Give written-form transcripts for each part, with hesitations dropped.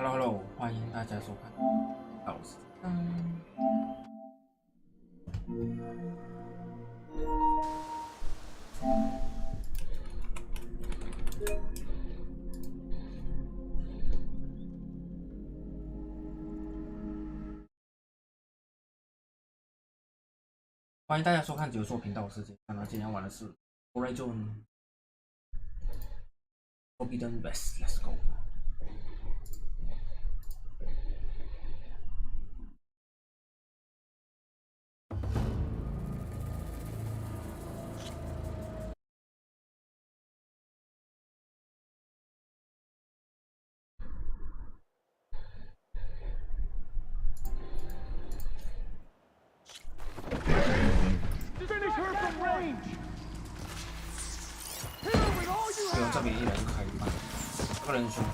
Hello， 欢迎大家收看。我是欢迎大家收看解说频道世界。那今天玩的是 Horizon Forbidden West，Let's go。这边一来就开一半，个人凶。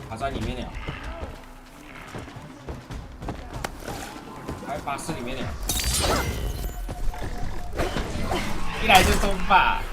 卡在里面了，还巴士里面了。一来就中吧。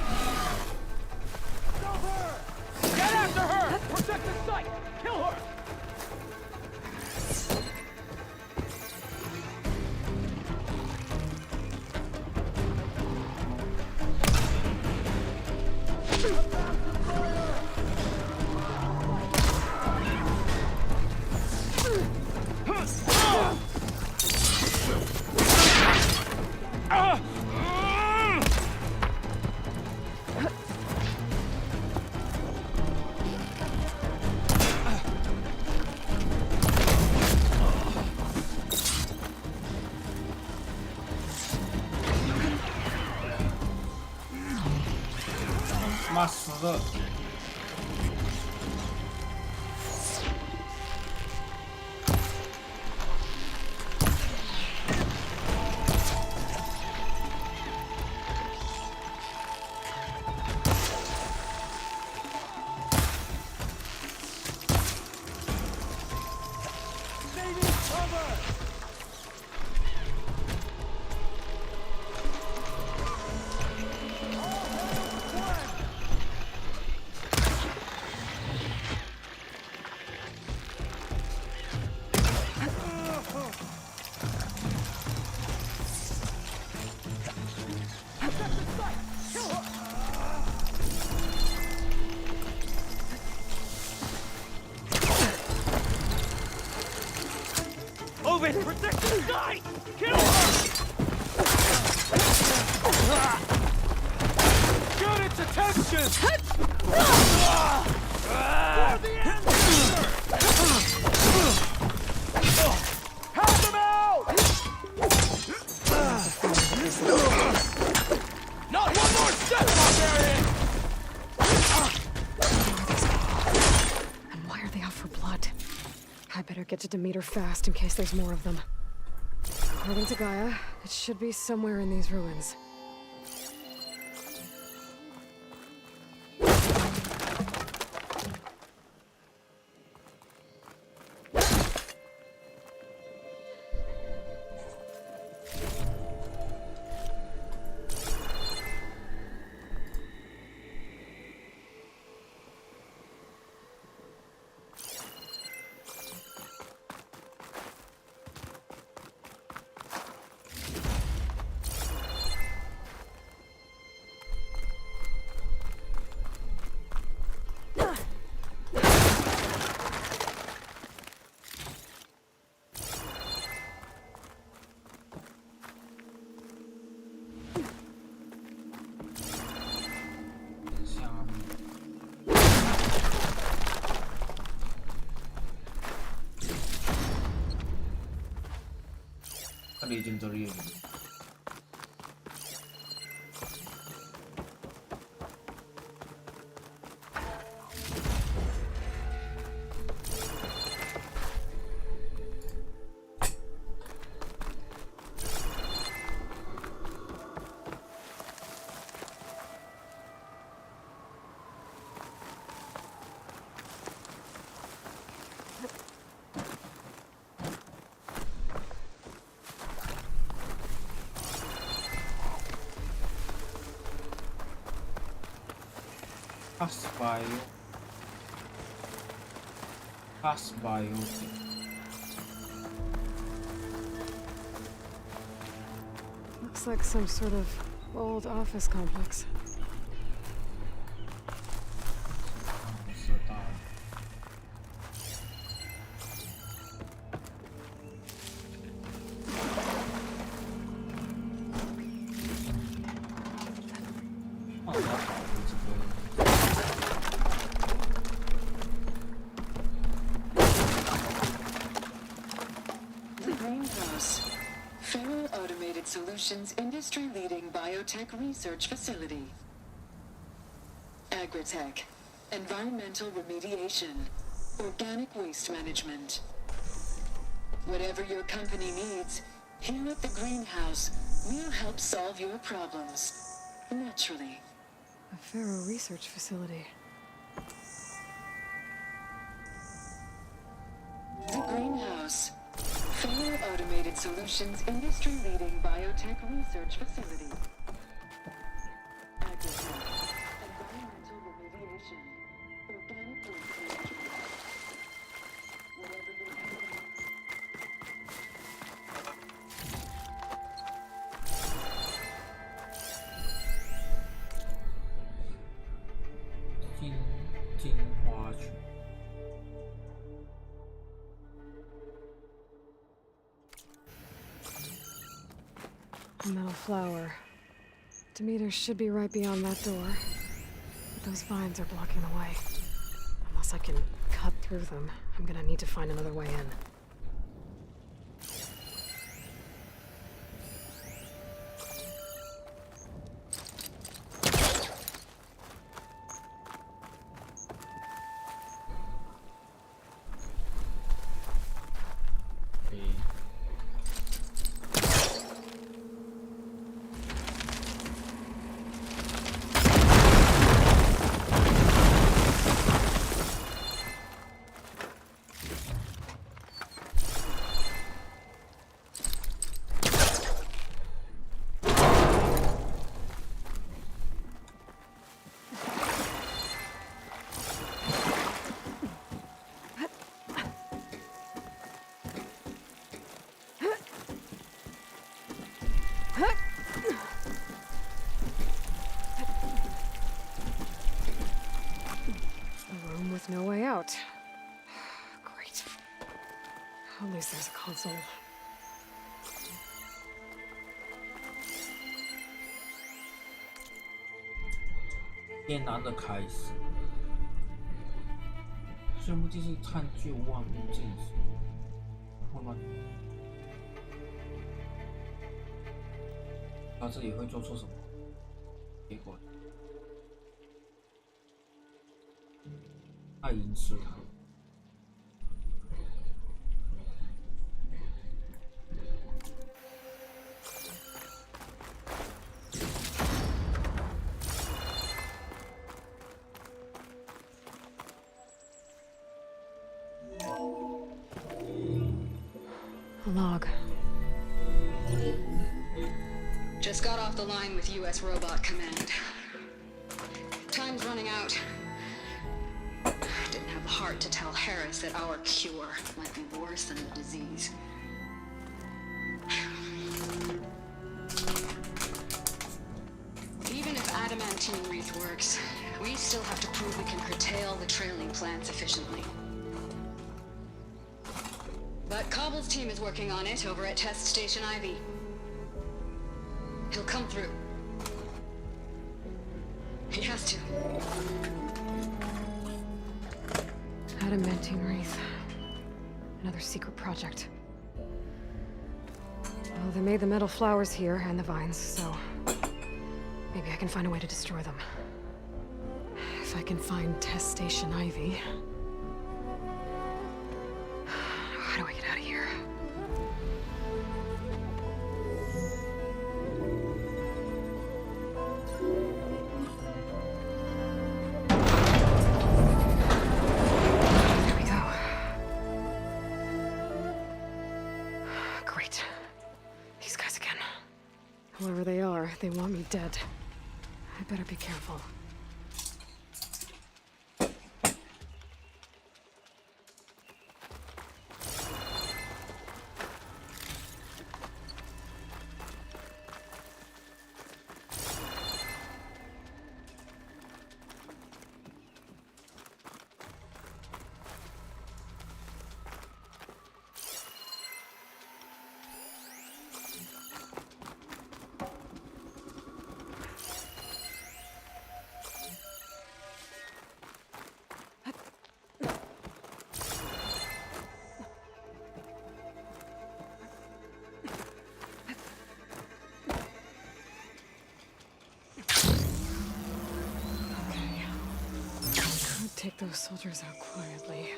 妈死了！Protect the side! Kill her! Get its attention! For the answer! Have them out! Not one more step, barbarian! And why are they out for blood? I better get to Demeter fast in case there's more of them. According to Gaia, it should be somewhere in these ruins. Legendary. Asbio. Looks like some sort of old office complex. 知道。哦，要保护这个。 Automated Solutions industry-leading biotech research facility. Agritech, environmental remediation, organic waste management. Whatever your company needs, here at the greenhouse, we'll help solve your problems. Naturally. A Pharaoh research facility. The greenhouse. Pharaoh Automated Solutions industry-leading biotech research facility. Agritech, environmental remediation, organic waste management. Whatever your company. 金花群。 A metal flower. Demeter should be right beyond that door. But those vines are blocking the way. Unless I can cut through them, I'm gonna need to find another way in. A room with no way out. Great. At least there's a console. 艰难的开始，宣布继续探究万物进行。后面，他这里会做出什么结果？爱因斯坦。 A log. Just got off the line with U.S. Robot Command. Time's running out. Didn't have the heart to tell Harris that our cure might be worse than the disease. Even if adamantine wreath works, we still have to prove we can curtail the trailing plants efficiently. But Cobble's team is working on it over at Test Station Ivy. He'll come through. He has to. Adamantine wreath. Another secret project. Well, they made the metal flowers here and the vines, so maybe I can find a way to destroy them. If I can find Test Station Ivy. How do I get out of here? There we go. Great. These guys again. Whoever they are, they want me dead. I better be careful. take those soldiers out quietly.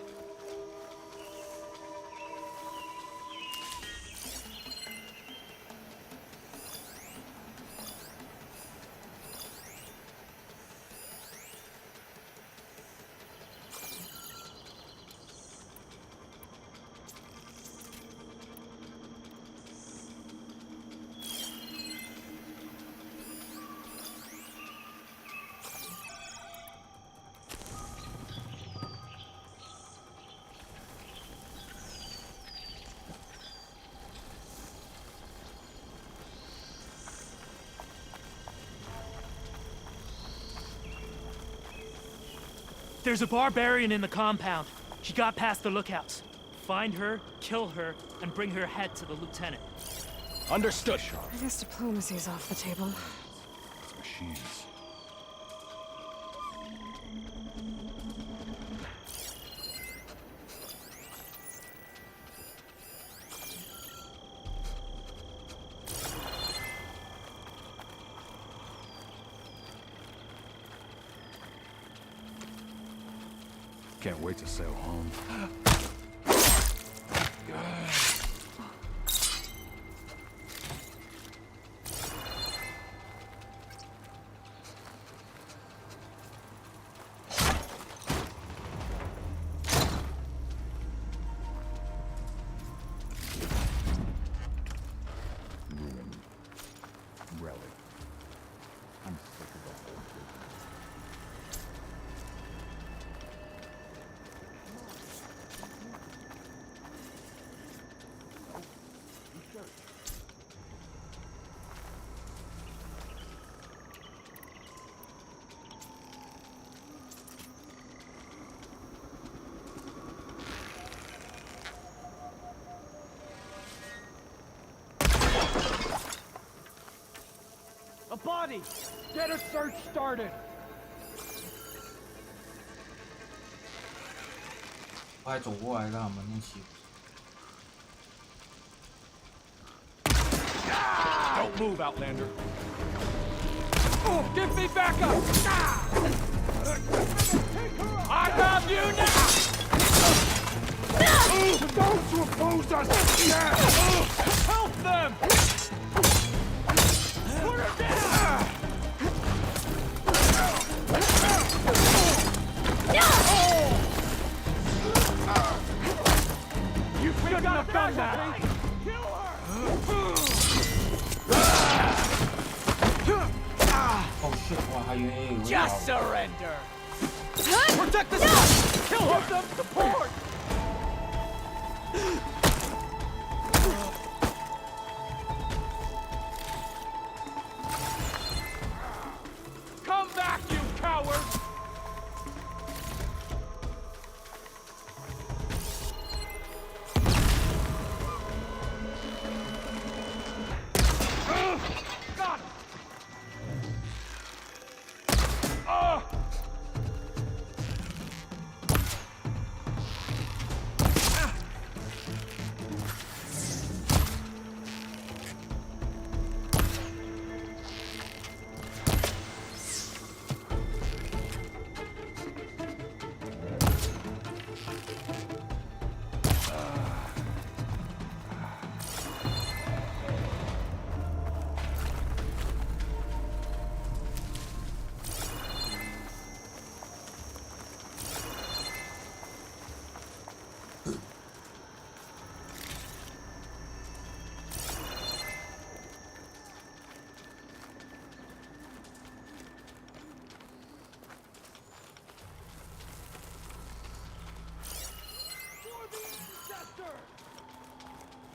There's a barbarian in the compound. She got past the lookouts. Find her, kill her, and bring her head to the lieutenant. Understood. I guess diplomacy's off the table. Machines. Can't wait to sail home. Ruin. Relic. I'm sick of the whole thing. A body! Get a search started! 我还走过来跟他们一起。 Don't move, Outlander. Give me backup! I have you now! To those who oppose us, yes! Help them! Put her down! You couldn't have done that! Kill her! 哦 shit！ 我还以为有 Just surrender! Protect the spot! Kill her! Them support! Come back, you coward! Got it!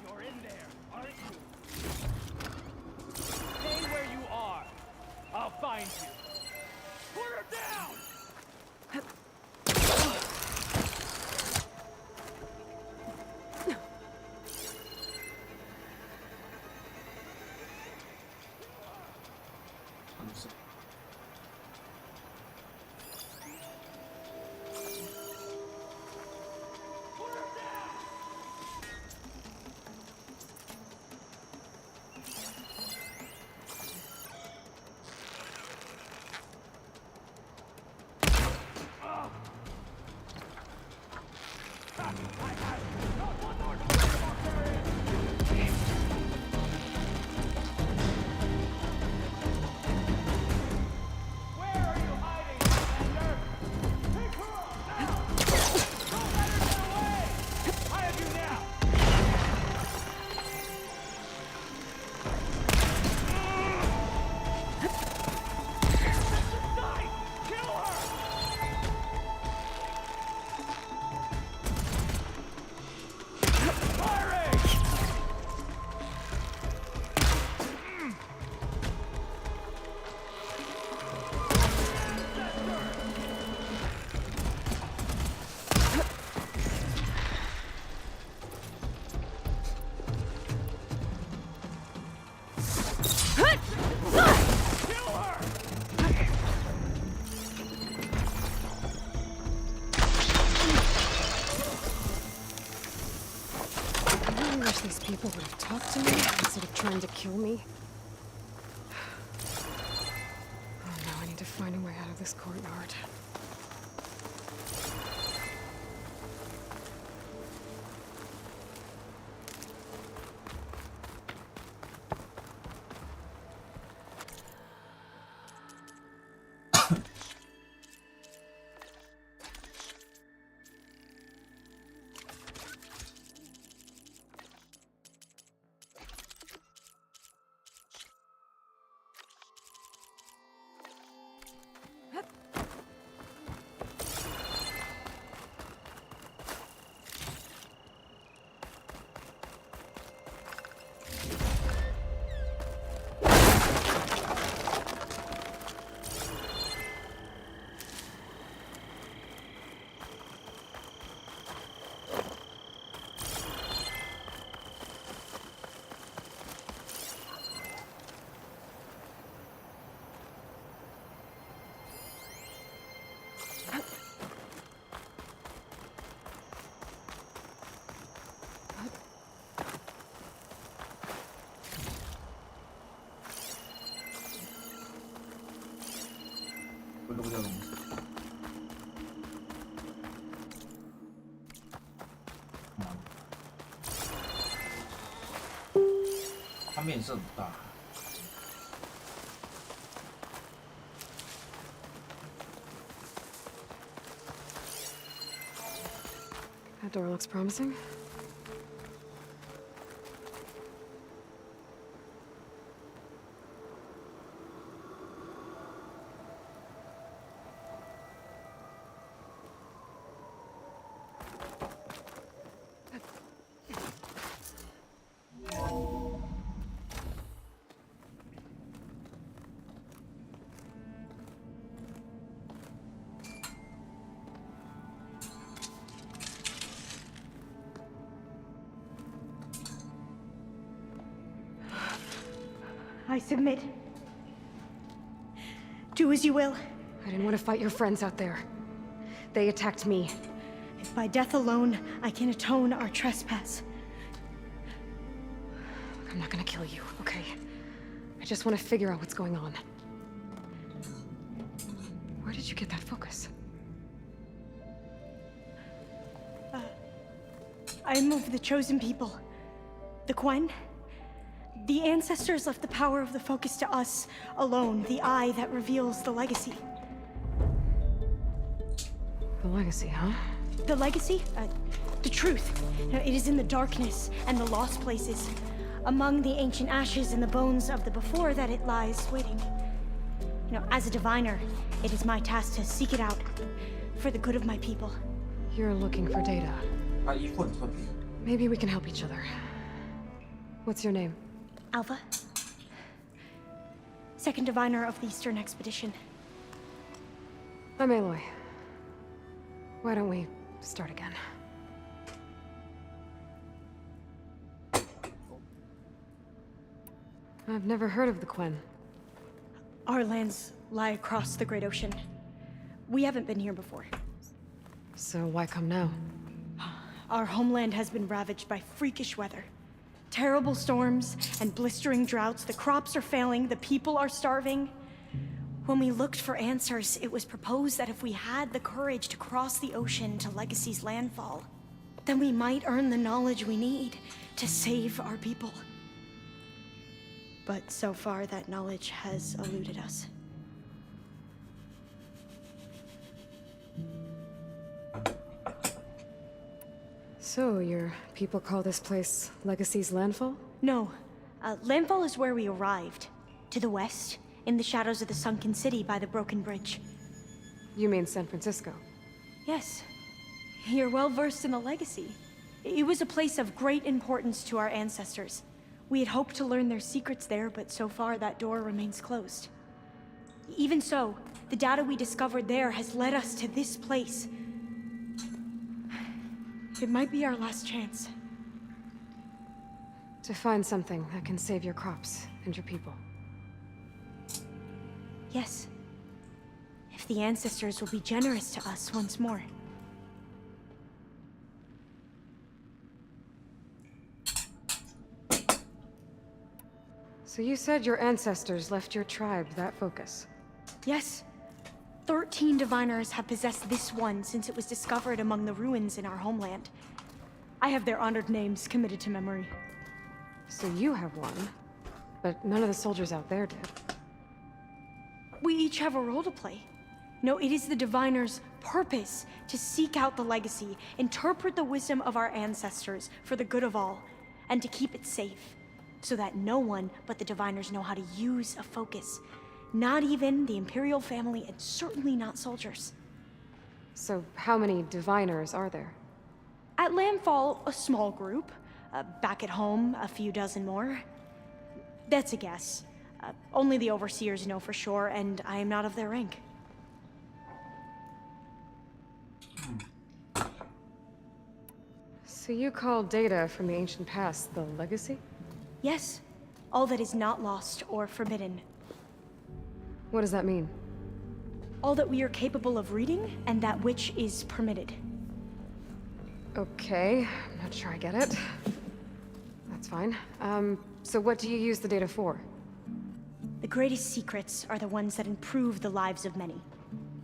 You're in there, aren't you? Stay where you are. I'll find you. Put her down! Put her down! of this courtyard.它面色很大。That door looks promising. I submit. Do as you will. I didn't want to fight your friends out there. They attacked me. If by death alone I can atone our trespass. I'm not gonna kill you, okay? I just want to figure out what's going on. Where did you get that focus? I am of the chosen people. The Quen. The ancestors left the power of the focus to us alone, the eye that reveals the legacy. The legacy, huh? The legacy? The truth. It is in the darkness and the lost places, among the ancient ashes and the bones of the before that it lies waiting. As a diviner, it is my task to seek it out, for the good of my people. You're looking for data. 它衣服很特别。 Maybe we can help each other. What's your name? Alpha. Second diviner of the Eastern Expedition. I'm Aloy. Why don't we start again? I've never heard of the Quen. Our lands lie across the Great Ocean. We haven't been here before. So why come now? Our homeland has been ravaged by freakish weather. Terrible storms and blistering droughts. The crops are failing, the people are starving. When we looked for answers, it was proposed that if we had the courage to cross the ocean to Legacy's landfall, then we might earn the knowledge we need to save our people. But so far, that knowledge has eluded us. So, your people call this place Legacy's landfall? No. Landfall is where we arrived. To the west, in the shadows of the sunken city by the broken bridge. You mean San Francisco? Yes. You're well versed in the Legacy. It was a place of great importance to our ancestors. We had hoped to learn their secrets there, but so far that door remains closed. Even so, the data we discovered there has led us to this place. It might be our last chance. To find something that can save your crops and your people. Yes. If the ancestors will be generous to us once more. So you said your ancestors left your tribe that focus? Yes. 13 diviners have possessed this one since it was discovered among the ruins in our homeland. I have their honored names committed to memory. So you have one, but none of the soldiers out there did. We each have a role to play. No, it is the diviner's purpose to seek out the legacy, interpret the wisdom of our ancestors for the good of all, and to keep it safe, so that no one but the diviners know how to use a focus. Not even the Imperial family, and certainly not soldiers. So how many diviners are there? At Landfall, a small group. Back at home, a few dozen more. That's a guess. Only the overseers know for sure, and I am not of their rank. So you call data from the ancient past the legacy? Yes, all that is not lost or forbidden. What does that mean? All that we are capable of reading, and that which is permitted. Okay, I'm not sure I get it. That's fine. So what do you use the data for? The greatest secrets are the ones that improve the lives of many.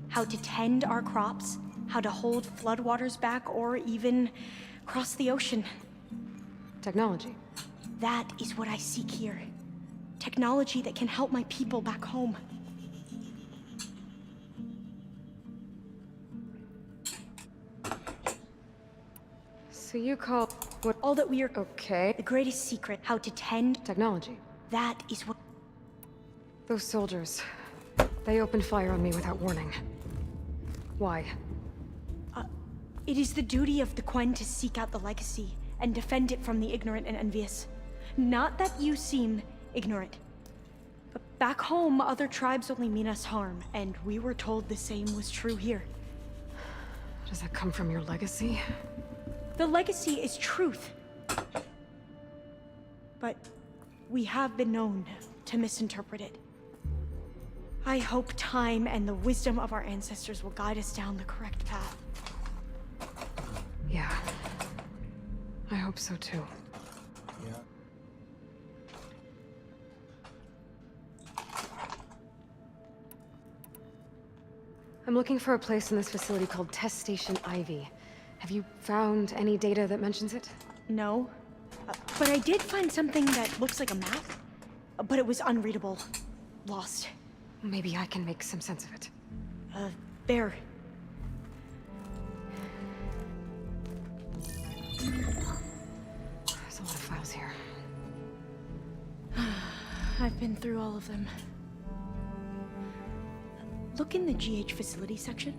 How to tend our crops, how to hold floodwaters back, or even cross the ocean. Technology. That is what I seek here. Technology that can help my people back home. So you call what? All that we are... Okay. The greatest secret, how to tend... Technology. That is what... Those soldiers, they opened fire on me without warning. Why? It is the duty of the Quen to seek out the legacy and defend it from the ignorant and envious. Not that you seem ignorant. But back home, other tribes only mean us harm, and we were told the same was true here. Does that come from your legacy? The legacy is truth. But we have been known to misinterpret it. I hope time and the wisdom of our ancestors will guide us down the correct path. Yeah. I hope so too. Yeah. I'm looking for a place in this facility called Test Station Ivy. Have you found any data that mentions it? No. But I did find something that looks like a map. But it was unreadable. Lost. Maybe I can make some sense of it. There. There's a lot of files here. I've been through all of them. Look in the GH facility section.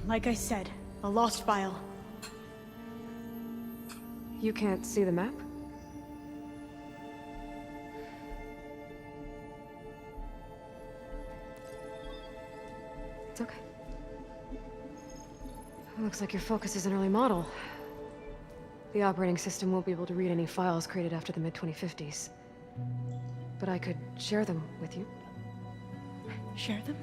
Like I said, a lost file. You can't see the map? It's okay. Looks like your focus is an early model. The operating system won't be able to read any files created after the mid-2050s. But I could share them with you. Share them?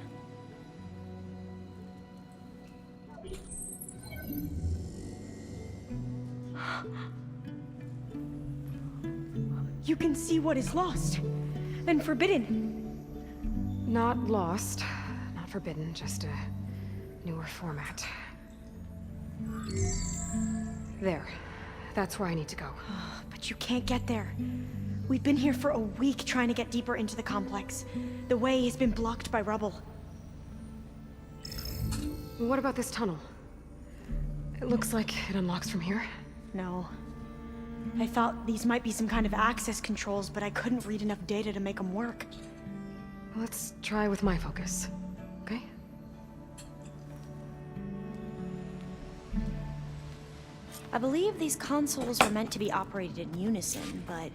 You can see what is lost and forbidden. Not lost, not forbidden, just a newer format. There. That's where I need to go. But you can't get there. We've been here for a week trying to get deeper into the complex. The way has been blocked by rubble. What about this tunnel? It looks like it unlocks from here. No. I thought these might be some kind of access controls, but I couldn't read enough data to make them work. Let's try with my focus, okay? I believe these consoles were meant to be operated in unison, but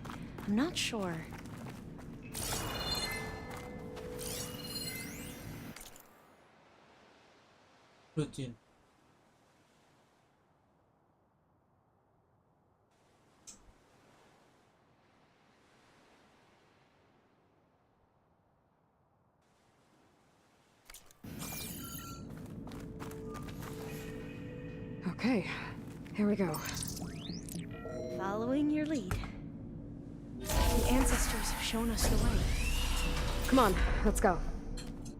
I'm not sure. Routine. Okay, here we go. Following your lead. The ancestors have shown us the way. Come on, let's go.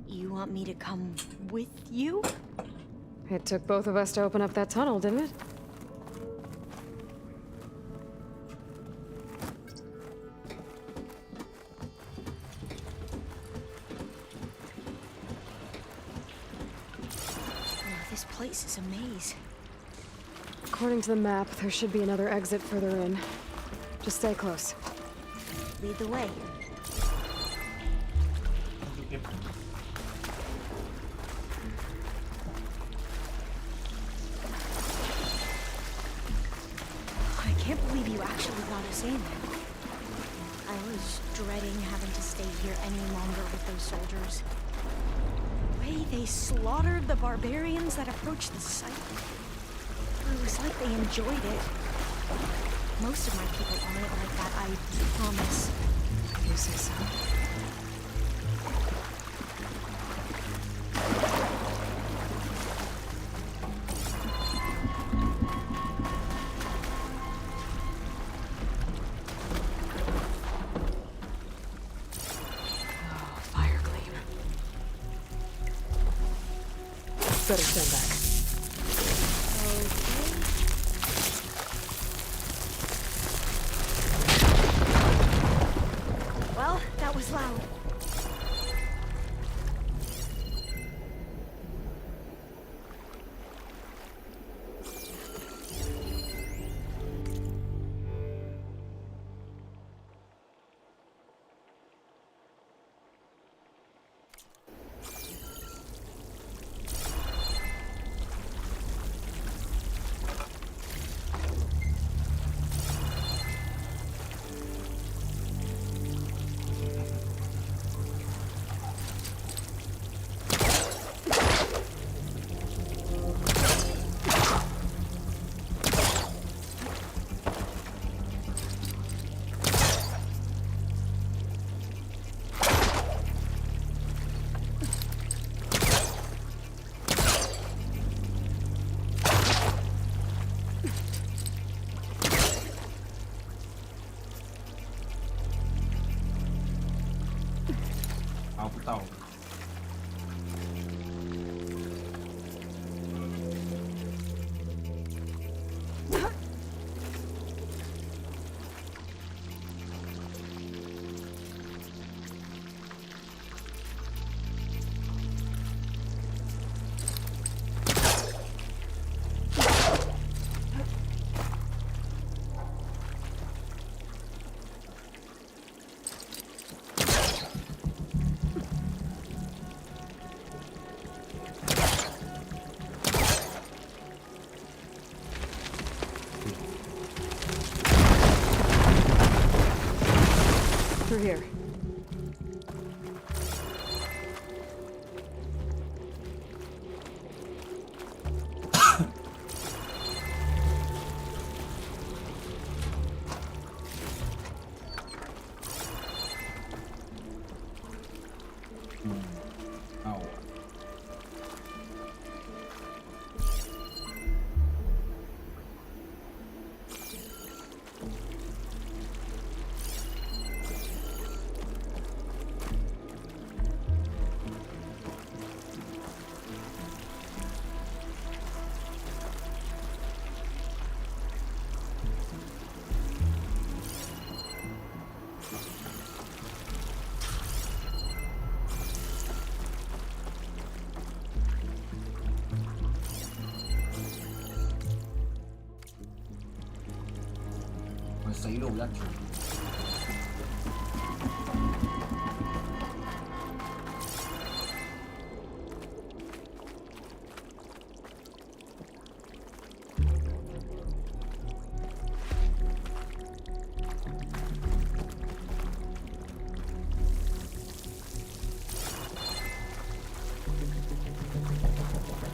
You want me to come with you? It took both of us to open up that tunnel, didn't it? Oh, this place is a maze. According to the map, there should be another exit further in. Just stay close. Lead the way. I can't believe you actually got us in. I was dreading having to stay here any longer with those soldiers. The way they slaughtered the barbarians that approached the site. It was like they enjoyed it. Most of my people aren't like that, I promise. If you say so. Oh, fire gleam. Better stand back. Well, that was loud. Through here.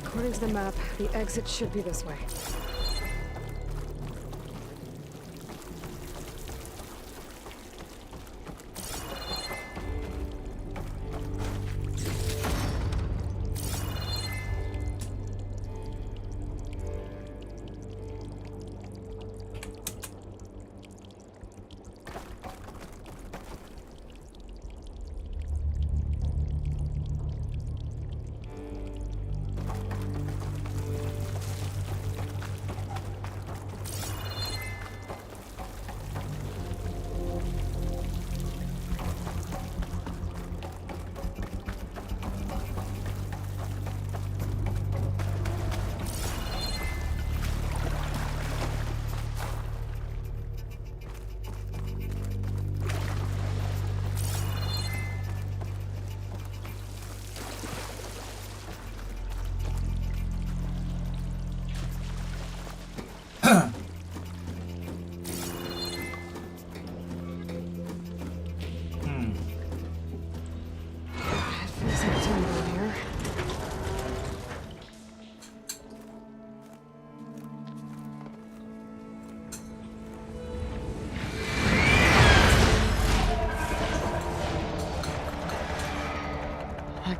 According to the map, the exit should be this way.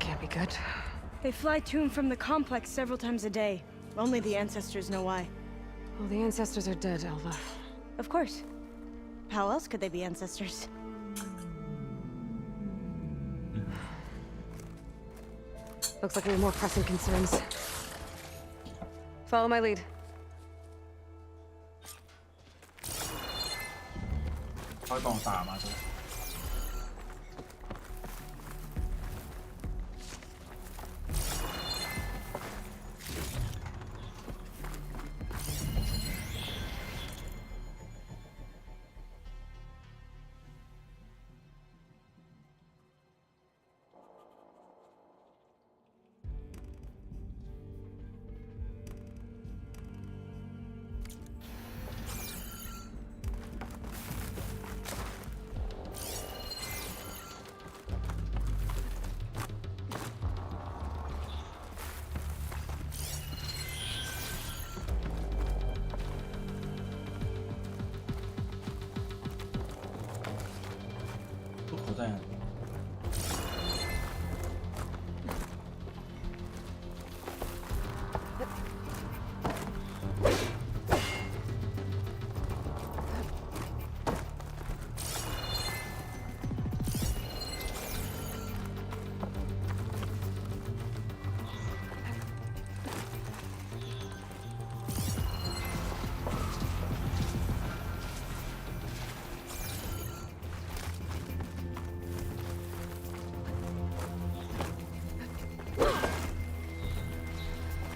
can't be good. They fly to and from the complex several times a day. Only the ancestors know why. Well, the ancestors are dead, Elva. Of course. How else could they be ancestors? Looks like we have more pressing concerns. Follow my lead. 他会帮我打吗？这个？出口在哪里？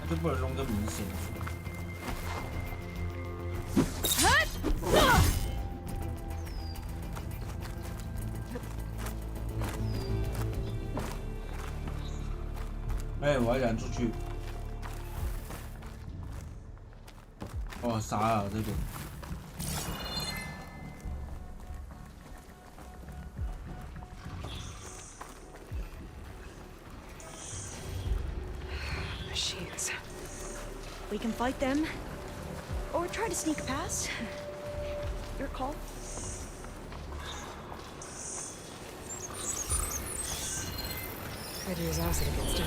就不能弄个明显的。哎，我还想出去。哦，傻了这边。Machines. We can fight them, or try to sneak past. Your call. Try to use acid against it.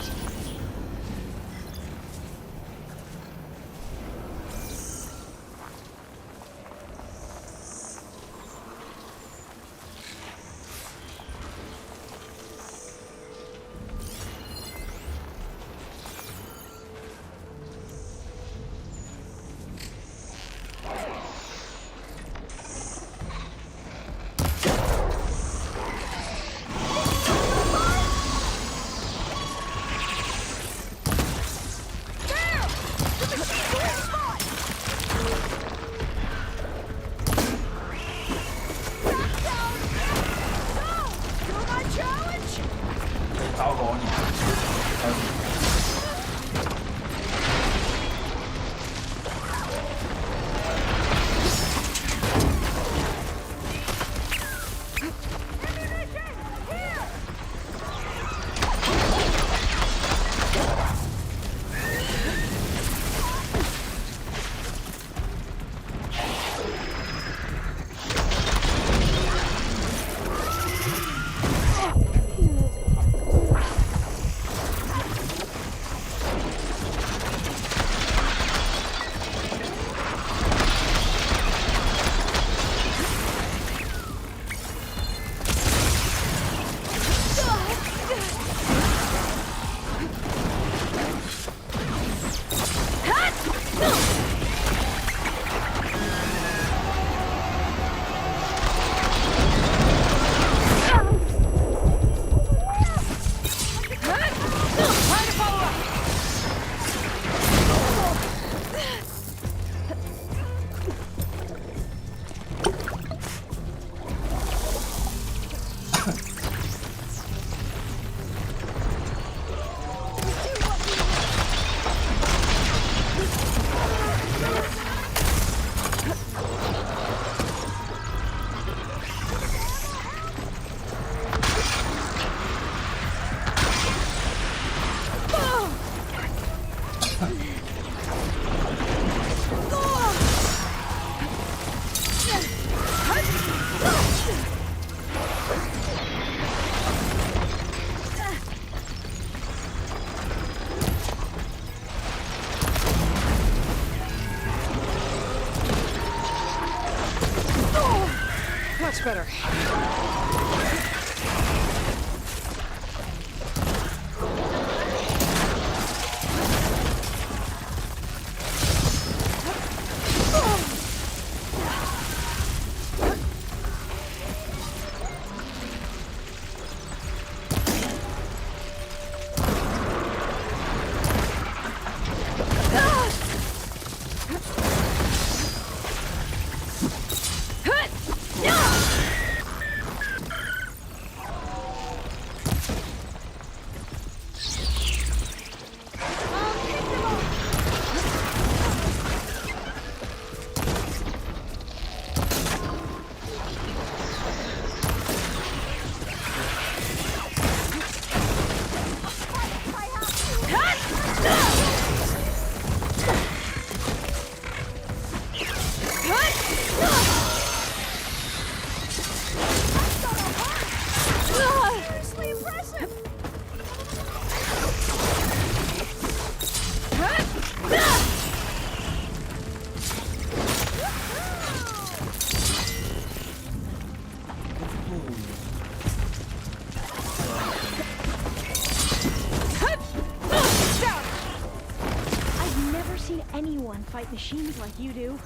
anyone fight machines like you do.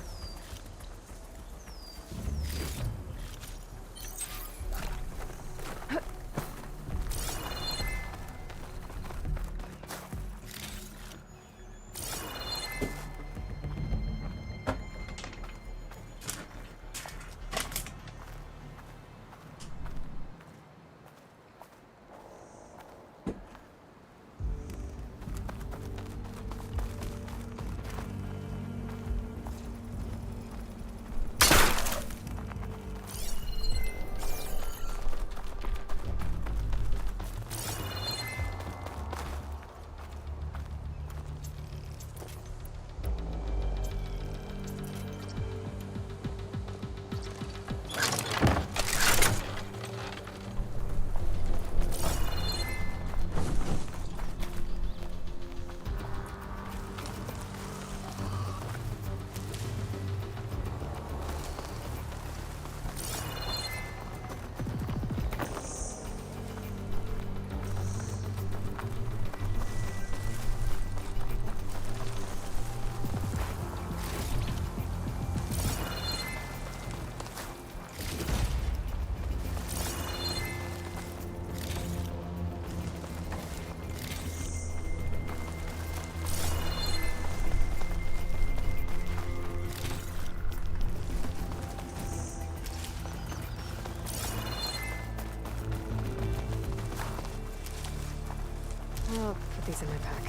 I'll put these in my pack.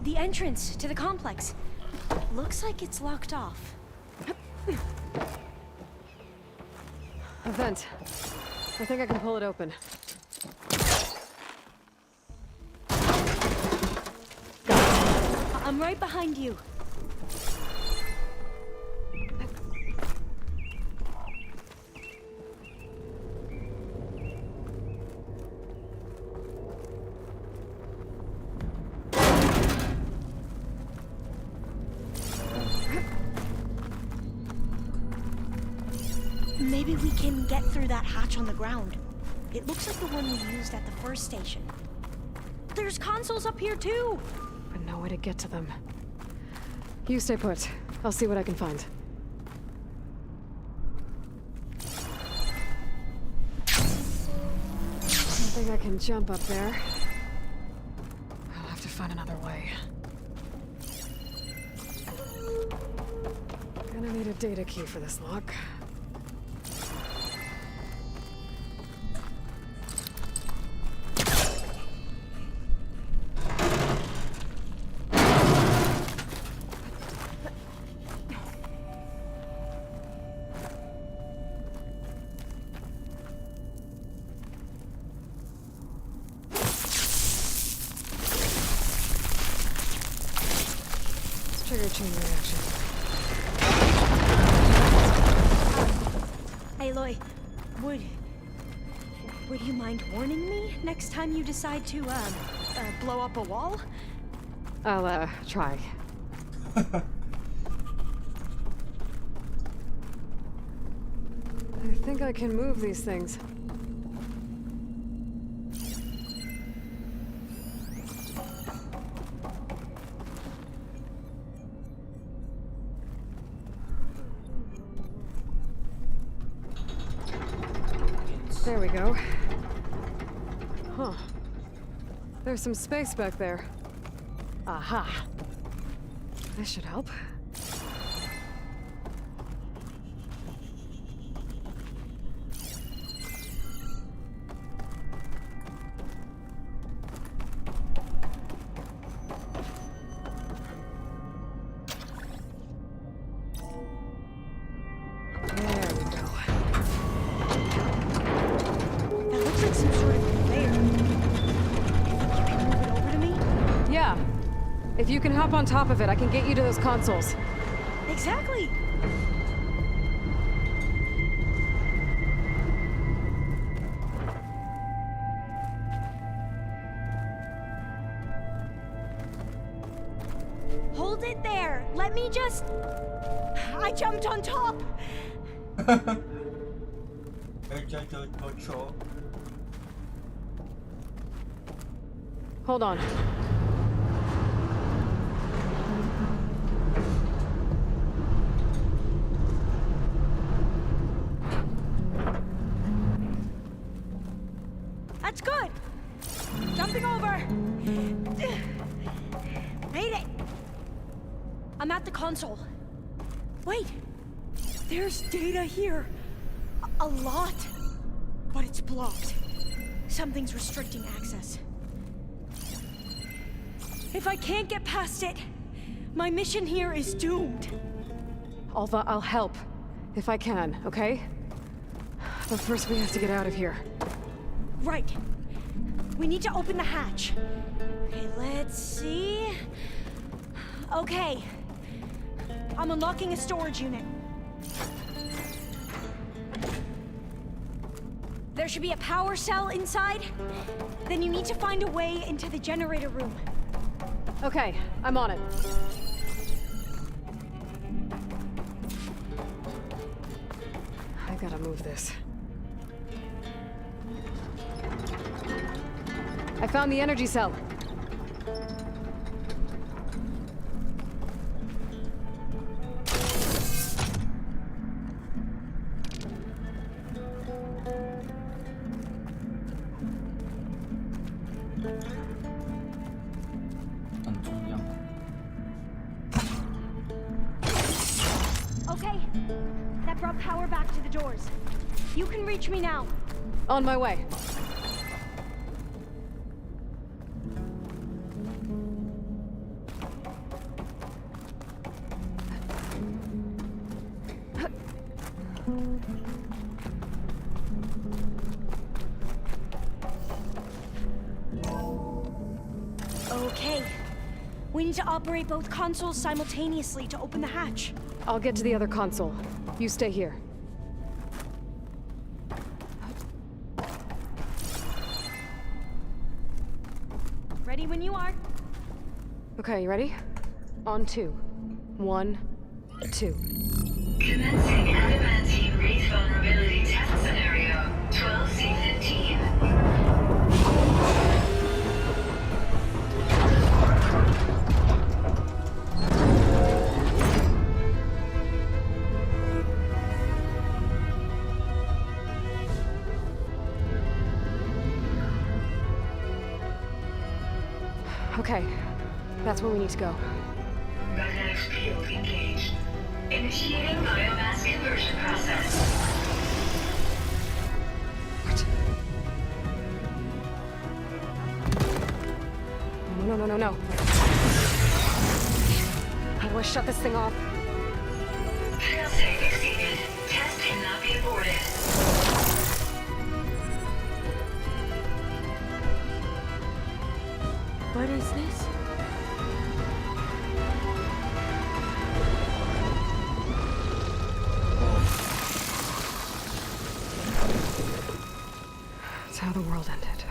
The entrance to the complex. Looks like it's locked off. A vent. I think I can pull it open. I'm right behind you. Maybe we can get through that hatch on the ground. It looks like the one we used at the first station. There's consoles up here too! But no way to get to them. You stay put. I'll see what I can find. I think I can jump up there. I'll have to find another way. Gonna need a data key for this lock. Trigger chain reaction. Aloy, would you mind warning me next time you decide to, blow up a wall? I'll, try. I think I can move these things. There we go. Huh. There's some space back there. Aha. This should help. If you can hop on top of it, I can get you to those consoles. Exactly! Hold it there! Let me just... I jumped on top! Hold on. That's good! Jumping over! Made it! I'm at the console. Wait! There's data here. A lot. But it's blocked. Something's restricting access. If I can't get past it, my mission here is doomed. Alva, I'll help. If I can, okay? But first we have to get out of here. Right. We need to open the hatch. Okay, let's see... Okay. I'm unlocking a storage unit. There should be a power cell inside. Then you need to find a way into the generator room. Okay, I'm on it. I gotta move this. I found the energy cell. Okay, that brought power back to the doors. You can reach me now. On my way. Okay. We need to operate both consoles simultaneously to open the hatch. I'll get to the other console. You stay here. Ready when you are. Okay, you ready? On 2. 1, 2. Commencing adamantine wraith vulnerability test scenario 12C15. Okay, that's where we need to go. Magnetic field engaged. Initiating biomass conversion process. What? No. How do I shut this thing off? Failsafe exceeded. Test cannot be aborted. What is this? That's how the world ended.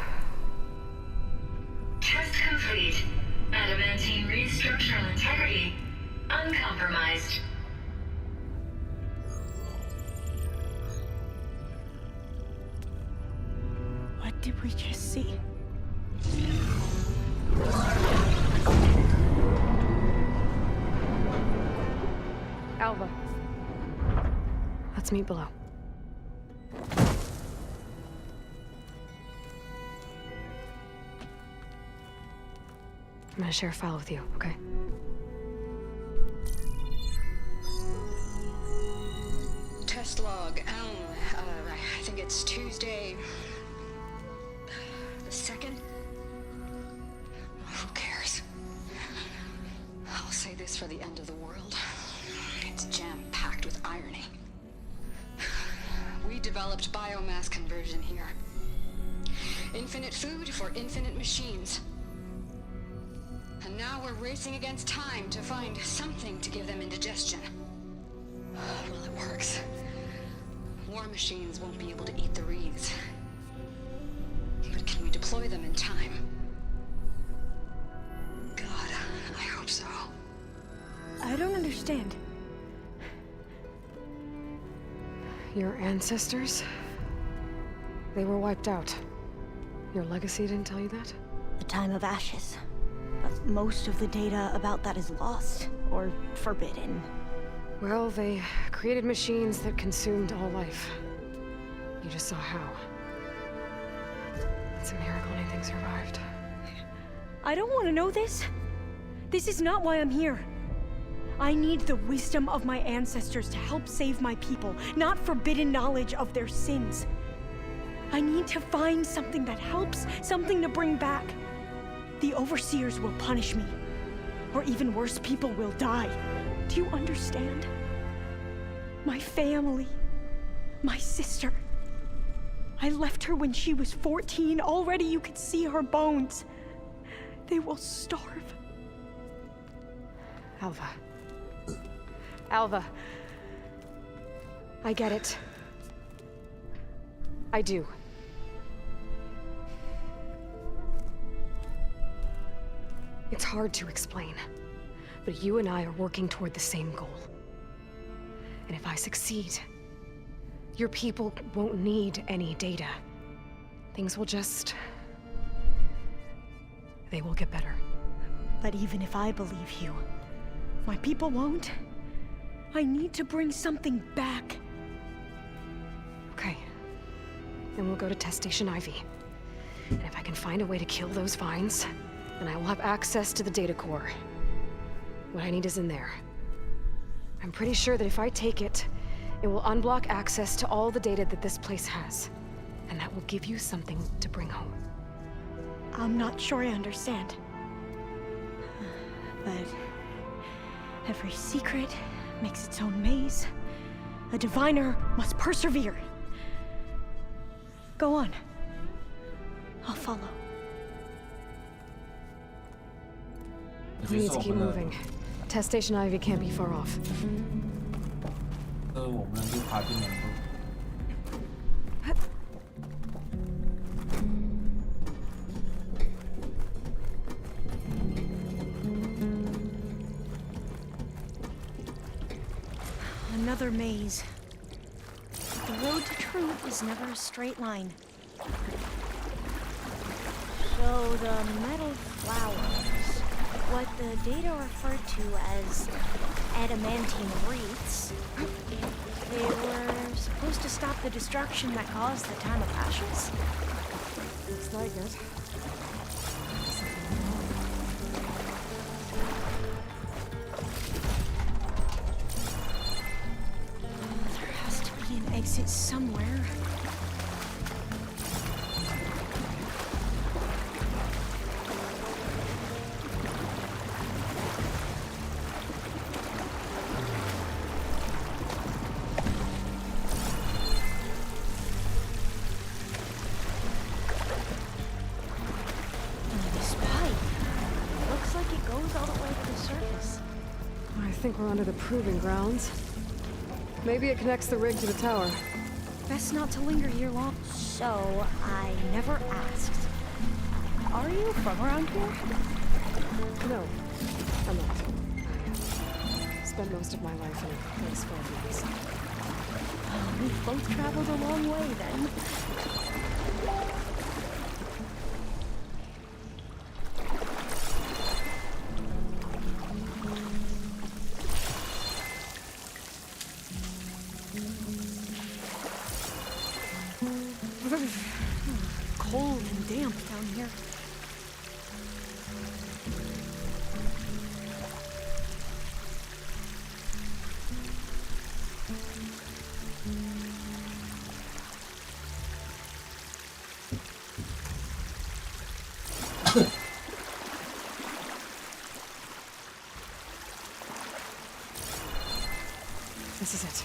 Test complete. Adamantine read structural integrity uncompromised. What did we just see? Alva. Let's meet below. I'm gonna share a file with you, okay? Test log, I think it's Tuesday the 2nd? Who cares? I'll say this for the end of the world. It's jam-packed with irony. We developed biomass conversion here. Infinite food for infinite machines. And now we're racing against time to find something to give them indigestion. Well, it works. War machines won't be able to eat the reeds. But can we deploy them in time? God, I hope so. I don't understand. Your ancestors? They were wiped out. Your legacy didn't tell you that? The time of ashes. But most of the data about that is lost or forbidden. Well, they created machines that consumed all life. You just saw how. It's a miracle anything survived. I don't want to know this. This is not why I'm here. I need the wisdom of my ancestors to help save my people, not forbidden knowledge of their sins. I need to find something that helps, something to bring back. The overseers will punish me. Or even worse, people will die. Do you understand? My family. My sister. I left her when she was 14. Already you could see her bones. They will starve. Alva. Alva. I get it. I do. It's hard to explain, but you and I are working toward the same goal. And if I succeed, your people won't need any data. Things will just... they will get better. But even if I believe you, my people won't. I need to bring something back. Okay. Then we'll go to Test Station Ivy. And if I can find a way to kill those vines, then I will have access to the data core. What I need is in there. I'm pretty sure that if I take it, it will unblock access to all the data that this place has. And that will give you something to bring home. I'm not sure I understand. But every secret makes its own maze. A diviner must persevere. Go on. I'll follow. We need to keep moving. Test Station Ivy can't be far off. 我们就爬进门口。 Another maze. The road to truth is never a straight line. So the metal flowers, what the data referred to as adamantine wreaths, they were supposed to stop the destruction that caused the time of ashes? Looks like it. There has to be an exit somewhere. This pipe looks like it goes all the way to the surface. I think we're under the proving grounds. Maybe it connects the rig to the tower. Best not to linger here long. So, So, I never asked. Are you from around here? No, I'm not. I spent most of my life in a place full of these. We've both traveled a long way then. Cold and damp down here. This is it.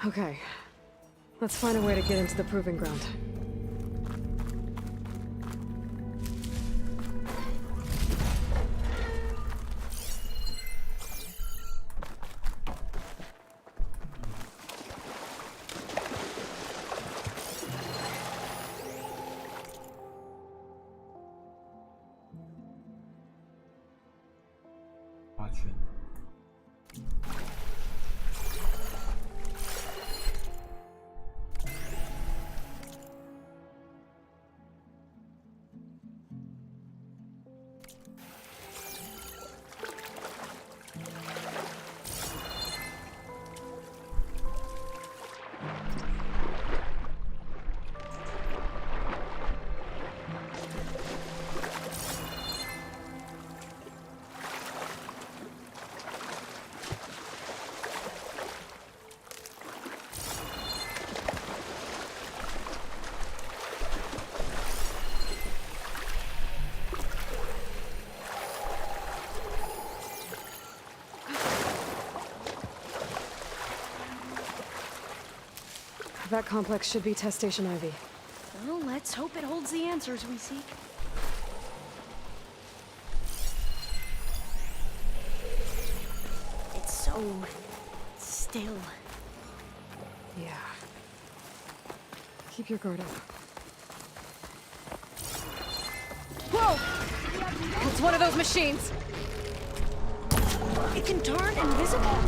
Okay. Let's find a way to get into the proving ground. That complex should be Test Station Ivy. Well, let's hope it holds the answers we seek. It's so still. Yeah. Keep your guard up. Whoa! It's one of those machines! It can turn invisible?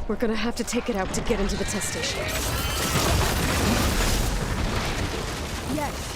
We're gonna have to take it out to get into the test station. Yes.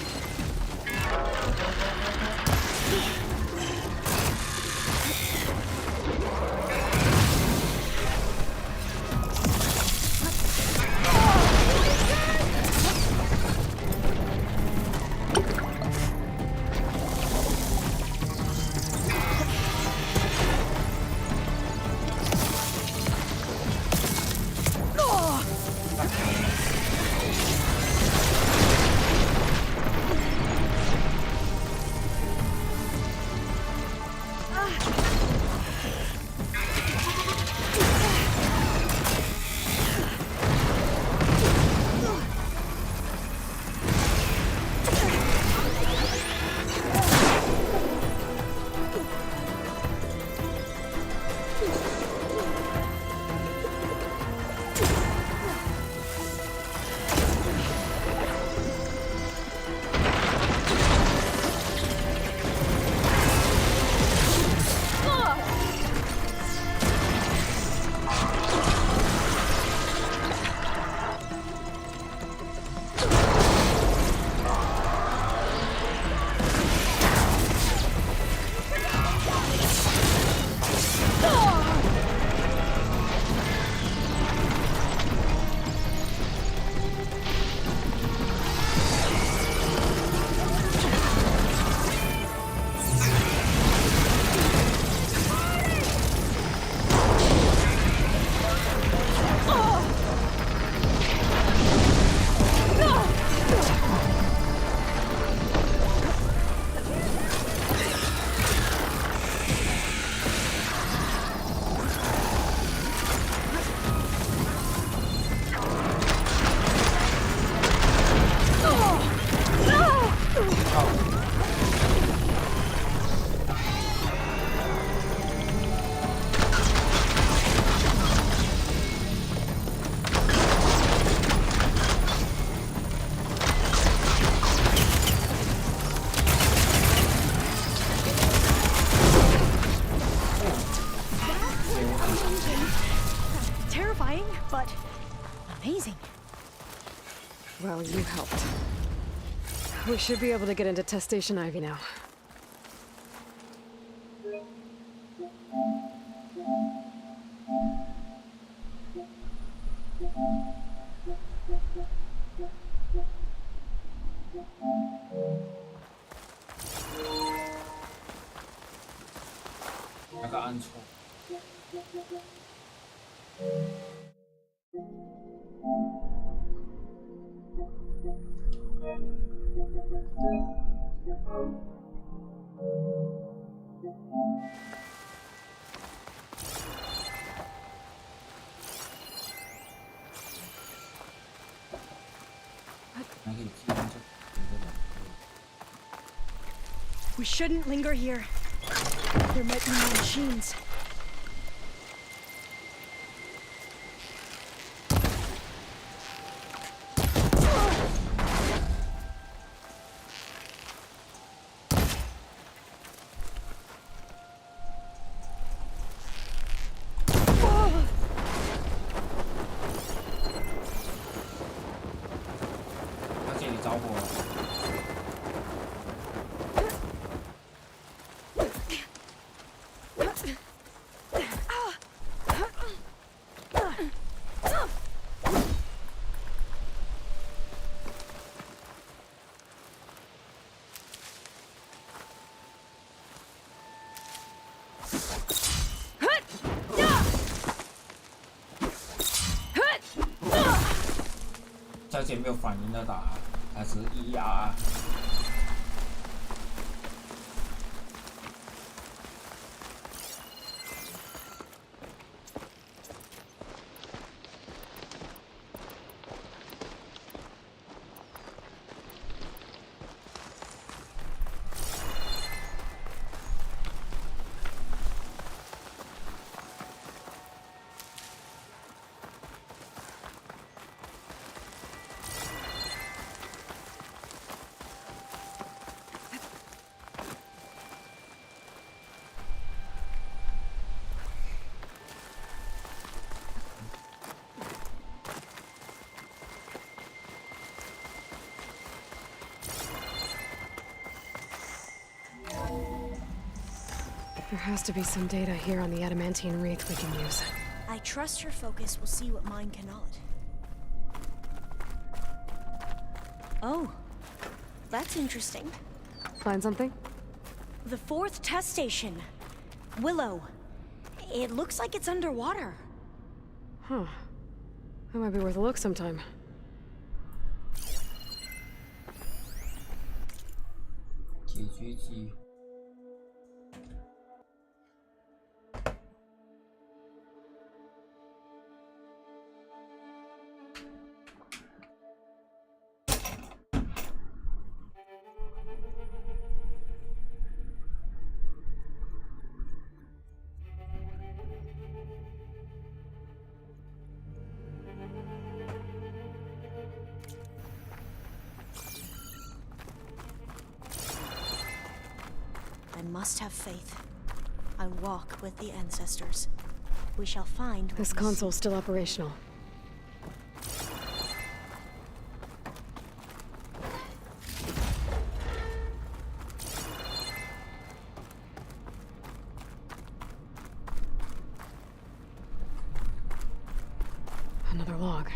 but amazing. Well, you helped. We should be able to get into Test Station Ivy now. We shouldn't linger here. There might be more machines.小姐没有反应的打，还是ER。There has to be some data here on the adamantine wreath we can use. I trust your focus will see what mine cannot. Oh, that's interesting. Find something? The 4th test station. Willow. It looks like it's underwater. Huh. That might be worth a look sometime. I must have faith. I walk with the ancestors. We shall find what This we console's still operational. Another log.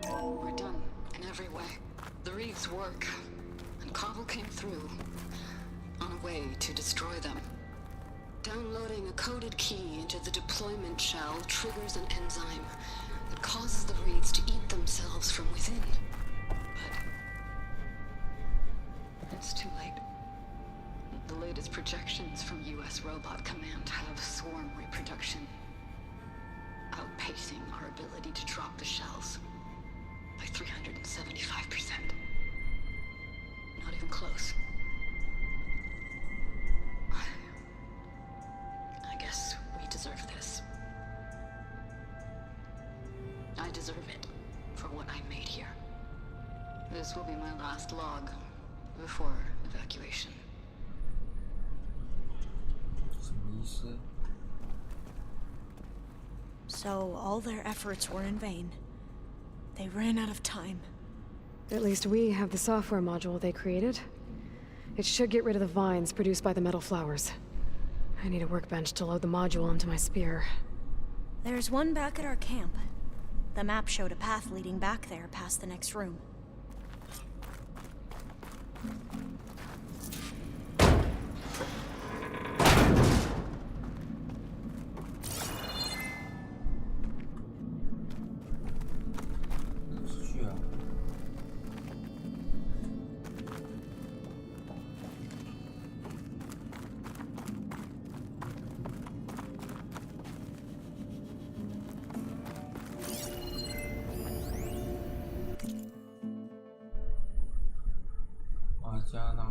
We're done in every way. The reeds work, and Cobble came through on a way to destroy them. Downloading a coded key into the deployment shell triggers an enzyme that causes the reeds to eat themselves from within. But it's too late. The latest projections from US Robot Command have swarm reproduction, outpacing our ability to drop the shells by 375%. Not even close. I guess we deserve this. I deserve it for what I made here. This will be my last log before evacuation. 什么意思？ So all their efforts were in vain. They ran out of time. At least we have the software module they created. It should get rid of the vines produced by the metal flowers. I need a workbench to load the module onto my spear. There's one back at our camp. The map showed a path leading back there past the next room.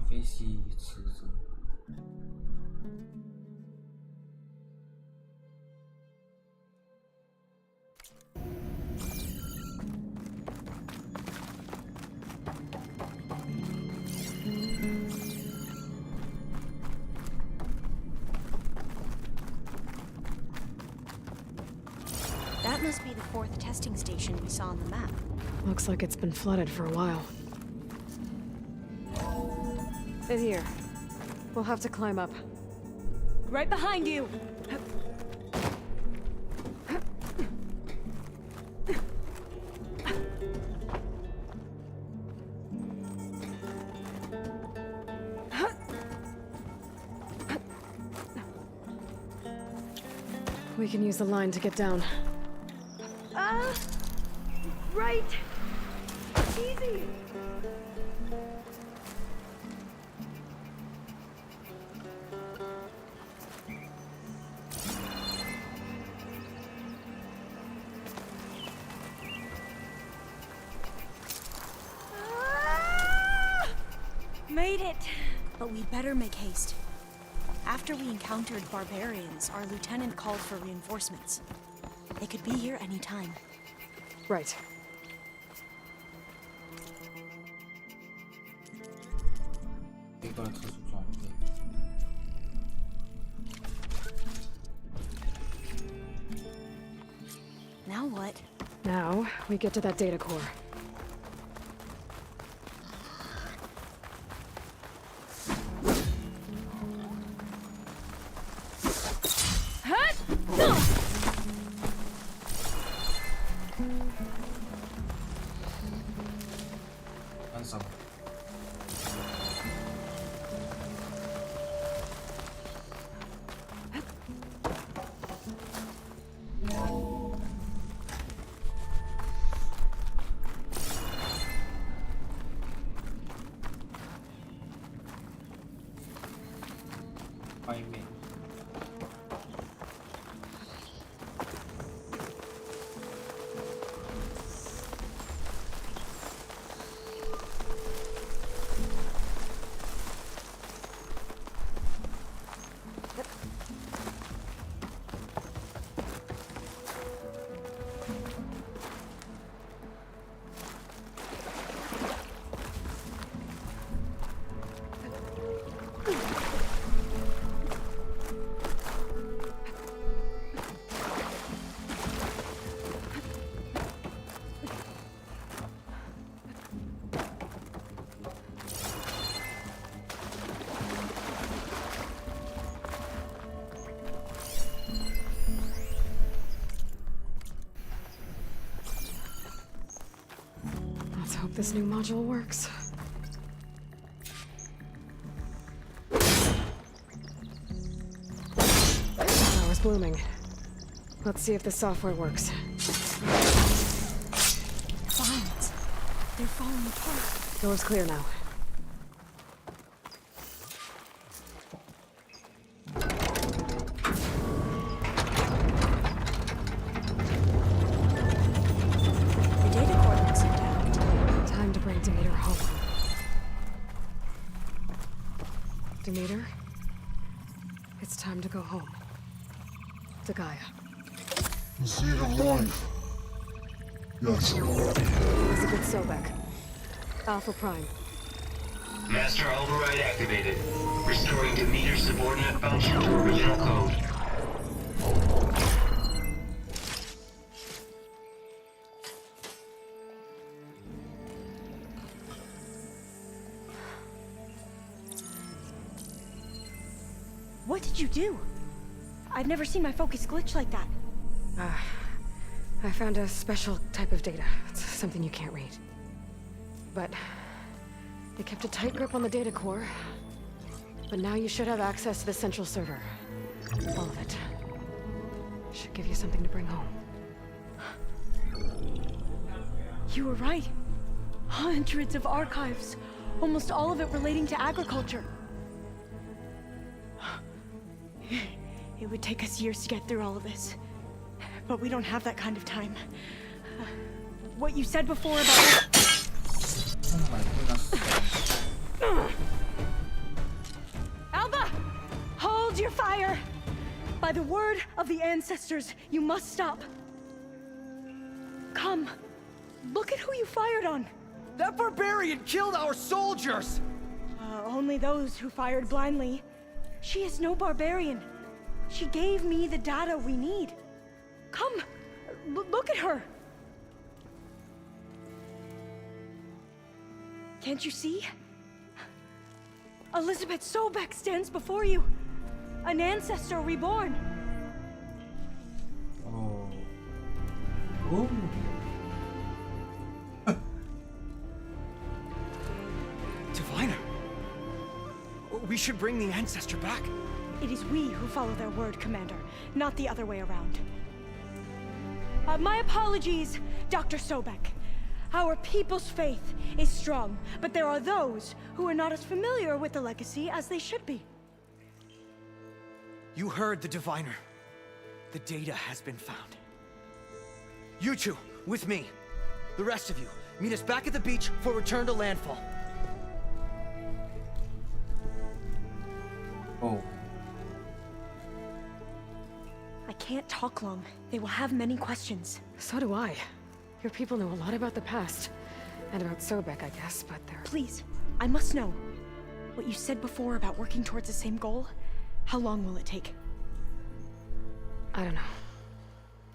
飞西池子。That must be the 4th testing station we saw on the map. Looks like it's been flooded for a while. In here. We'll have to climb up. Right behind you! We can use the line to get down. Right! Easy! Made it! But we'd better make haste. After we encountered barbarians, our lieutenant called for reinforcements. They could be here any time. Right. Now what? Now, we get to that data core. Let's hope this new module works. Flower's blooming. Let's see if the software works. Vines. They're falling apart. Door's clear now. The data core looks intact. Time to bring Demeter home. Demeter? It's time to go home. To Gaia. The seed of life. Yes. Elizabeth Sobek. Alpha Prime. Master override activated. Restoring Demeter's subordinate function to original code. What did you do? I've never seen my focus glitch like that. I found a special type of data. It's something you can't read. But it kept a tight grip on the data core. But now you should have access to the central server. All of it. Should give you something to bring home. You were right. Hundreds of archives. Almost all of it relating to agriculture. It would take us years to get through all of this. But we don't have that kind of time. What you said before about... Oh my goodness. Alba! Hold your fire! By the word of the ancestors, you must stop. Come. Look at who you fired on. That barbarian killed our soldiers! Only those who fired blindly. She is no barbarian. She gave me the data we need. Come, look at her. Can't you see? Elizabeth Sobek stands before you. An ancestor reborn. Oh. Oh. Diviner! We should bring the ancestor back. It is we who follow their word, Commander, not the other way around. My apologies, Dr. Sobek. Our people's faith is strong, but there are those who are not as familiar with the legacy as they should be. You heard the diviner. The data has been found. You two, with me. The rest of you, meet us back at the beach for return to landfall. Oh. I can't talk long. They will have many questions. So do I. Your people know a lot about the past. And about Sobek, I guess, but they're... Please, I must know. What you said before about working towards the same goal, how long will it take? I don't know.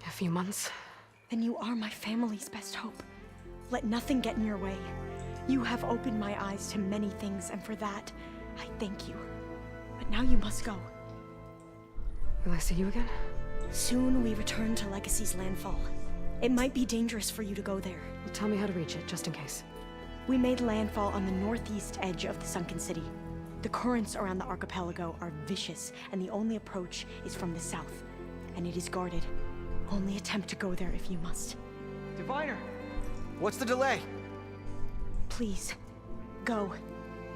A few months? Then you are my family's best hope. Let nothing get in your way. You have opened my eyes to many things, and for that, I thank you. But now you must go. Will I see you again? Soon we return to Legacy's landfall. It might be dangerous for you to go there. Well, tell me how to reach it, just in case. We made landfall on the northeast edge of the sunken city. The currents around the archipelago are vicious, and the only approach is from the south. And it is guarded. Only attempt to go there if you must. Diviner! What's the delay? Please, go.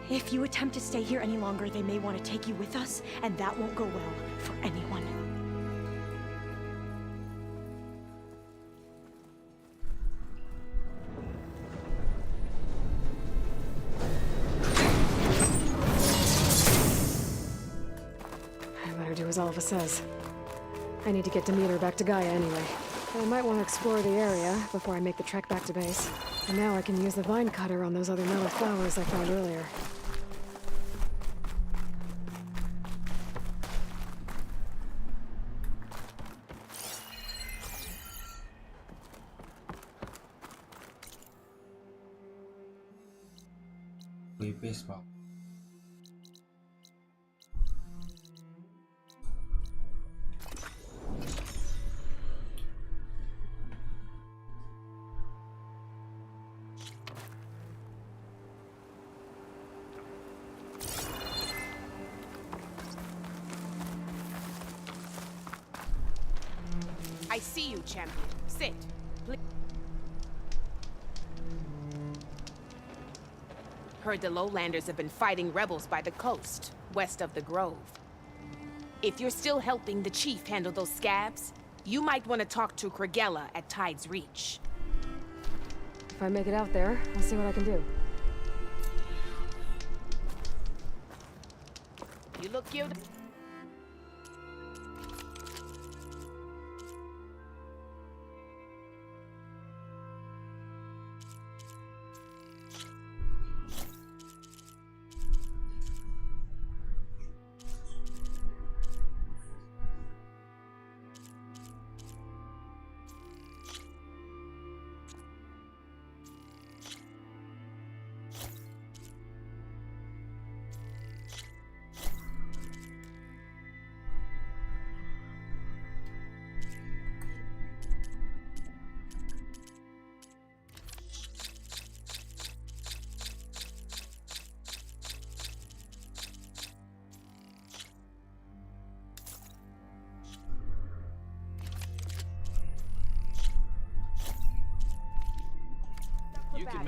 If you attempt to stay here any longer, they may want to take you with us, and that won't go well for anyone. I better do as Alva says. I need to get Demeter back to Gaia anyway. But I might want to explore the area before I make the trek back to base. And now I can use the vine cutter on those other mellow flowers I found earlier. Play baseball. I see you, champion. Sit. Heard the lowlanders have been fighting rebels by the coast, west of the grove. If you're still helping the chief handle those scabs, you might want to talk to Kragella at Tide's Reach. If I make it out there, I'll see what I can do. You look cute.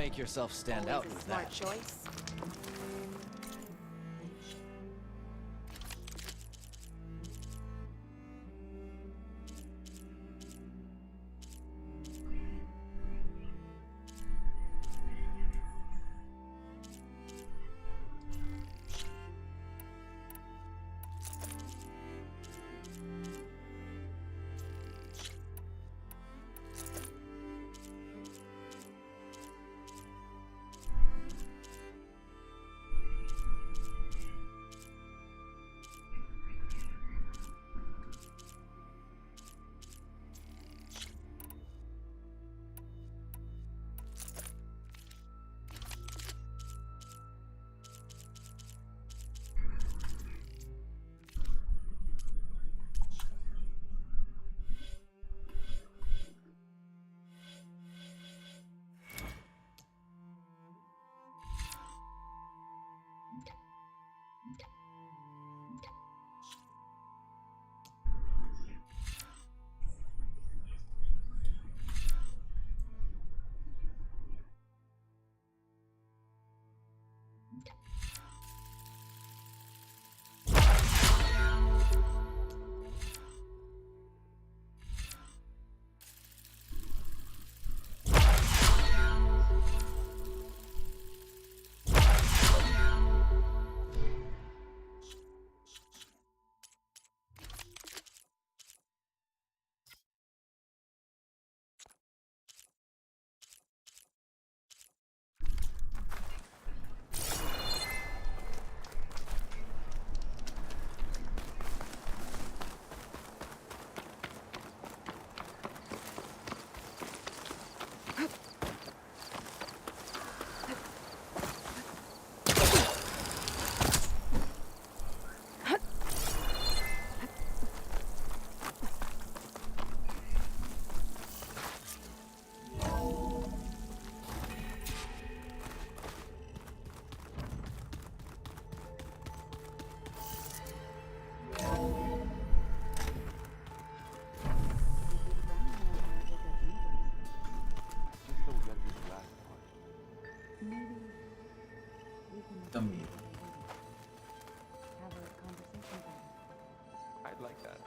make yourself stand out Always a with smart that. choice. I'd like that.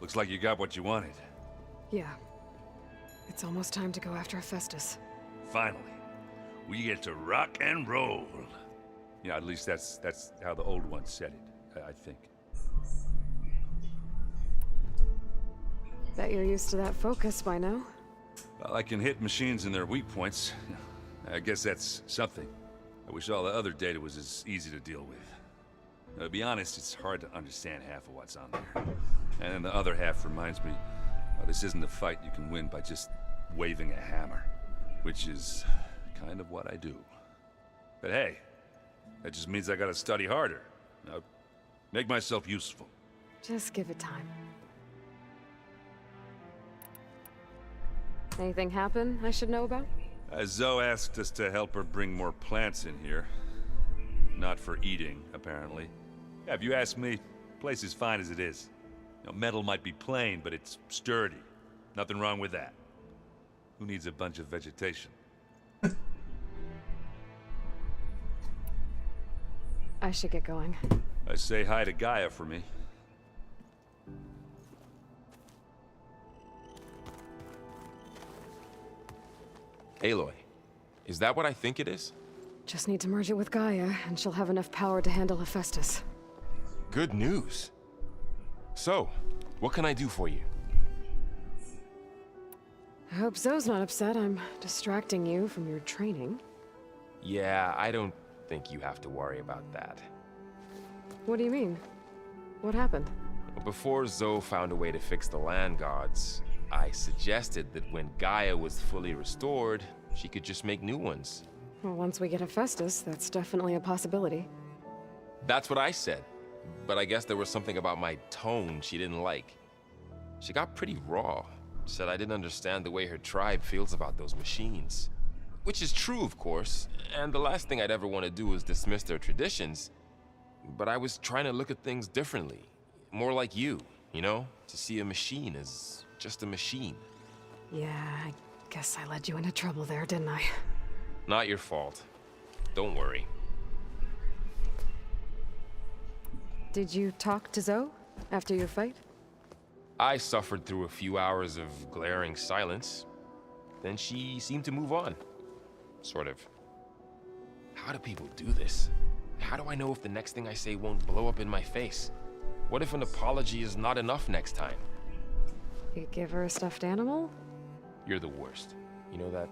Looks like you got what you wanted. Yeah. It's almost time to go after Hephaestus. Finally. We get to rock and roll. Yeah, at least that's how the old one said it, I think. Bet you're used to that focus by now. Well, I can hit machines in their weak points. I guess that's something. I wish all the other data was as easy to deal with. To be honest, it's hard to understand half of what's on there. And then the other half reminds me, this isn't a fight you can win by just waving a hammer. Which is kind of what I do. But hey, that just means I gotta study harder. Make myself useful. Just give it time. Anything happen I should know about? Zoe asked us to help her bring more plants in here. Not for eating, apparently. Yeah, if you ask me, the place is fine as it is. Metal might be plain, but it's sturdy. Nothing wrong with that. Who needs a bunch of vegetation? I should get going. Say hi to Gaia for me. Aloy, is that what I think it is? Just need to merge it with Gaia, and she'll have enough power to handle Hephaestus. Good news. So, what can I do for you? I hope Zoe's not upset I'm distracting you from your training. Yeah, I don't think you have to worry about that. What do you mean? What happened? Before Zoe found a way to fix the land gods, I suggested that when Gaia was fully restored, she could just make new ones. Well, once we get Hephaestus, that's definitely a possibility. That's what I said, but I guess there was something about my tone she didn't like. She got pretty raw, said I didn't understand the way her tribe feels about those machines. Which is true, of course, and the last thing I'd ever want to do is dismiss their traditions. But I was trying to look at things differently. More like you know? To see a machine as just a machine. Yeah, I guess I led you into trouble there, didn't I? Not your fault. Don't worry. Did you talk to Zoe after your fight? I suffered through a few hours of glaring silence. Then she seemed to move on. Sort of. How do people do this? How do I know if the next thing I say won't blow up in my face? What if an apology is not enough next time? You give her a stuffed animal? You're the worst. You know that?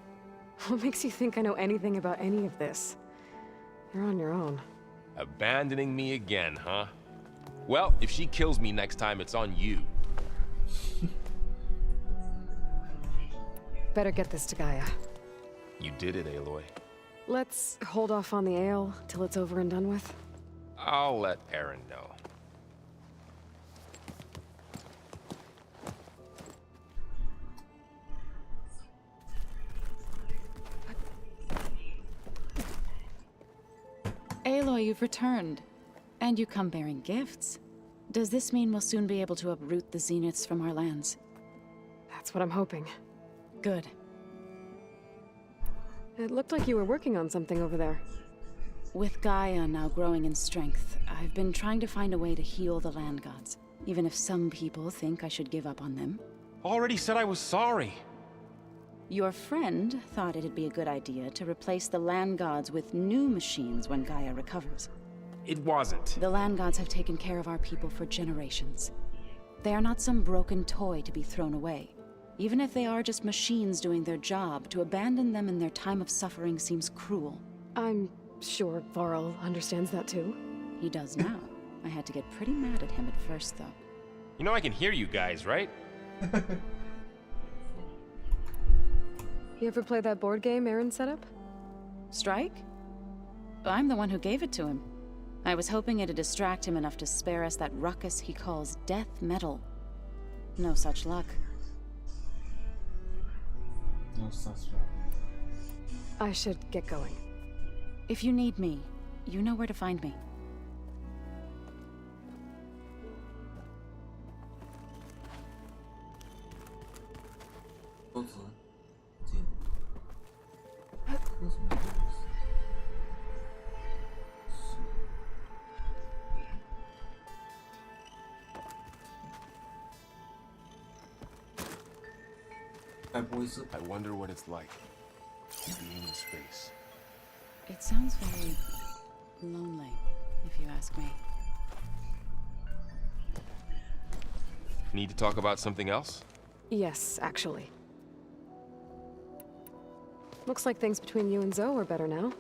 What makes you think I know anything about any of this? You're on your own. Abandoning me again, huh? Well, if she kills me next time, it's on you. Better get this to Gaia. You did it, Aloy. Let's hold off on the ale till it's over and done with. I'll let Aaron know. Aloy, you've returned. And you come bearing gifts. Does this mean we'll soon be able to uproot the zeniths from our lands? That's what I'm hoping. Good. It looked like you were working on something over there. With Gaia now growing in strength, I've been trying to find a way to heal the land gods, even if some people think I should give up on them. Already said I was sorry. Your friend thought it'd be a good idea to replace the land gods with new machines when Gaia recovers. It wasn't. The land gods have taken care of our people for generations. They are not some broken toy to be thrown away. Even if they are just machines doing their job, to abandon them in their time of suffering seems cruel. I'm sure Varl understands that too. He does now. I had to get pretty mad at him at first, though. You know I can hear you guys, right? You ever play that board game Aaron set up? Strike? I'm the one who gave it to him. I was hoping it'd distract him enough to spare us that ruckus he calls death metal. No such luck. No such luck. I should get going. If you need me, you know where to find me. I wonder what it's like, being in space. It sounds very lonely, if you ask me. Need to talk about something else? Yes, actually. Looks like things between you and Zoe are better now.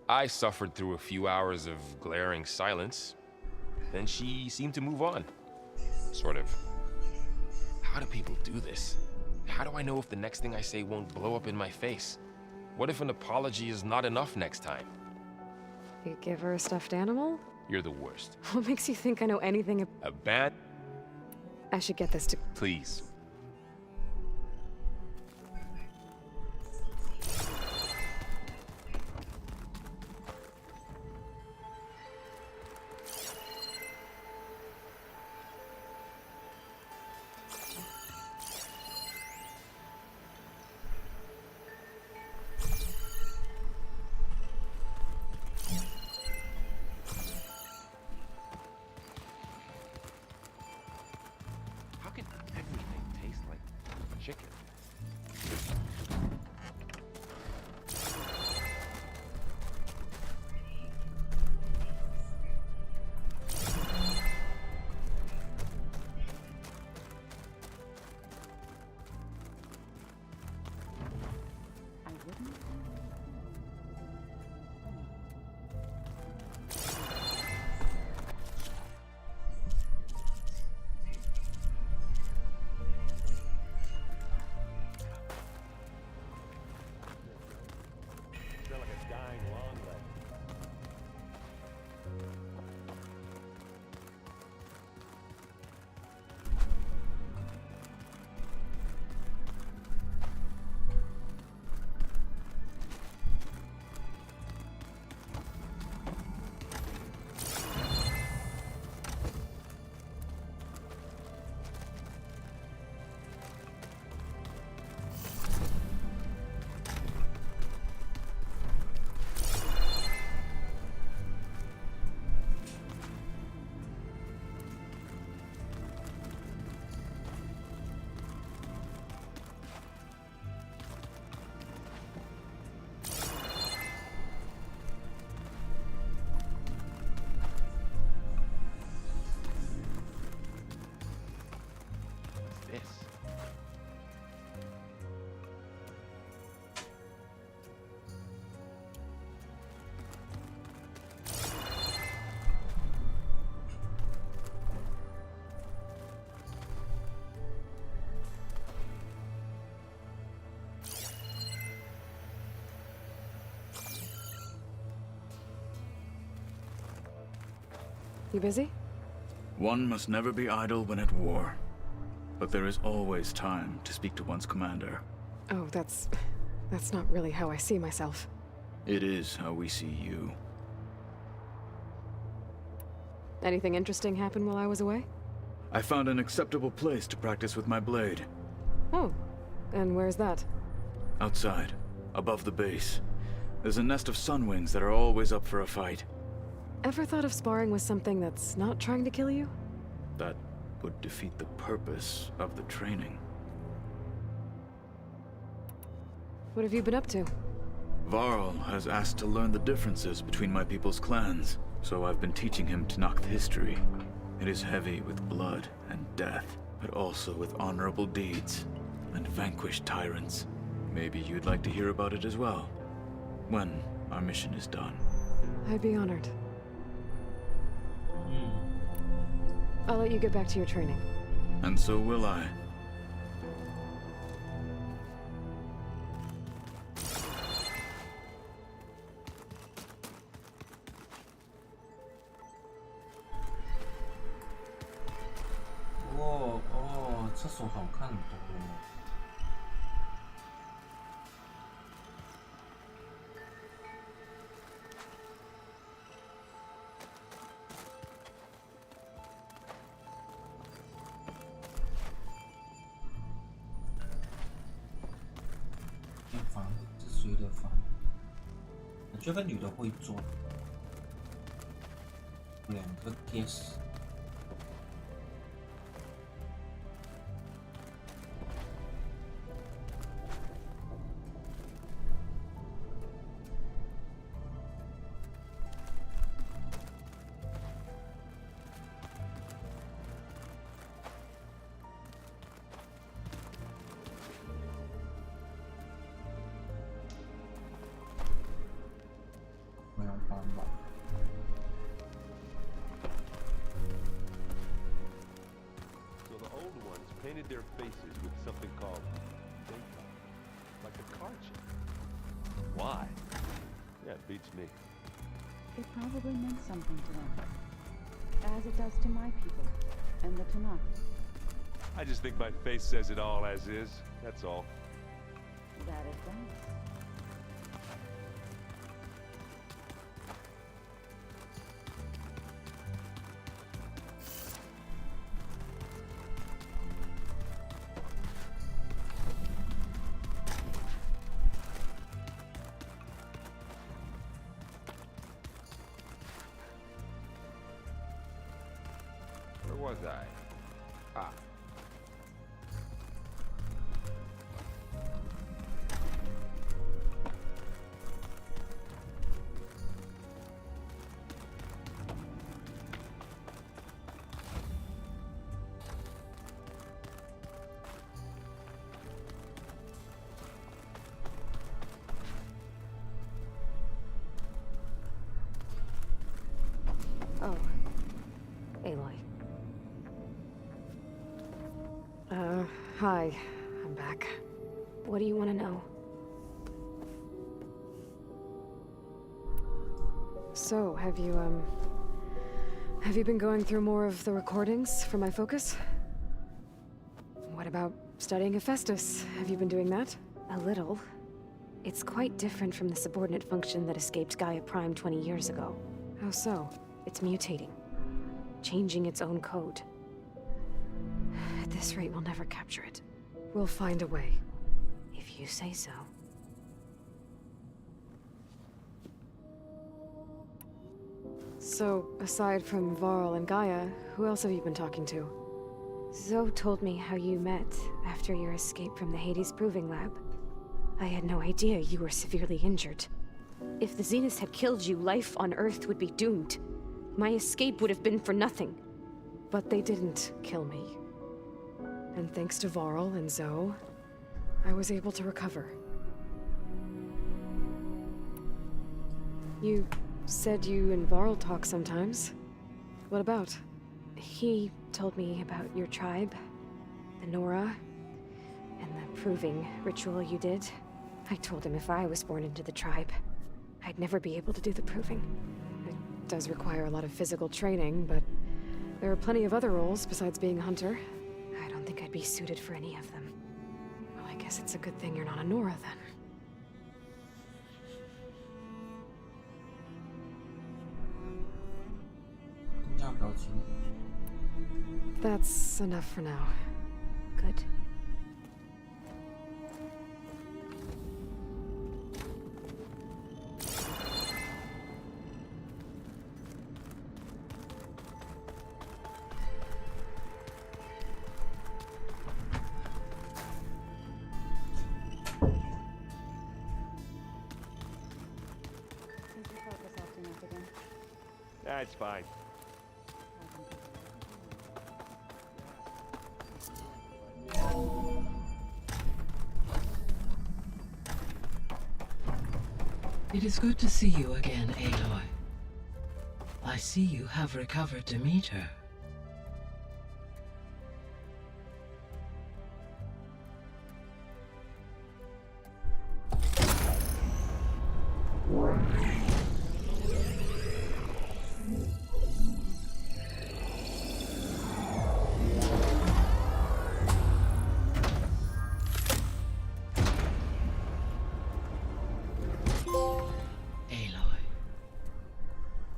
I suffered through a few hours of glaring silence. Then she seemed to move on. Sort of. How do people do this? How do I know if the next thing I say won't blow up in my face? What if an apology is not enough next time? You give her a stuffed animal? You're the worst. What makes you think I know anything I should get this to... Please. How can everything You busy? One must never be idle when at war. But there is always time to speak to one's commander. Oh, that's not really how I see myself. It is how we see you. Anything interesting happen while I was away? I found an acceptable place to practice with my blade. Oh, and where's that? Outside, above the base. There's a nest of sunwings that are always up for a fight. Ever thought of sparring with something that's not trying to kill you? That would defeat the purpose of the training. What have you been up to? Varl has asked to learn the differences between my people's clans, so I've been teaching him Tenakth history. It is heavy with blood and death, but also with honorable deeds and vanquished tyrants. Maybe you'd like to hear about it as well, when our mission is done. I'd be honored. I'll let you get back to your training. And so will I. 와, 厕所好看多。房，这是谁的房？这个女的会做，2个 guess。So the old ones painted their faces with something called data, like a card chip. Why? Yeah, it beats me. It probably meant something to them, as it does to my people and the Tenakth. I just think my face says it all as is, that's all. That it does. Where was I? Ah. Oh, Aloy. Hi. I'm back. What do you want to know? So, have you been going through more of the recordings for my focus? What about studying Hephaestus? Have you been doing that? A little. It's quite different from the subordinate function that escaped Gaia Prime 20 years ago. How so? It's mutating. Changing its own code. At this rate, we'll never capture it. We'll find a way. If you say so. So, aside from Varl and Gaia, who else have you been talking to? Zoe told me how you met after your escape from the Hades Proving Lab. I had no idea you were severely injured. If the Zeniths had killed you, life on Earth would be doomed. My escape would have been for nothing. But they didn't kill me. And thanks to Varl and Zoe, I was able to recover. You said you and Varl talk sometimes. What about? He told me about your tribe, the Nora, and the proving ritual you did. I told him if I was born into the tribe, I'd never be able to do the proving. does require a lot of physical training, but there are plenty of other roles besides being a hunter. I don't think I'd be suited for any of them. Well, I guess it's a good thing you're not a Nora, then. That's enough for now. Good. That's fine. It is good to see you again, Aloy. I see you have recovered Demeter.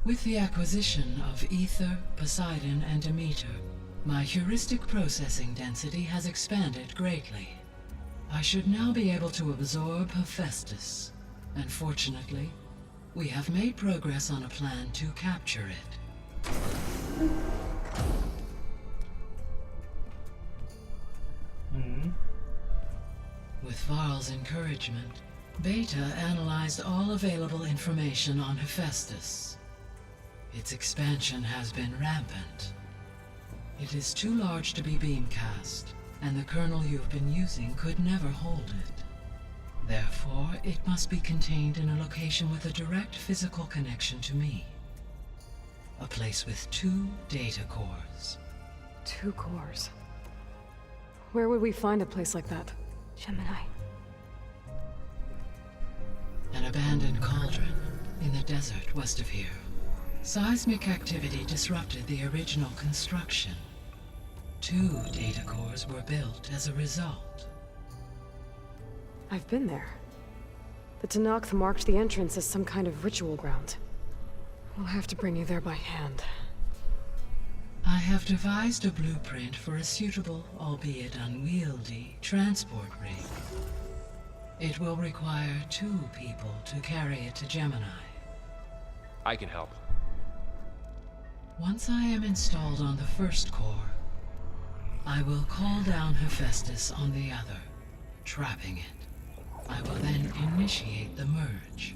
With the acquisition of Ether, Poseidon, and Demeter, my heuristic processing density has expanded greatly. I should now be able to absorb Hephaestus, and fortunately, we have made progress on a plan to capture it. With Varl's encouragement, Beta analyzed all available information on Hephaestus. Its expansion has been rampant. It is too large to be beamcast, and the kernel you've been using could never hold it. Therefore, it must be contained in a location with a direct physical connection to me. A place with 2 data cores. 2 cores? Where would we find a place like that? Gemini. An abandoned cauldron in the desert west of here. Seismic activity disrupted the original construction. 2 data cores were built as a result. I've been there. The Tenakth marked the entrance as some kind of ritual ground. We'll have to bring you there by hand. I have devised a blueprint for a suitable, albeit unwieldy, transport rig. It will require 2 people to carry it to Gemini. I can help. Once I am installed on the first core, I will call down Hephaestus on the other, trapping it. I will then initiate the merge.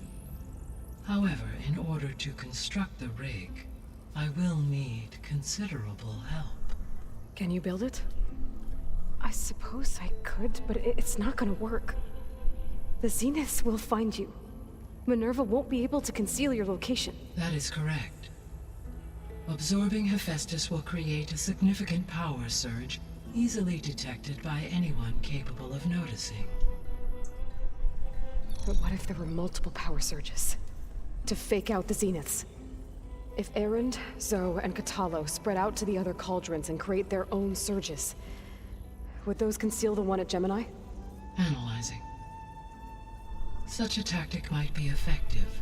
However, in order to construct the rig, I will need considerable help. Can you build it? I suppose I could, but it's not gonna work. The Zeniths will find you. Minerva won't be able to conceal your location. That is correct. Absorbing Hephaestus will create a significant power surge, easily detected by anyone capable of noticing. But what if there were multiple power surges? To fake out the Zeniths? If Erend, Zoe, and Katalo spread out to the other cauldrons and create their own surges, would those conceal the one at Gemini? Analyzing. Such a tactic might be effective.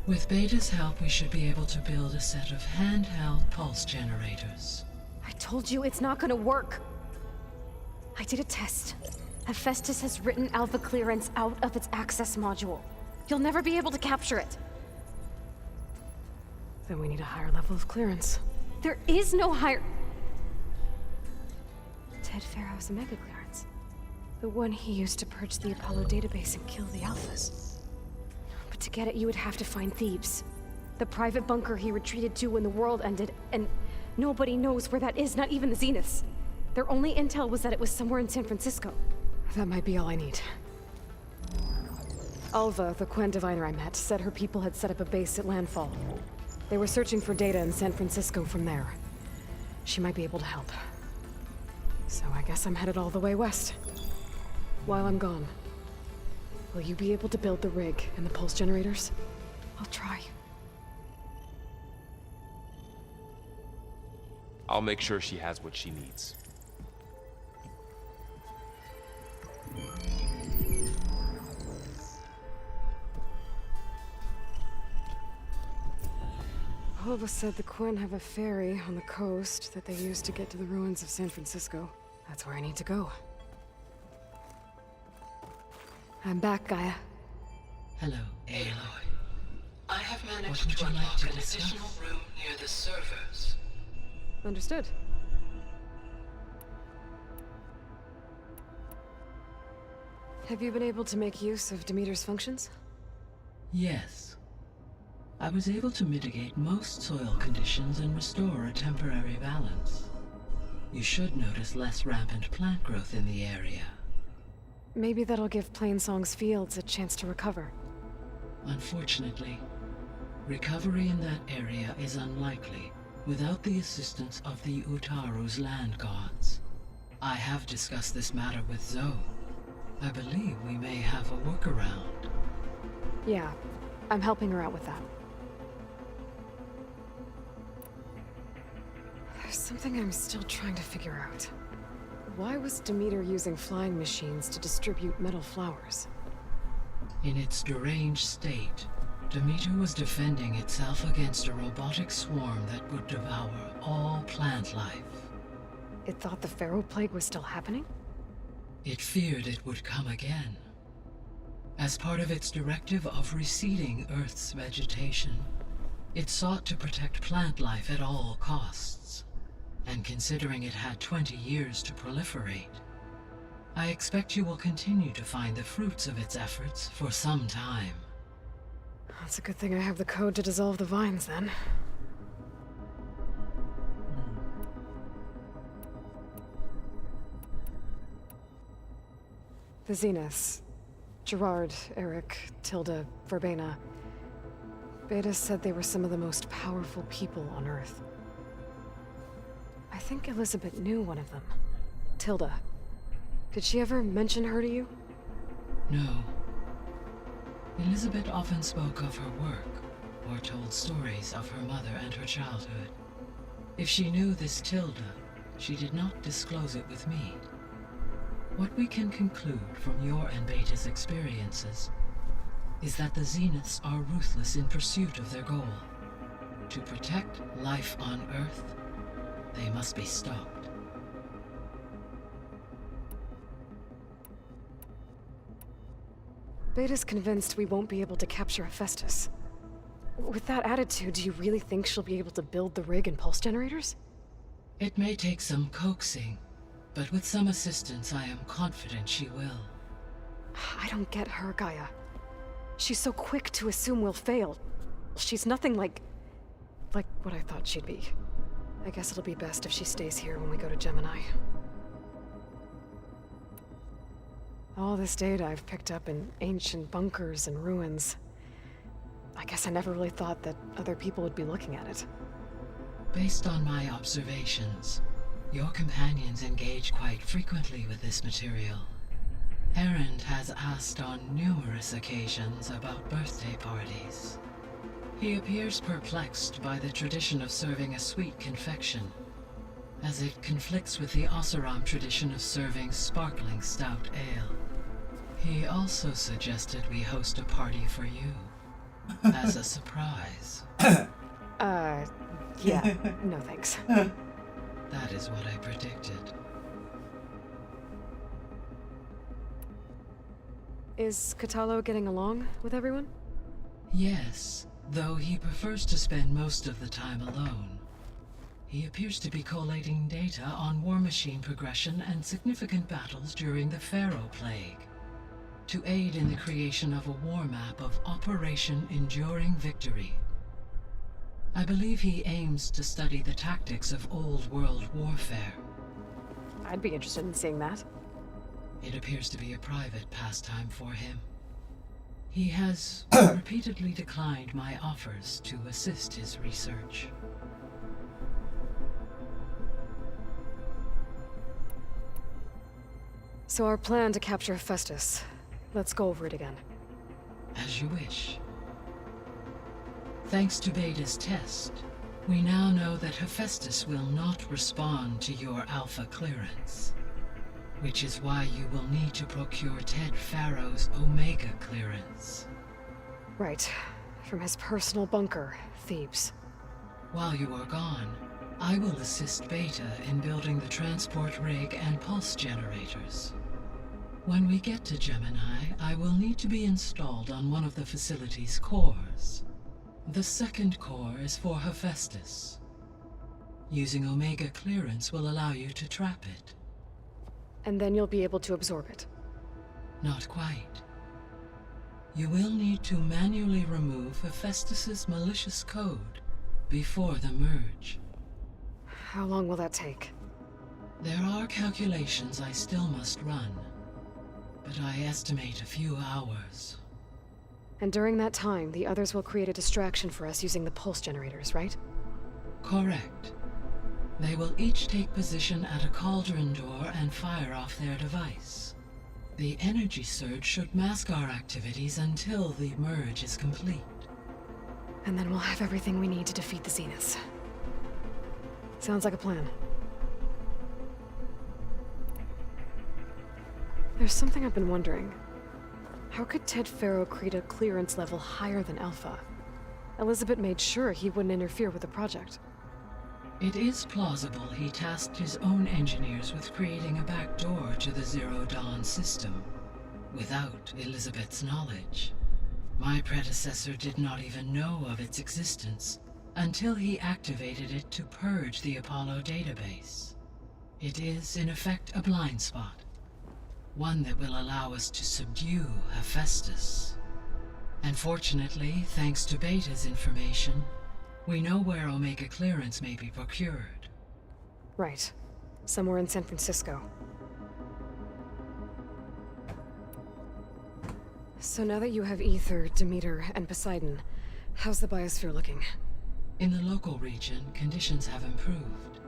With Beta's help, we should be able to build a set of handheld pulse generators. I told you it's not gonna work! I did a test. Hephaestus has written Alpha clearance out of its access module. You'll never be able to capture it. Then we need a higher level of clearance. There is no higher... Ted Pharaoh's Omega clearance. The one he used to purge the Apollo database and kill the Alphas. But to get it, you would have to find Thebes. The private bunker he retreated to when the world ended, and nobody knows where that is, not even the Zeniths. Their only intel was that it was somewhere in San Francisco. That might be all I need. Alva, the Quen diviner I met, said her people had set up a base at Landfall. They were searching for data in San Francisco from there. She might be able to help. So I guess I'm headed all the way west. While I'm gone, will you be able to build the rig and the pulse generators? I'll try. I'll make sure she has what she needs. Hova said the Quinn have a ferry on the coast that they use to get to the ruins of San Francisco. That's where I need to go. I'm back, Gaia. Hello, Aloy. I have managed to unlock an additional room near the servers. Understood. Have you been able to make use of Demeter's functions? Yes. I was able to mitigate most soil conditions and restore a temporary balance. You should notice less rampant plant growth in the area. Maybe that'll give Plainsong's fields a chance to recover. Unfortunately, recovery in that area is unlikely without the assistance of the Utaru's land gods. I have discussed this matter with Zoe. I believe we may have a workaround. Yeah, I'm helping her out with that. There's something I'm still trying to figure out. Why was Demeter using flying machines to distribute metal flowers? In its deranged state, Demeter was defending itself against a robotic swarm that would devour all plant life. It thought the Pharaoh Plague was still happening? It feared it would come again. As part of its directive of receding Earth's vegetation, it sought to protect plant life at all costs. And considering it had 20 years to proliferate, I expect you will continue to find the fruits of its efforts for some time. That's a good thing I have the code to dissolve the vines, then. The Zeniths. Gerard, Eric, Tilda, Verbena. Beta said they were some of the most powerful people on Earth. I think Elizabeth knew one of them. Tilda. Did she ever mention her to you? No. Elizabeth often spoke of her work, or told stories of her mother and her childhood. If she knew this Tilda, she did not disclose it with me. What we can conclude from your and Beta's experiences is that the Zeniths are ruthless in pursuit of their goal. To protect life on Earth, they must be stopped. Beta's convinced we won't be able to capture Hephaestus. With that attitude, do you really think she'll be able to build the rig and pulse generators? It may take some coaxing, but with some assistance, I am confident she will. I don't get her, Gaia. She's so quick to assume we'll fail. She's nothing like what I thought she'd be. I guess it'll be best if she stays here when we go to Gemini. All this data I've picked up in ancient bunkers and ruins. I guess I never really thought that other people would be looking at it. Based on my observations, your companions engage quite frequently with this material. Erend has asked on numerous occasions about birthday parties. He appears perplexed by the tradition of serving a sweet confection, as it conflicts with the Oseram tradition of serving sparkling stout ale. He also suggested we host a party for you, as a surprise. Yeah, no thanks. That is what I predicted. Is Katalo getting along with everyone? Yes, though he prefers to spend most of the time alone. He appears to be collating data on war machine progression and significant battles during the Pharaoh Plague, to aid in the creation of a war map of Operation Enduring Victory. I believe he aims to study the tactics of Old World warfare. I'd be interested in seeing that. It appears to be a private pastime for him. He has repeatedly declined my offers to assist his research. So our plan to capture Hephaestus. Let's go over it again. As you wish. Thanks to Beta's test, We now know that Hephaestus will not respond to your Alpha clearance, which is why you will need to procure Ted Farrow's Omega clearance. Right. From his personal bunker, Thebes. While you are gone, I will assist Beta in building the transport rig and pulse generators. When we get to Gemini, I will need to be installed on one of the facility's cores. The second core is for Hephaestus. Using Omega clearance will allow you to trap it. And then you'll be able to absorb it. Not quite. You will need to manually remove Hephaestus's malicious code before the merge. How long will that take? There are calculations I still must run, but I estimate a few hours. And during that time, the others will create a distraction for us using the pulse generators, right? Correct. They will each take position at a cauldron door and fire off their device. The energy surge should mask our activities until the merge is complete. And then we'll have everything we need to defeat the Zeniths. Sounds like a plan. There's something I've been wondering. How could Ted Farrow create a clearance level higher than Alpha? Elizabeth made sure he wouldn't interfere with the project. It is plausible he tasked his own engineers with creating a back door to the Zero Dawn system, without Elizabeth's knowledge. My predecessor did not even know of its existence until he activated it to purge the Apollo database. It is, in effect, a blind spot. One that will allow us to subdue Hephaestus. And fortunately, thanks to Beta's information, we know where Omega clearance may be procured. Right. Somewhere in San Francisco. So now that you have Ether, Demeter, and Poseidon, how's the biosphere looking? In the local region, conditions have improved.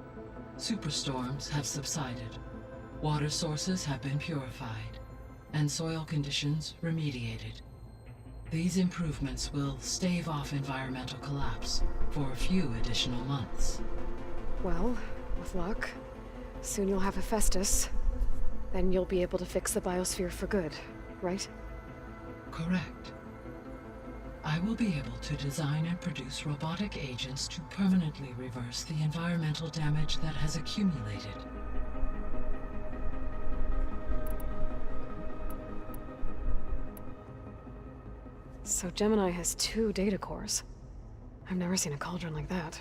Superstorms have subsided. Water sources have been purified, and soil conditions remediated. These improvements will stave off environmental collapse for a few additional months. Well, with luck, soon you'll have Hephaestus. Then you'll be able to fix the biosphere for good, right? Correct. I will be able to design and produce robotic agents to permanently reverse the environmental damage that has accumulated. So Gemini has 2 data cores. I've never seen a cauldron like that.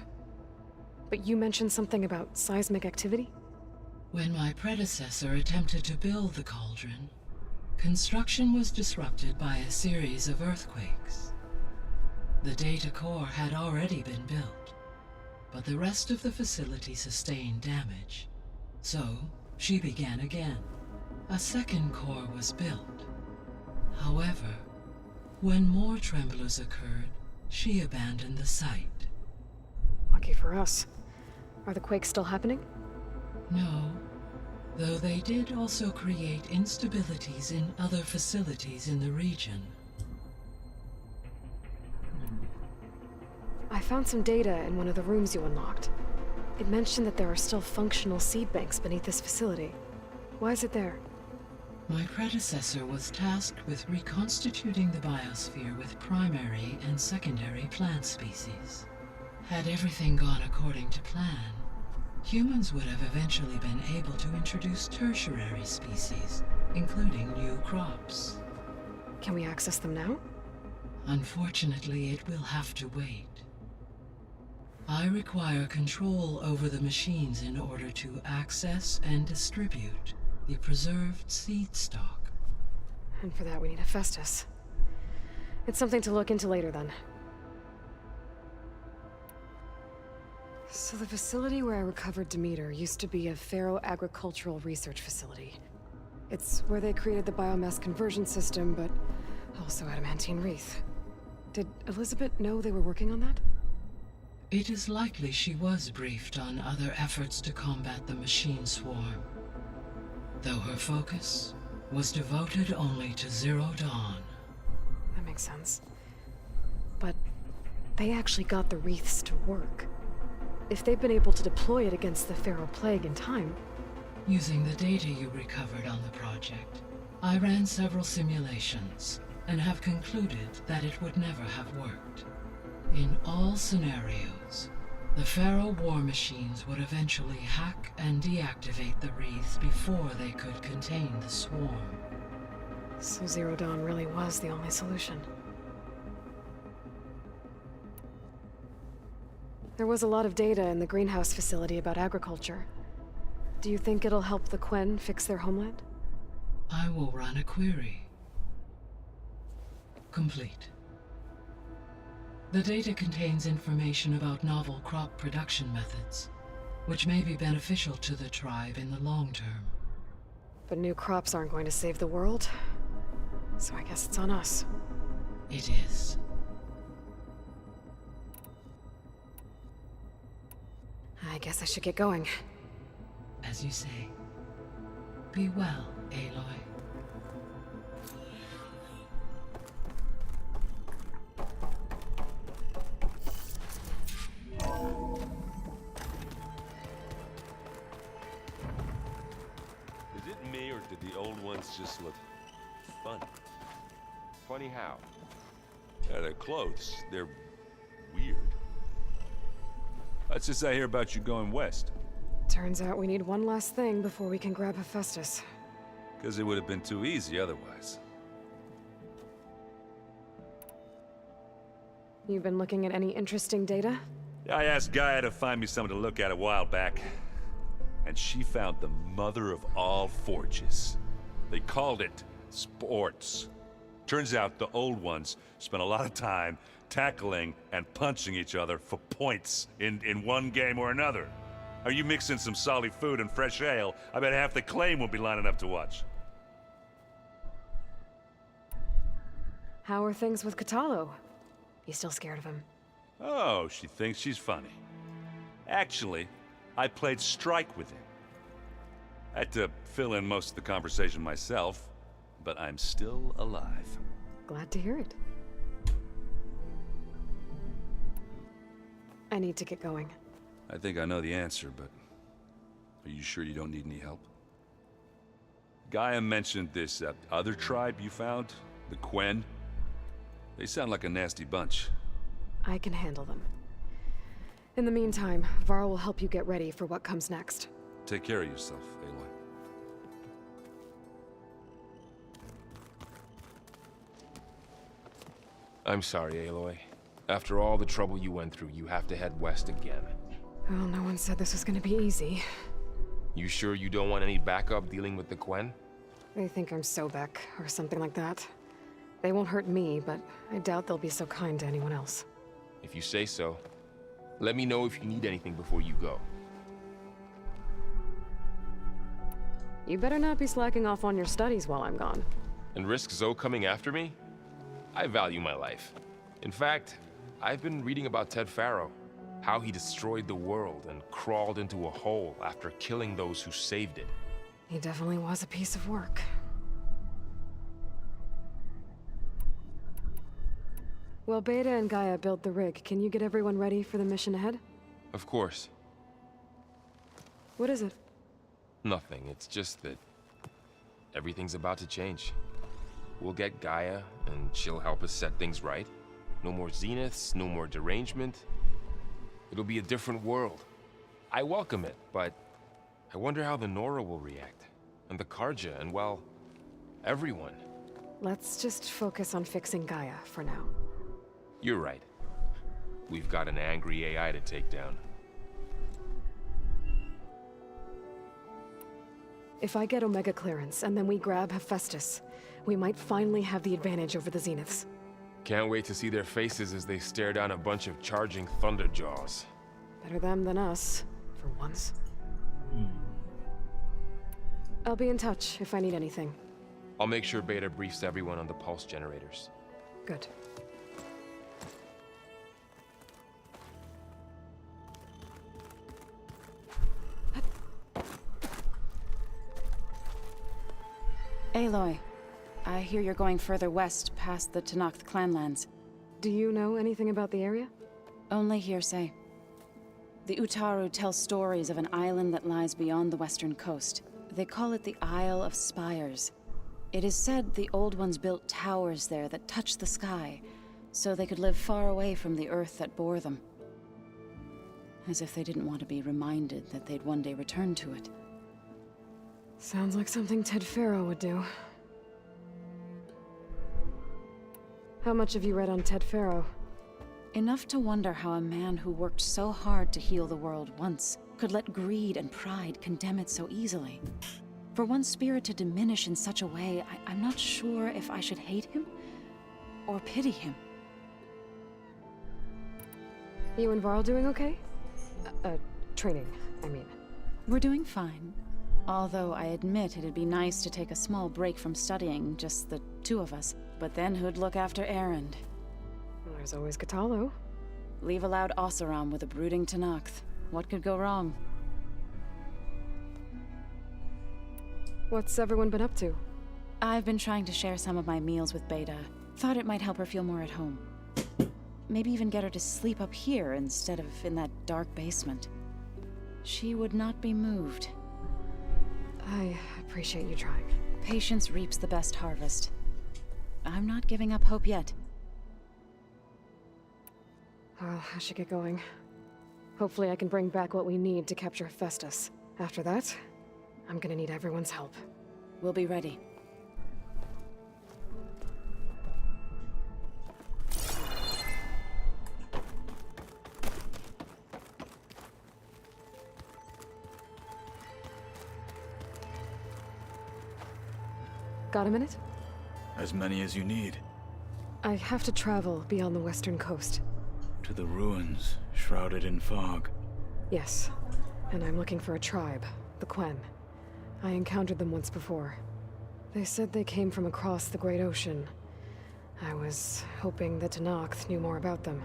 But you mentioned something about seismic activity? When my predecessor attempted to build the cauldron, construction was disrupted by a series of earthquakes. The data core had already been built, but the rest of the facility sustained damage. So, she began again. A second core was built. However, when more tremblers occurred, she abandoned the site. Lucky for us. Are the quakes still happening? No, though they did also create instabilities in other facilities in the region. I found some data in one of the rooms you unlocked. It mentioned that there are still functional seed banks beneath this facility. Why is it there? My predecessor was tasked with reconstituting the biosphere with primary and secondary plant species. Had everything gone according to plan, humans would have eventually been able to introduce tertiary species, including new crops. Can we access them now? Unfortunately, it will have to wait. I require control over the machines in order to access and distribute the preserved seed stock. And for that we need Hephaestus. It's something to look into later then. So the facility where I recovered Demeter used to be a Pharaoh agricultural research facility. It's where they created the biomass conversion system, but also adamantine wreath. Did Elizabeth know they were working on that? It is likely she was briefed on other efforts to combat the machine swarm, though her focus was devoted only to Zero Dawn. That makes sense. But they actually got the wreaths to work. If they've been able to deploy it against the Pharaoh Plague in time... Using the data you recovered on the project, I ran several simulations and have concluded that it would never have worked. In all scenarios, the Pharaoh war machines would eventually hack and deactivate the wreaths before they could contain the swarm. So Zero Dawn really was the only solution. There was a lot of data in the greenhouse facility about agriculture. Do you think it'll help the Quen fix their homeland? I will run a query. Complete. The data contains information about novel crop production methods, which may be beneficial to the tribe in the long term. But new crops aren't going to save the world, so I guess it's on us. It is. I guess I should get going. As you say. Be well, Aloy. Is it me, or did the old ones just look funny? Funny how? Yeah, their clothes, they're weird. Let's just say I hear about you going west. Turns out we need one last thing before we can grab Hephaestus. Because it would have been too easy otherwise. You've been looking at any interesting data? I asked Gaia to find me something to look at a while back. And she found the mother of all forges. They called it sports. Turns out the old ones spent a lot of time tackling and punching each other for points in one game or another. Are you mixing some solid food and fresh ale? I bet half the claim will be lining up to watch. How are things with Katalo? You still scared of him? Oh, she thinks she's funny. Actually, I played strike with him. I had to fill in most of the conversation myself, but I'm still alive. Glad to hear it. I need to get going. I think I know the answer, but are you sure you don't need any help? Gaia mentioned this other tribe you found, the Quen. They sound like a nasty bunch. I can handle them. In the meantime, Varl will help you get ready for what comes next. Take care of yourself, Aloy. I'm sorry, Aloy. After all the trouble you went through, you have to head west again. Well, no one said this was gonna be easy. You sure you don't want any backup dealing with the Quen? They think I'm Sobek, or something like that. They won't hurt me, but I doubt they'll be so kind to anyone else. If you say so. Let me know if you need anything before you go. You better not be slacking off on your studies while I'm gone. And risk Zoe coming after me? I value my life. In fact, I've been reading about Ted Faro. How he destroyed the world and crawled into a hole after killing those who saved it. He definitely was a piece of work. While Beta and Gaia build the rig, can you get everyone ready for the mission ahead? Of course. What is it? Nothing. It's just that everything's about to change. We'll get Gaia, and she'll help us set things right. No more zeniths, no more derangement. It'll be a different world. I welcome it, but I wonder how the Nora will react. And the Karja, and well, everyone. Let's just focus on fixing Gaia for now. You're right. We've got an angry AI to take down. If I get Omega clearance, and then we grab Hephaestus, we might finally have the advantage over the Zeniths. Can't wait to see their faces as they stare down a bunch of charging Thunderjaws. Better them than us, for once. I'll be in touch if I need anything. I'll make sure Beta briefs everyone on the pulse generators. Good. Aloy, I hear you're going further west past the Tenakth clanlands. Do you know anything about the area? Only hearsay. The Utaru tell stories of an island that lies beyond the western coast. They call it the Isle of Spires. It is said the Old Ones built towers there that touch the sky, so they could live far away from the earth that bore them. As if they didn't want to be reminded that they'd one day return to it. Sounds like something Ted Faro would do. How much have you read on Ted Faro? Enough to wonder how a man who worked so hard to heal the world once could let greed and pride condemn it so easily. For one's spirit to diminish in such a way, I'm not sure if I should hate him or pity him. You and Varl doing okay? Training, I mean. We're doing fine. Although I admit it'd be nice to take a small break from studying, just the two of us. But then who'd look after Erend? Well, there's always Katalo. Leave a loud Oseram with a brooding Tenakth. What could go wrong? What's everyone been up to? I've been trying to share some of my meals with Beta. Thought it might help her feel more at home. Maybe even get her to sleep up here instead of in that dark basement. She would not be moved. I appreciate you trying. Patience reaps the best harvest. I'm not giving up hope yet. Well, I should get going. Hopefully I can bring back what we need to capture Hephaestus. After that, I'm gonna need everyone's help. We'll be ready. Got a minute? As many as you need. I have to travel beyond the western coast. To the ruins, shrouded in fog. Yes, and I'm looking for a tribe, the Quen. I encountered them once before. They said they came from across the Great Ocean. I was hoping that Tenakth knew more about them.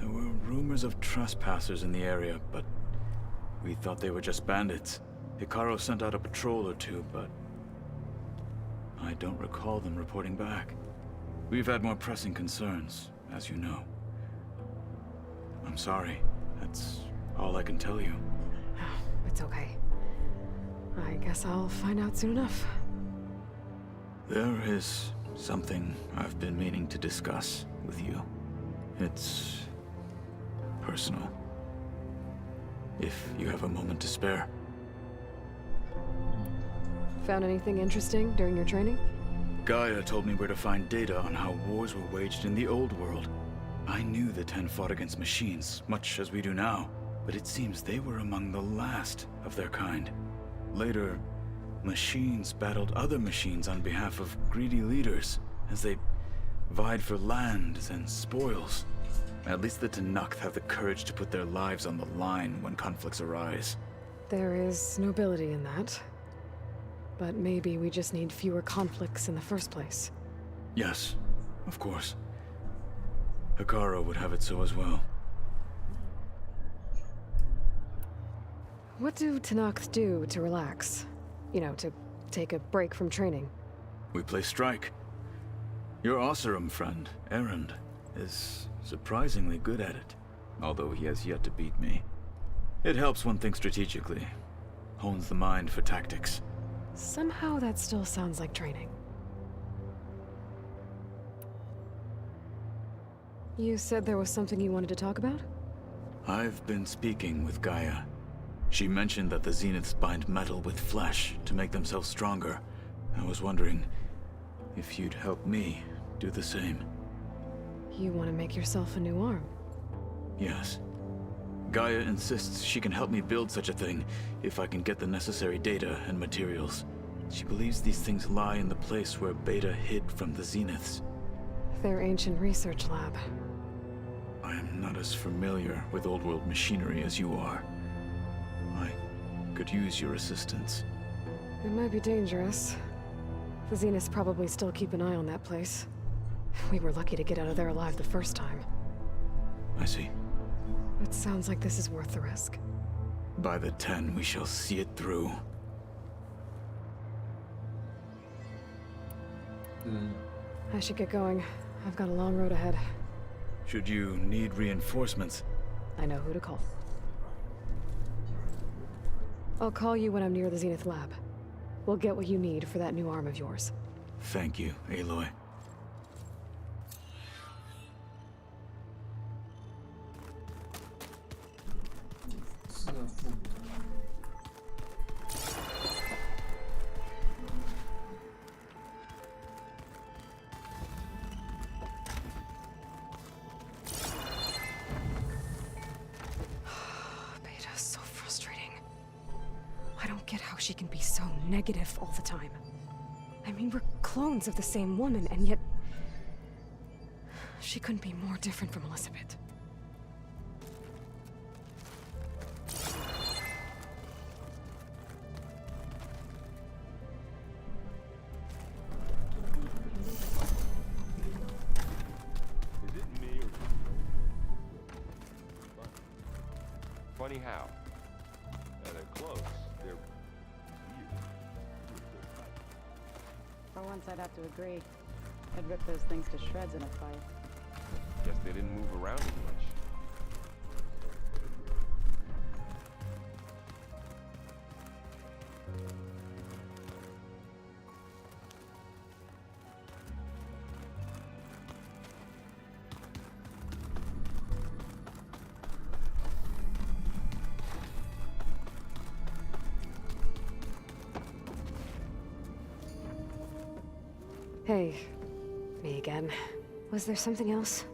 There were rumors of trespassers in the area, but we thought they were just bandits. Hikaru sent out a patrol or two, but I don't recall them reporting back. We've had more pressing concerns, as you know. I'm sorry. That's all I can tell you. It's okay. I guess I'll find out soon enough. There is something I've been meaning to discuss with you. It's personal. If you have a moment to spare. Found anything interesting during your training? Gaia told me where to find data on how wars were waged in the old world. I knew the Ten fought against machines, much as we do now, but it seems they were among the last of their kind. Later, machines battled other machines on behalf of greedy leaders, as they vied for lands and spoils. At least the Tenakth have the courage to put their lives on the line when conflicts arise. There is nobility in that. But maybe we just need fewer conflicts in the first place. Yes, of course. Hikaru would have it so as well. What do Tenakth do to relax? You know, to take a break from training? We play strike. Your Oseram friend, Erend, is surprisingly good at it, although he has yet to beat me. It helps one think strategically, hones the mind for tactics. Somehow that still sounds like training. You said there was something you wanted to talk about? I've been speaking with Gaia. She mentioned that the Zeniths bind metal with flesh to make themselves stronger. I was wondering if you'd help me do the same. You want to make yourself a new arm? Yes. Gaia insists she can help me build such a thing if I can get the necessary data and materials. She believes these things lie in the place where Beta hid from the Zeniths. Their ancient research lab. I am not as familiar with old world machinery as you are. I could use your assistance. It might be dangerous. The Zeniths probably still keep an eye on that place. We were lucky to get out of there alive the first time. I see. It sounds like this is worth the risk. By the 10, we shall see it through. I should get going. I've got a long road ahead. Should you need reinforcements? I know who to call. I'll call you when I'm near the Zenith lab. We'll get what you need for that new arm of yours. Thank you, Aloy. Beta's so frustrating. I don't get how she can be so negative all the time. I mean, we're clones of the same woman, and yet... she couldn't be more different from Elizabeth. Is it me or Funny how? they're close? They're weird. For once, I'd have to agree. I'd rip those things to shreds in a fight. Guess they didn't move around as much. Hey, me again. Was there something else?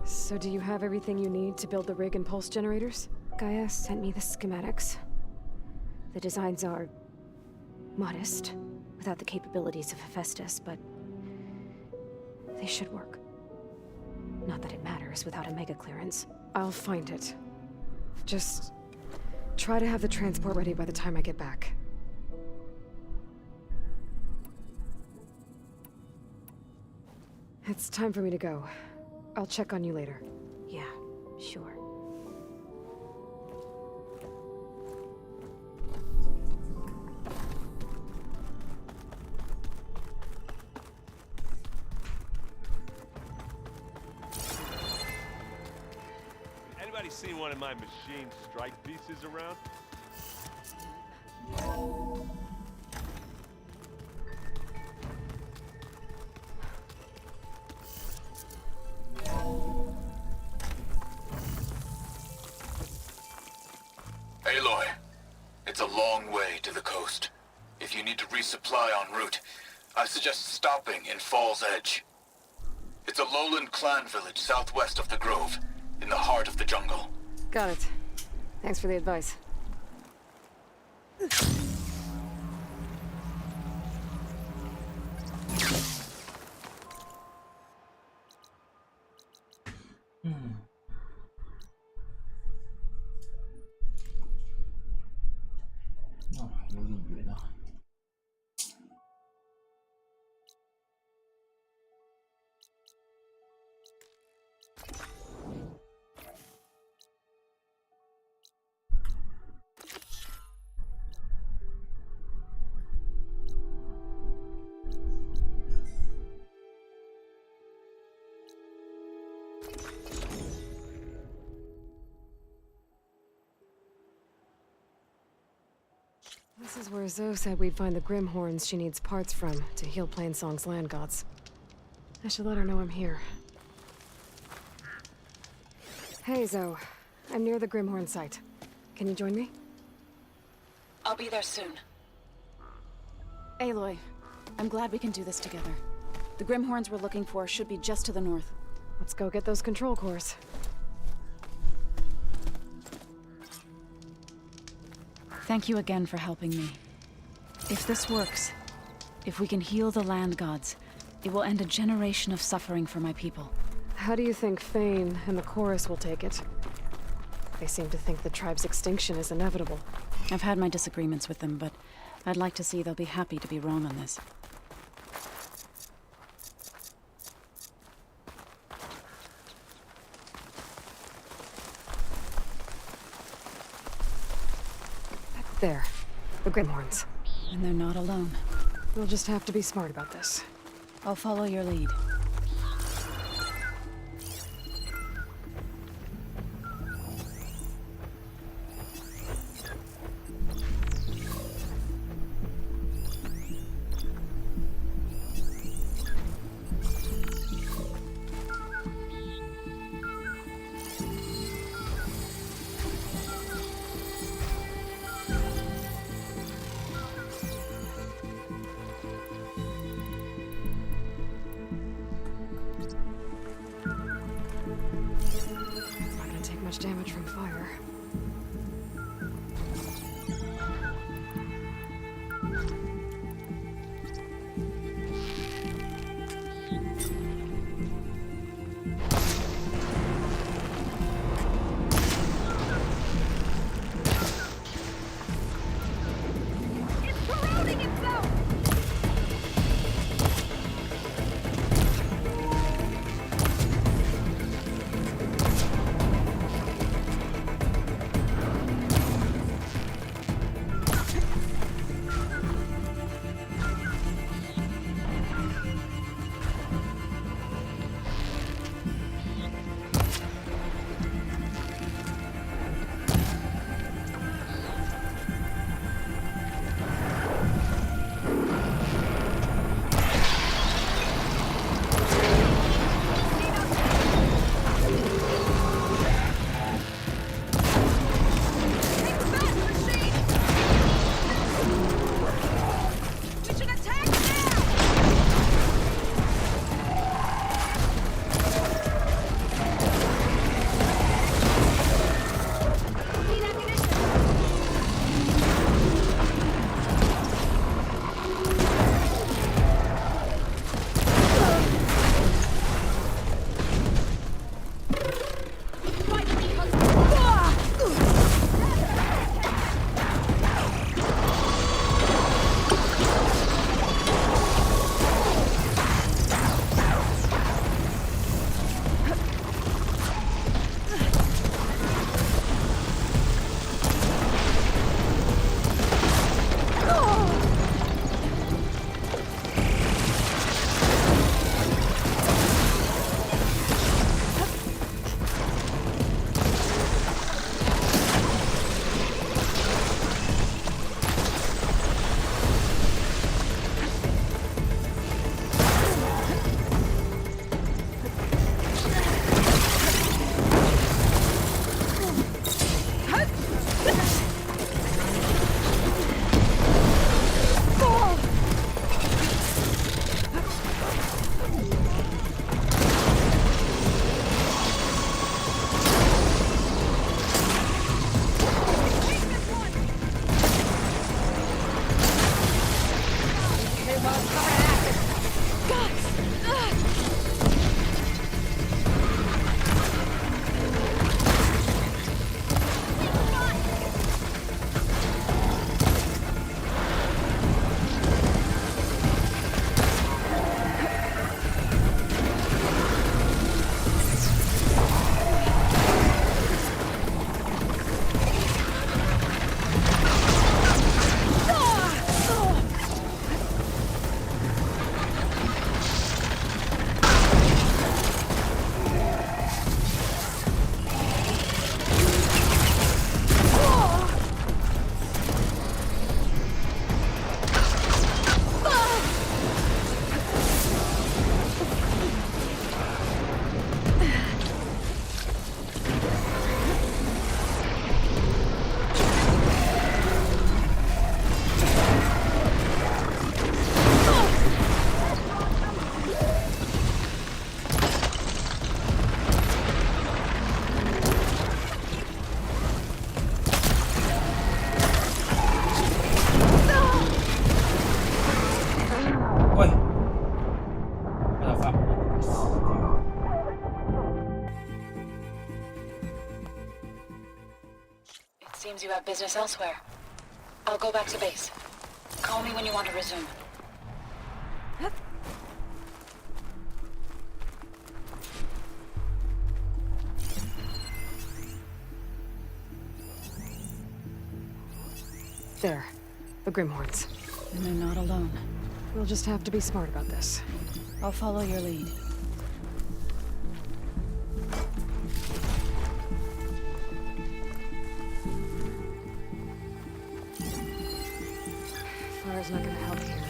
So do you have everything you need to build the rig and pulse generators? Gaia sent me the schematics. The designs are... modest, without the capabilities of Hephaestus, but... they should work. Not that it matters without a mega clearance. I'll find it. Just... try to have the transport ready by the time I get back. It's time for me to go. I'll check on you later. Yeah, sure. Anybody seen one of my machine strike pieces around? Aloy, it's a long way to the coast. If you need to resupply en route, I suggest stopping in Fall's Edge. It's a lowland clan village southwest of the Grove, in the heart of the jungle. Got it. Thanks for the advice. This is where Zoe said we'd find the Grimhorns she needs parts from to heal Plainsong's land gods. I should let her know I'm here. Hey, Zoe. I'm near the Grimhorn site. Can you join me? I'll be there soon. Aloy, I'm glad we can do this together. The Grimhorns we're looking for should be just to the north. Let's go get those control cores. Thank you again for helping me. If this works, if we can heal the land gods, it will end a generation of suffering for my people. How do you think Fane and the Chorus will take it? They seem to think the tribe's extinction is inevitable. I've had my disagreements with them, but I'd like to see they'll be happy to be wrong on this. There. The Grimhorns. And they're not alone. We'll just have to be smart about this. I'll follow your lead. Damage from fire. It's corroding itself! Seems you have business elsewhere. I'll go back to base. Call me when you want to resume. There. The Grimhorns. And they're not alone. We'll just have to be smart about this. I'll follow your lead. Fire's not gonna help here.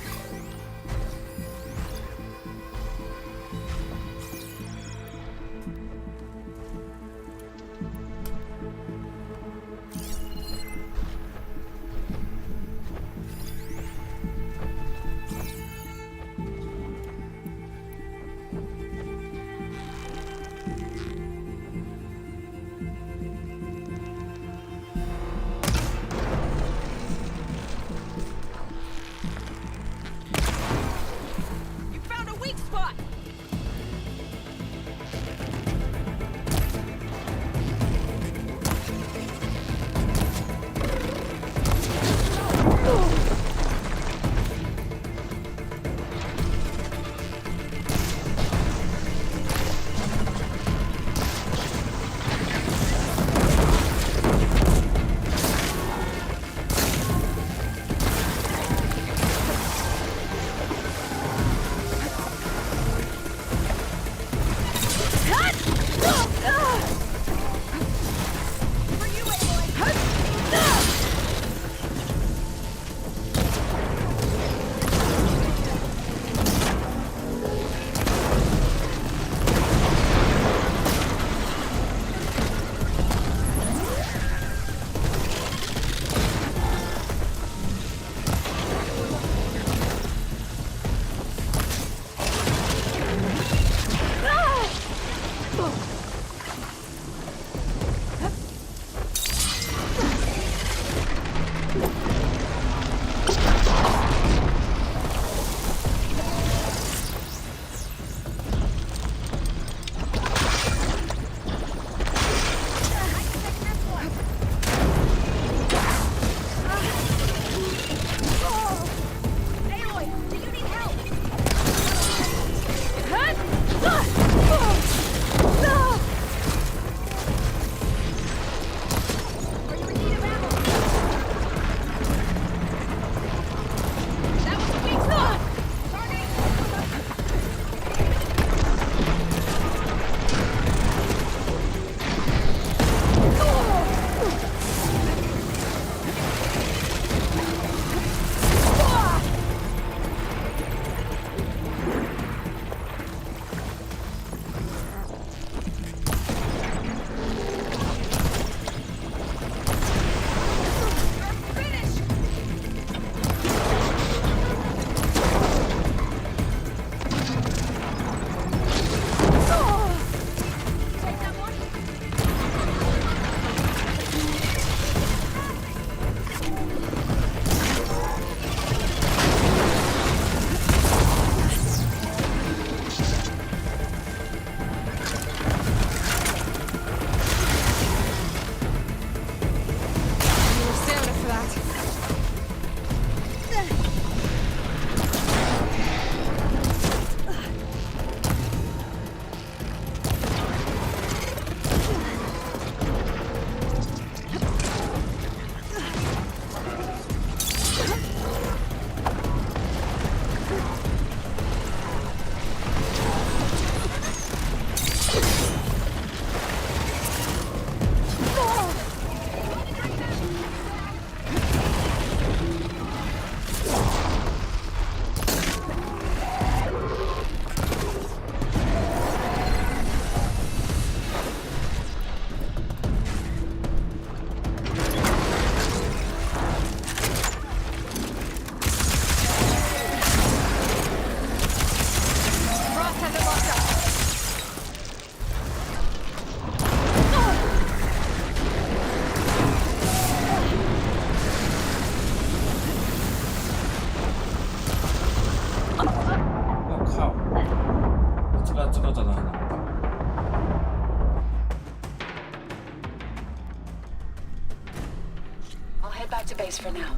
Back to base for now.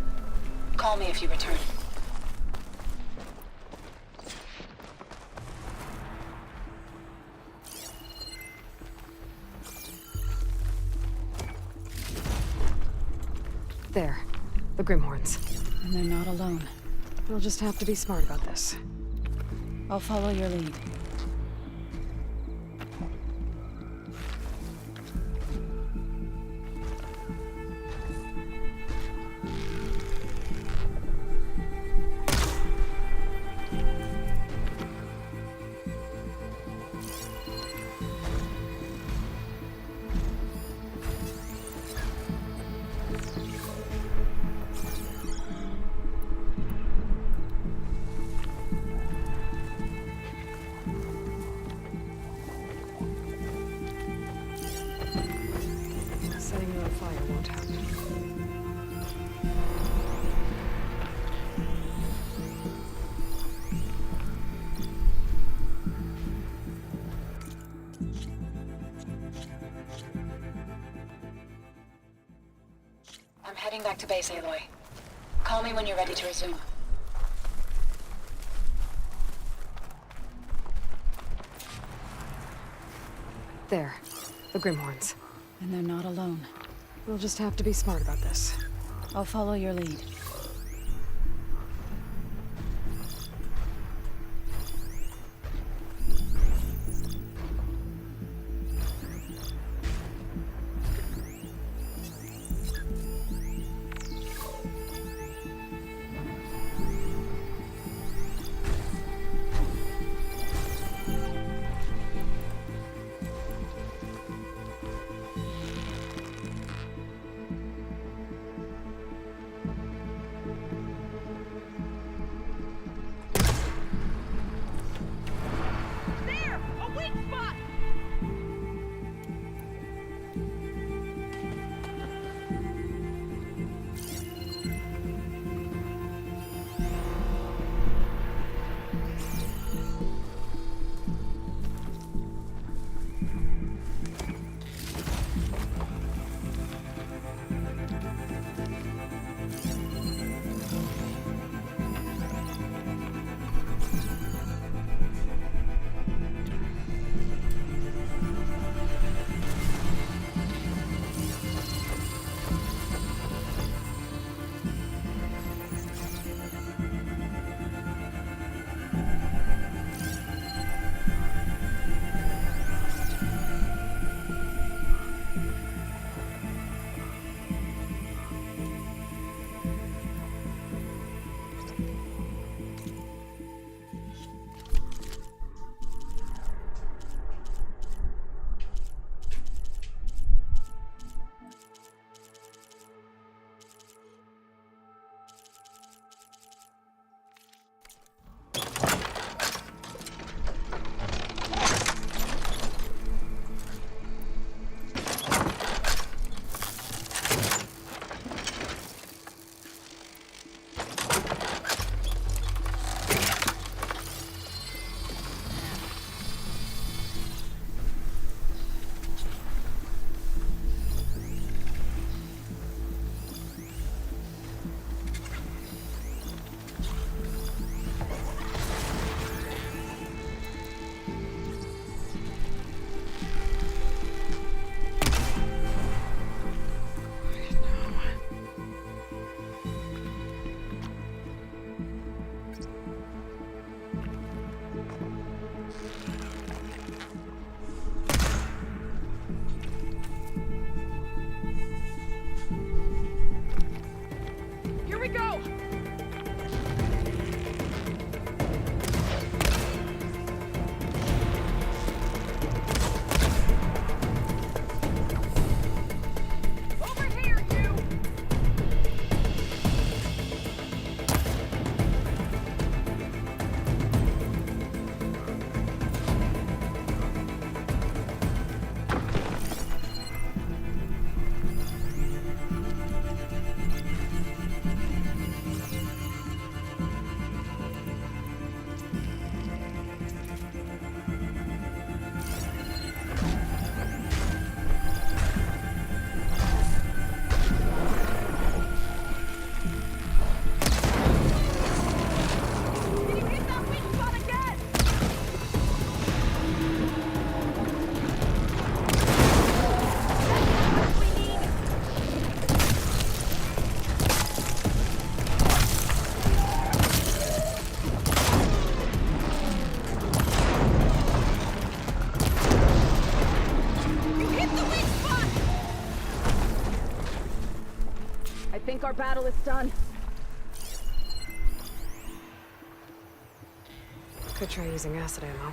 Call me if you return. There. The Grimhorns. And they're not alone. We'll just have to be smart about this. I'll follow your lead. Setting you on fire won't help. I'm heading back to base, Aloy. Call me when you're ready to resume. There. The Grimhorns. And they're not alone. We'll just have to be smart about this. I'll follow your lead. There! A weak spot! Here we go! Over here, you! our battle is done. Could try using acid ammo.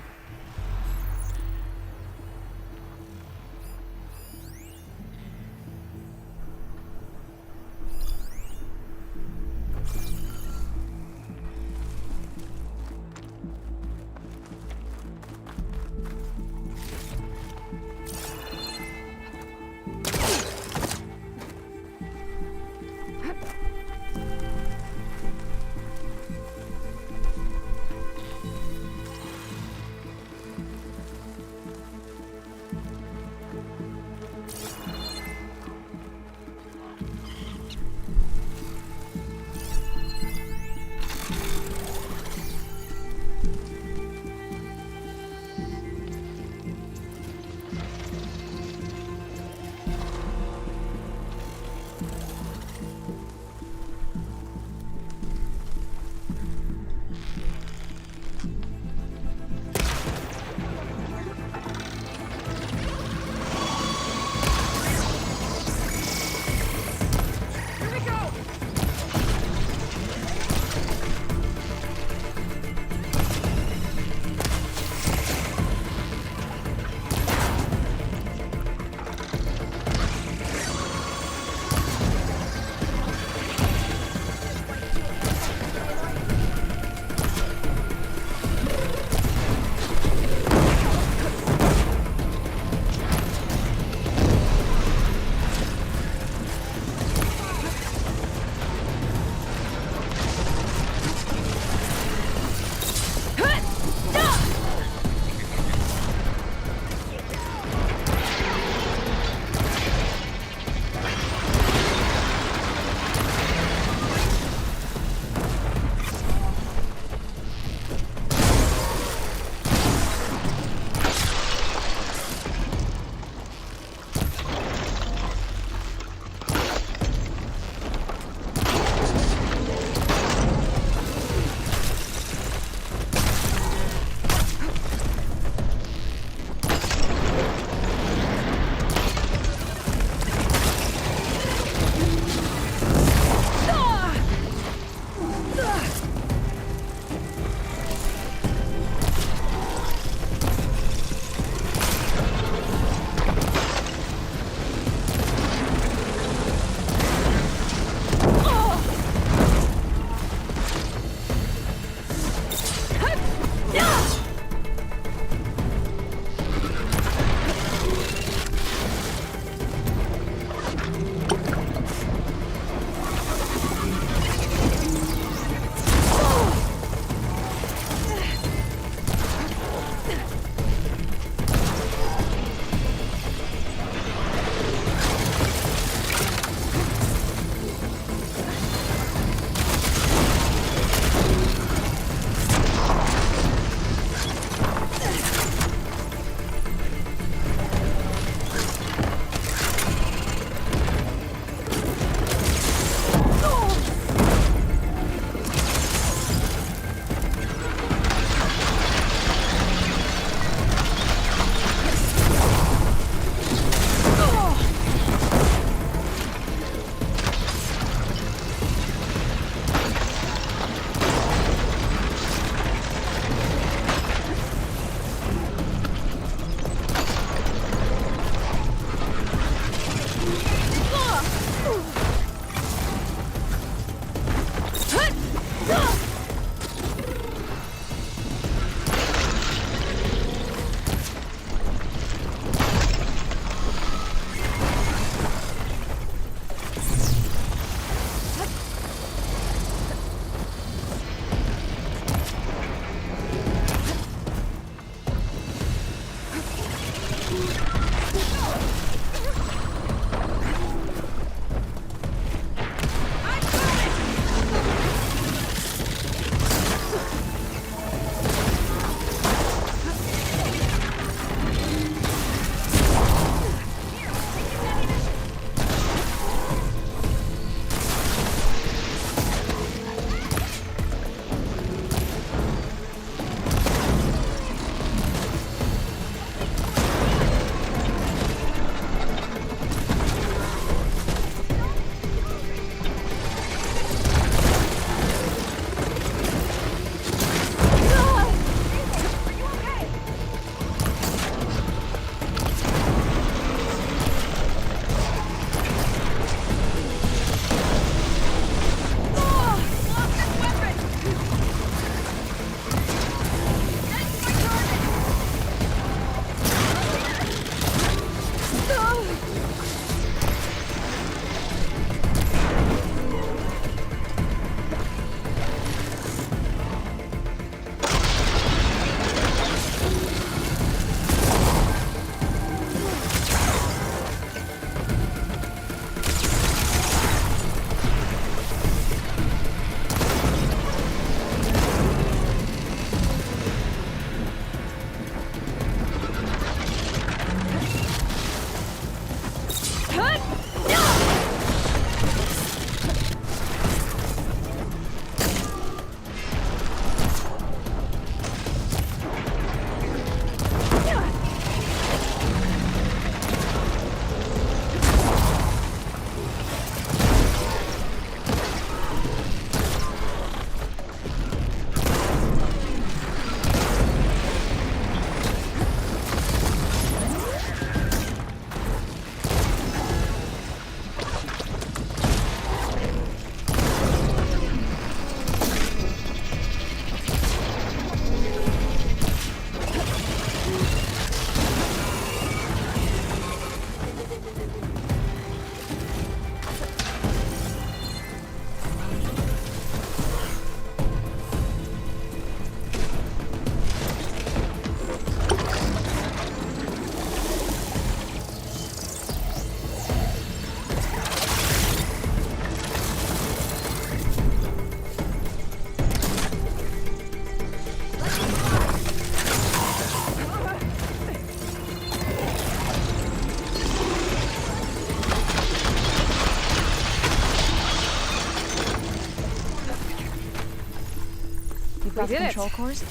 You've got the did it. control cores?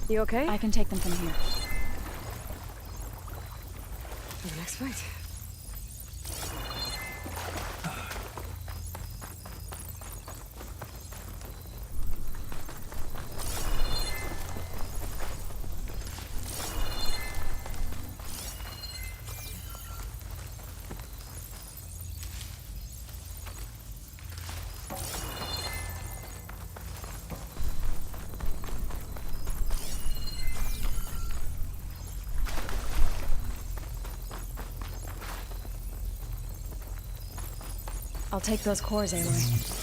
You okay? I can take them from here. For the next fight. I'll take those cores, Aloy.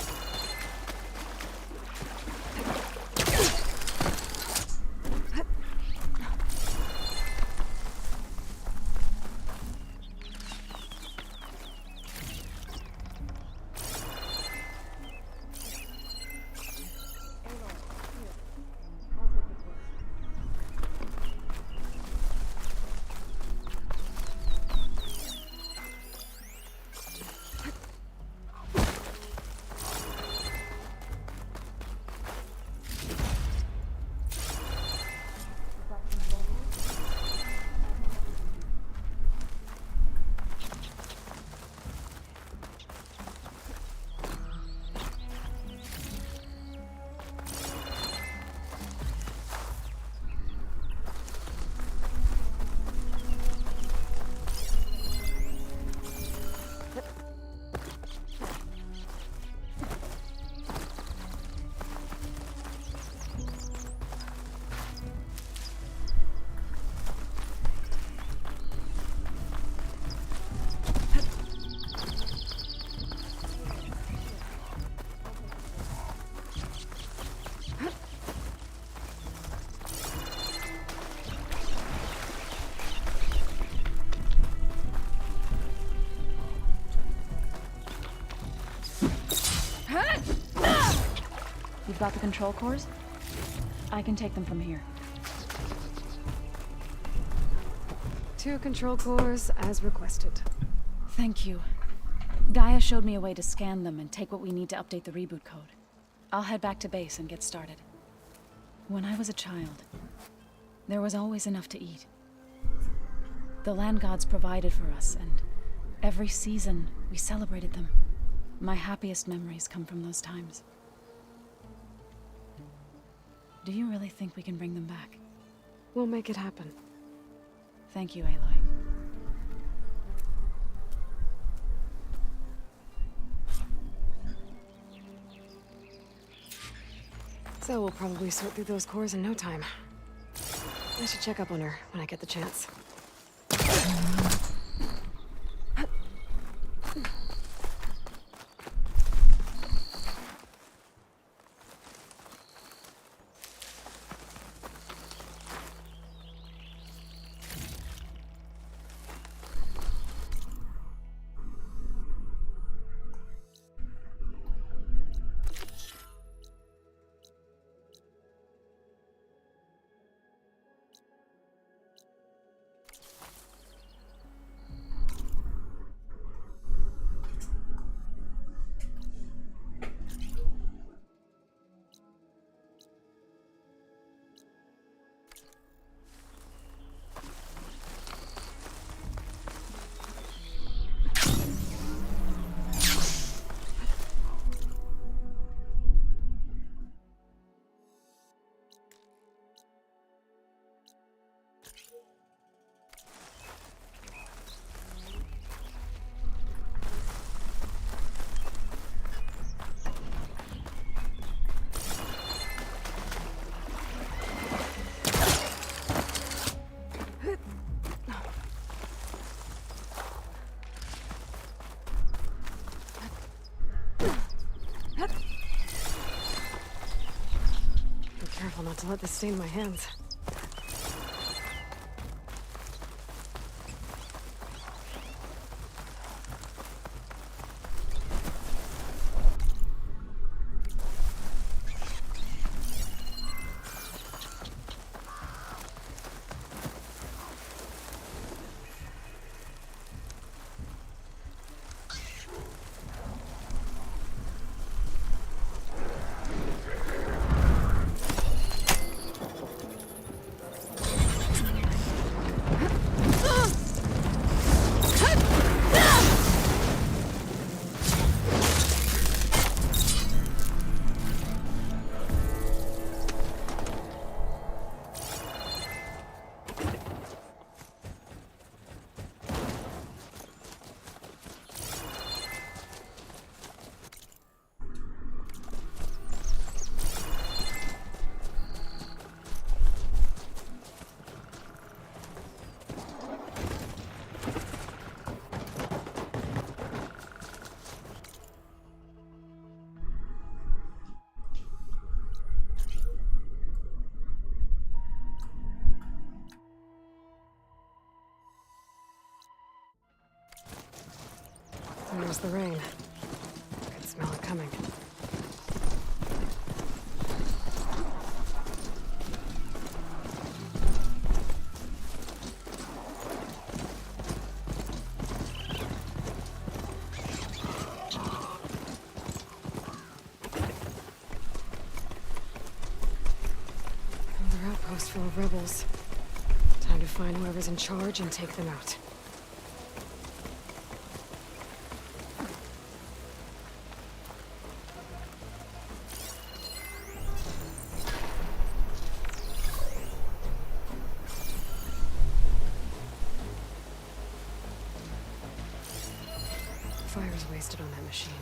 You've got the control cores? I can take them from here. 2 control cores, as requested. Thank you. Gaia showed me a way to scan them and take what we need to update the reboot code. I'll head back to base and get started. When I was a child, there was always enough to eat. The land gods provided for us, and every season we celebrated them. My happiest memories come from those times. Do you really think we can bring them back? We'll make it happen. Thank you, Aloy. So we'll probably sort through those cores in no time. I should check up on her when I get the chance. Careful not to let this stain my hands. was the rain. I could smell it coming. Another outpost full of rebels. Time to find whoever's in charge and take them out. Fire's wasted on that machine.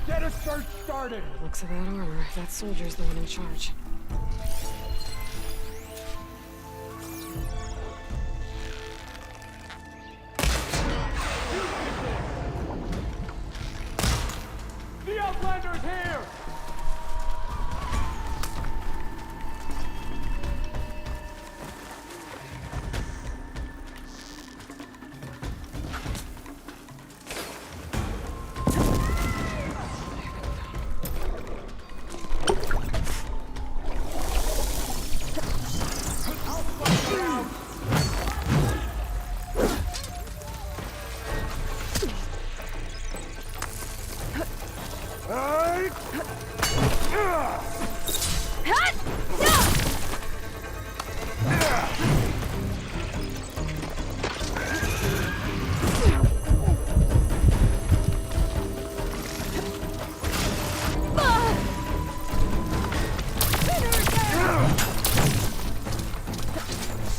Get a search started! Looks of that armor. That soldier's the one in charge. The Outlander's here!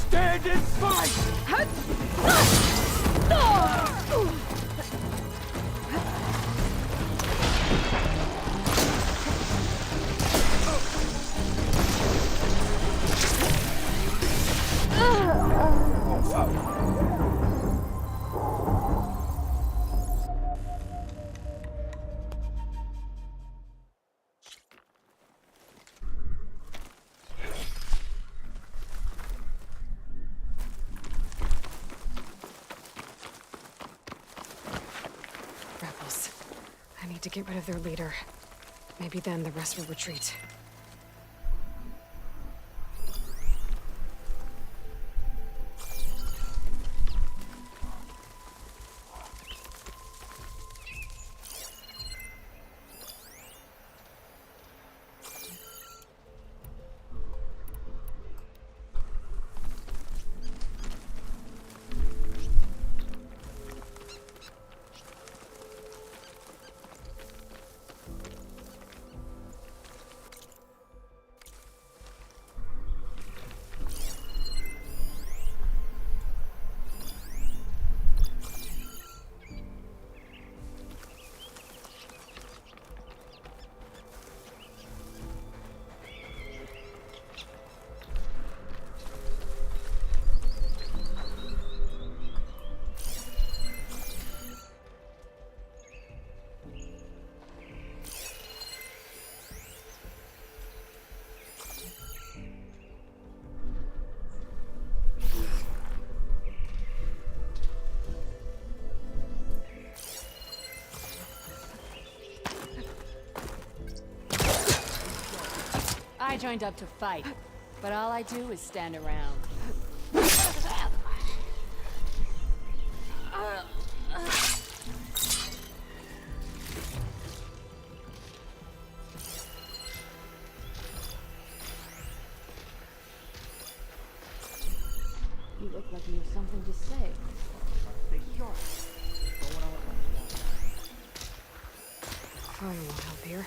Stand and fight! Rebels. I need to get rid of their leader. Maybe then the rest will retreat. joined up to fight, but all I do is stand around. You look like you have something to say. Stay sharp. Fire won't help here.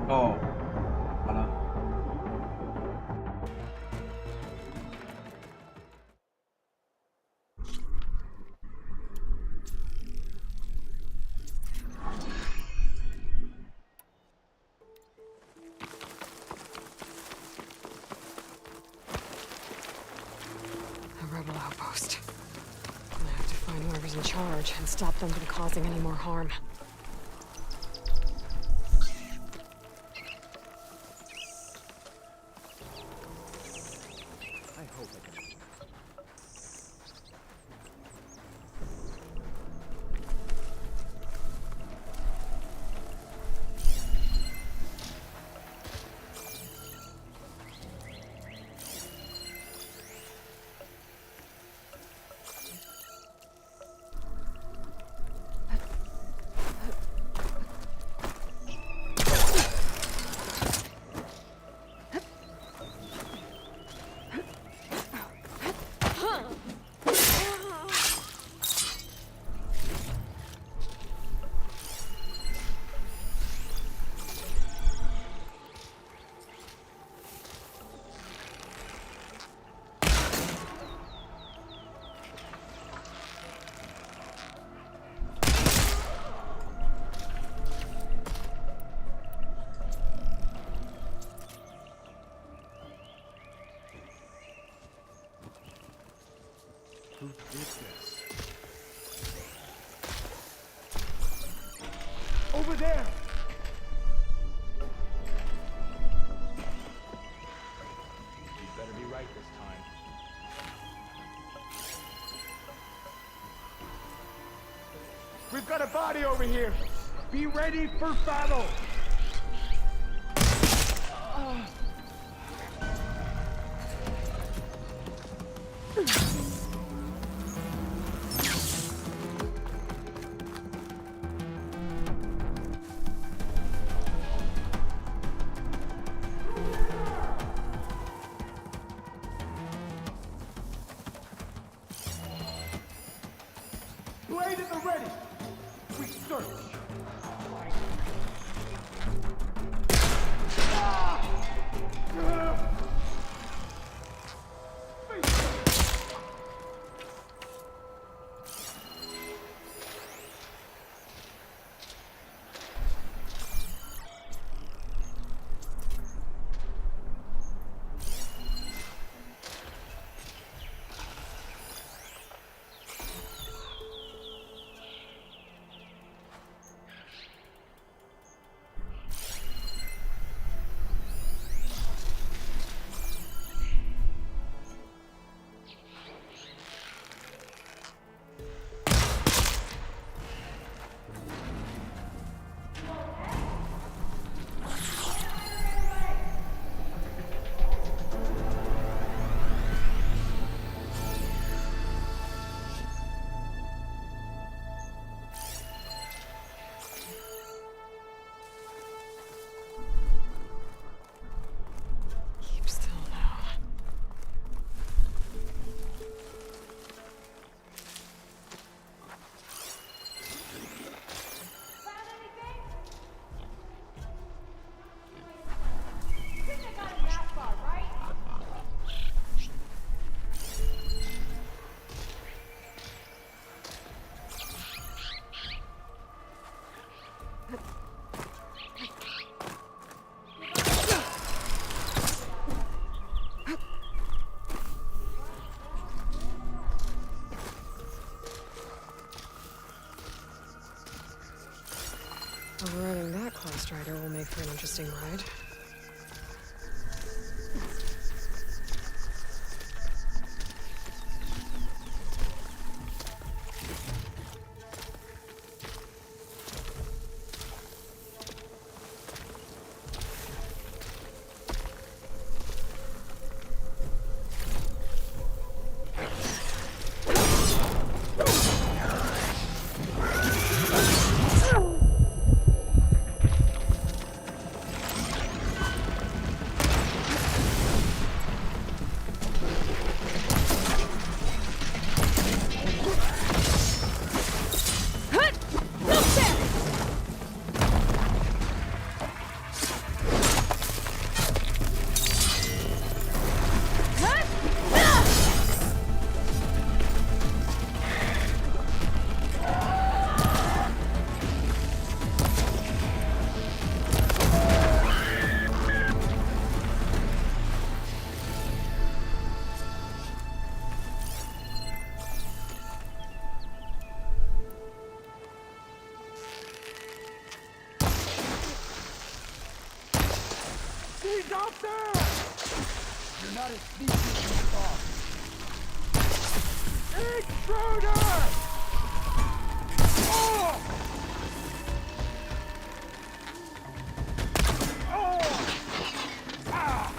Oh, 好了。A rebel outpost. I'm gonna have to find whoever's in charge and stop them from causing any more harm. Who did this? Over there! You better be right this time. We've got a body over here! Be ready for battle! Blade at the ready! We search! an interesting ride. He's out there! You're not as sneaky as you thought. Intruder! Oh! Oh! Ah!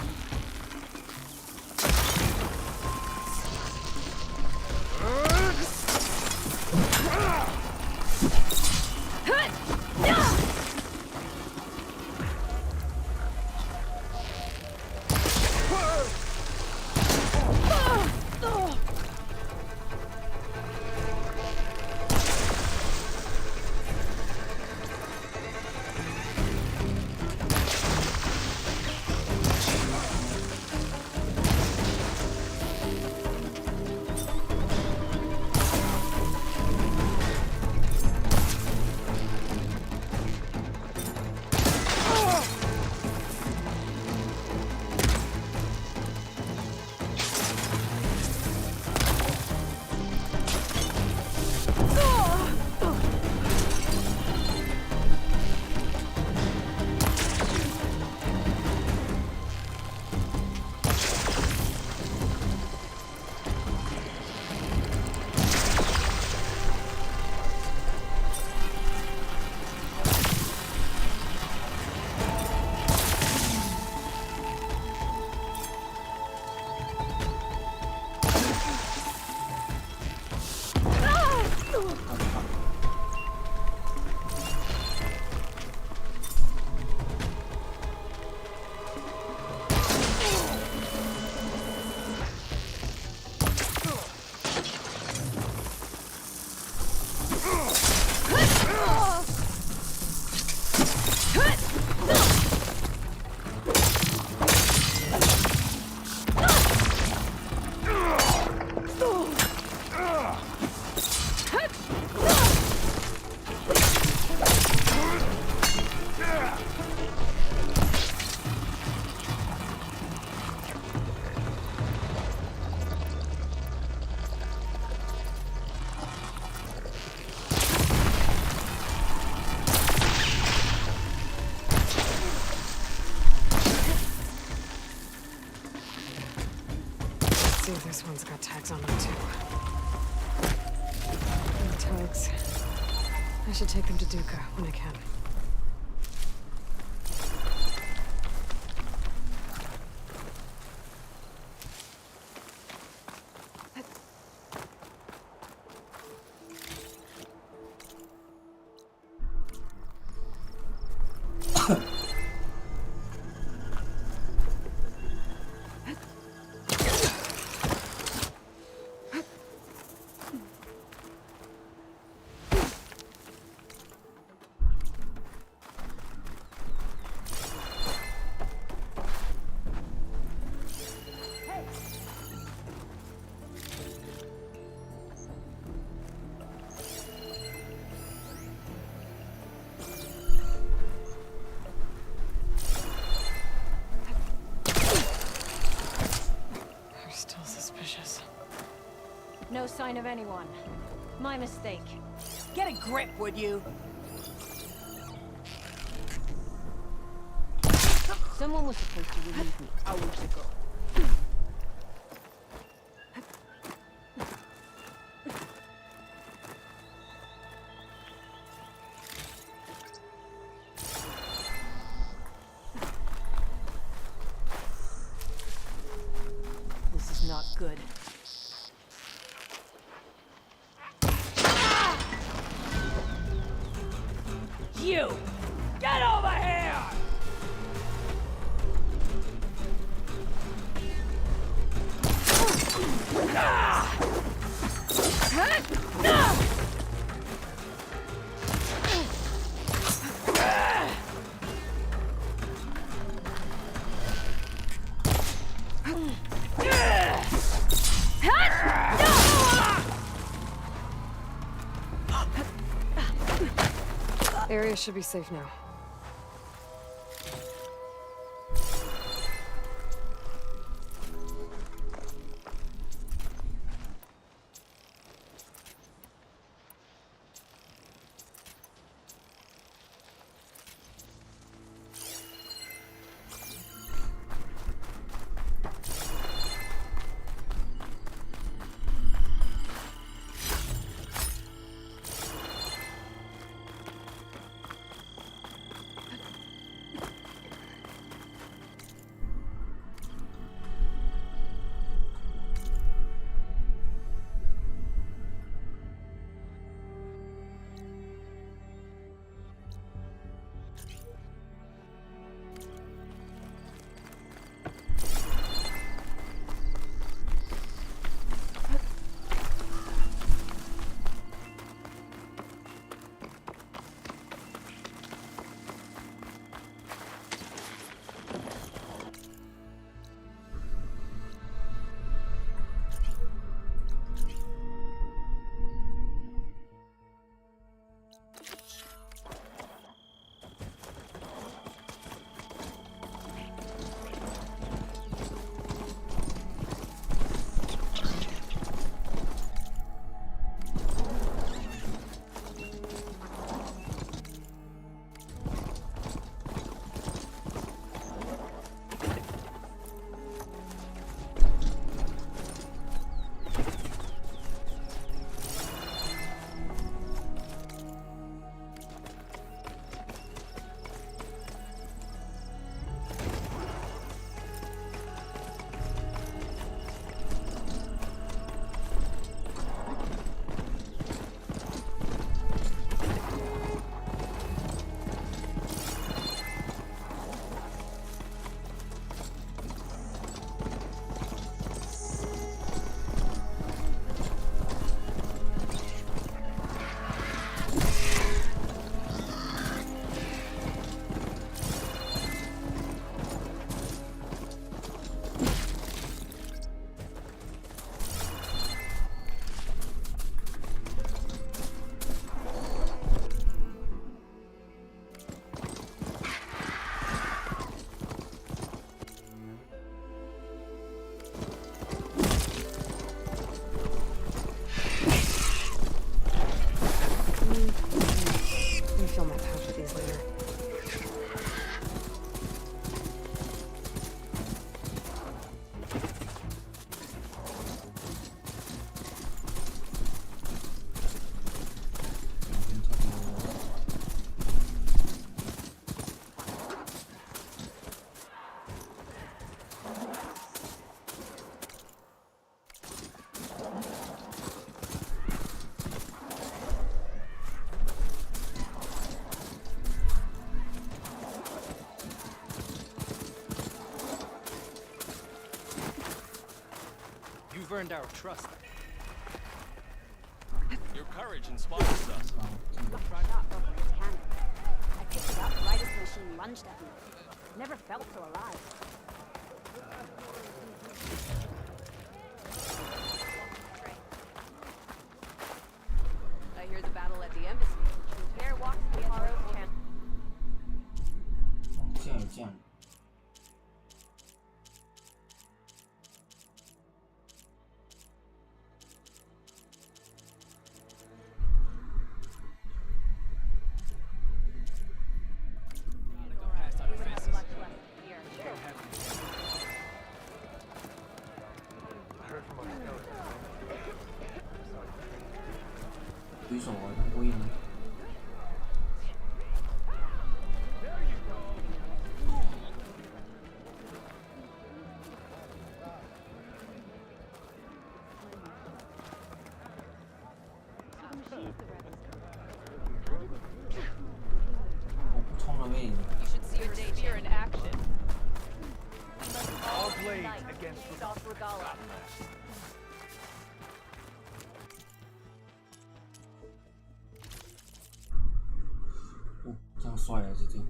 See, this one's got tags on them too. The tags. I should take them to Duca when I can. No sign of anyone. My mistake. Get a grip, would you? Someone was supposed to relieve me hours ago. This is not good. You! Get over here! Area should be safe now. You've earned our trust. Your courage inspires us. Try not over his cannon. I picked it up right as the machine lunged at me. Never felt so alive. I hear the battle at the embassy. There walks the Haro's camp. 这样有这样。对手啊，他会吗？You should see your spear in action. All blades against South Regala. 哦，这样帅啊，这件。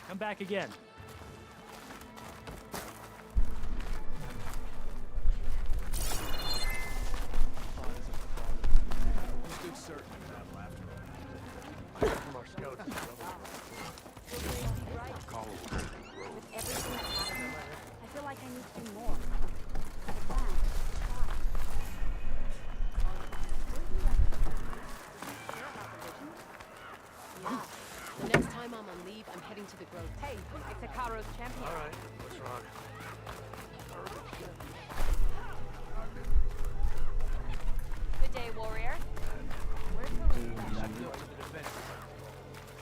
Come back again. Good certain of that laughter. I heard from our scouts. With everything that's happened, I feel like I need to do more. The next time I'm on leave, I'm heading to the Grove. Hey, it's Akaro's champion. All right, what's wrong? Good day, warrior.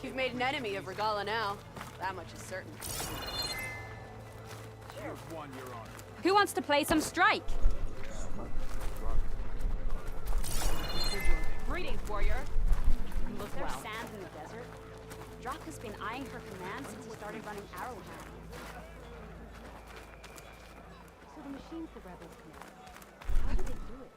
You've made an enemy of Regala now. That much is certain. Here's one, Your Honor. Who wants to play some strike? Greetings, warrior. You look Is there well. sand in the desert? Drock has been eyeing her command since he started running Arrowhound. So the machines the rebels command, how do they do it?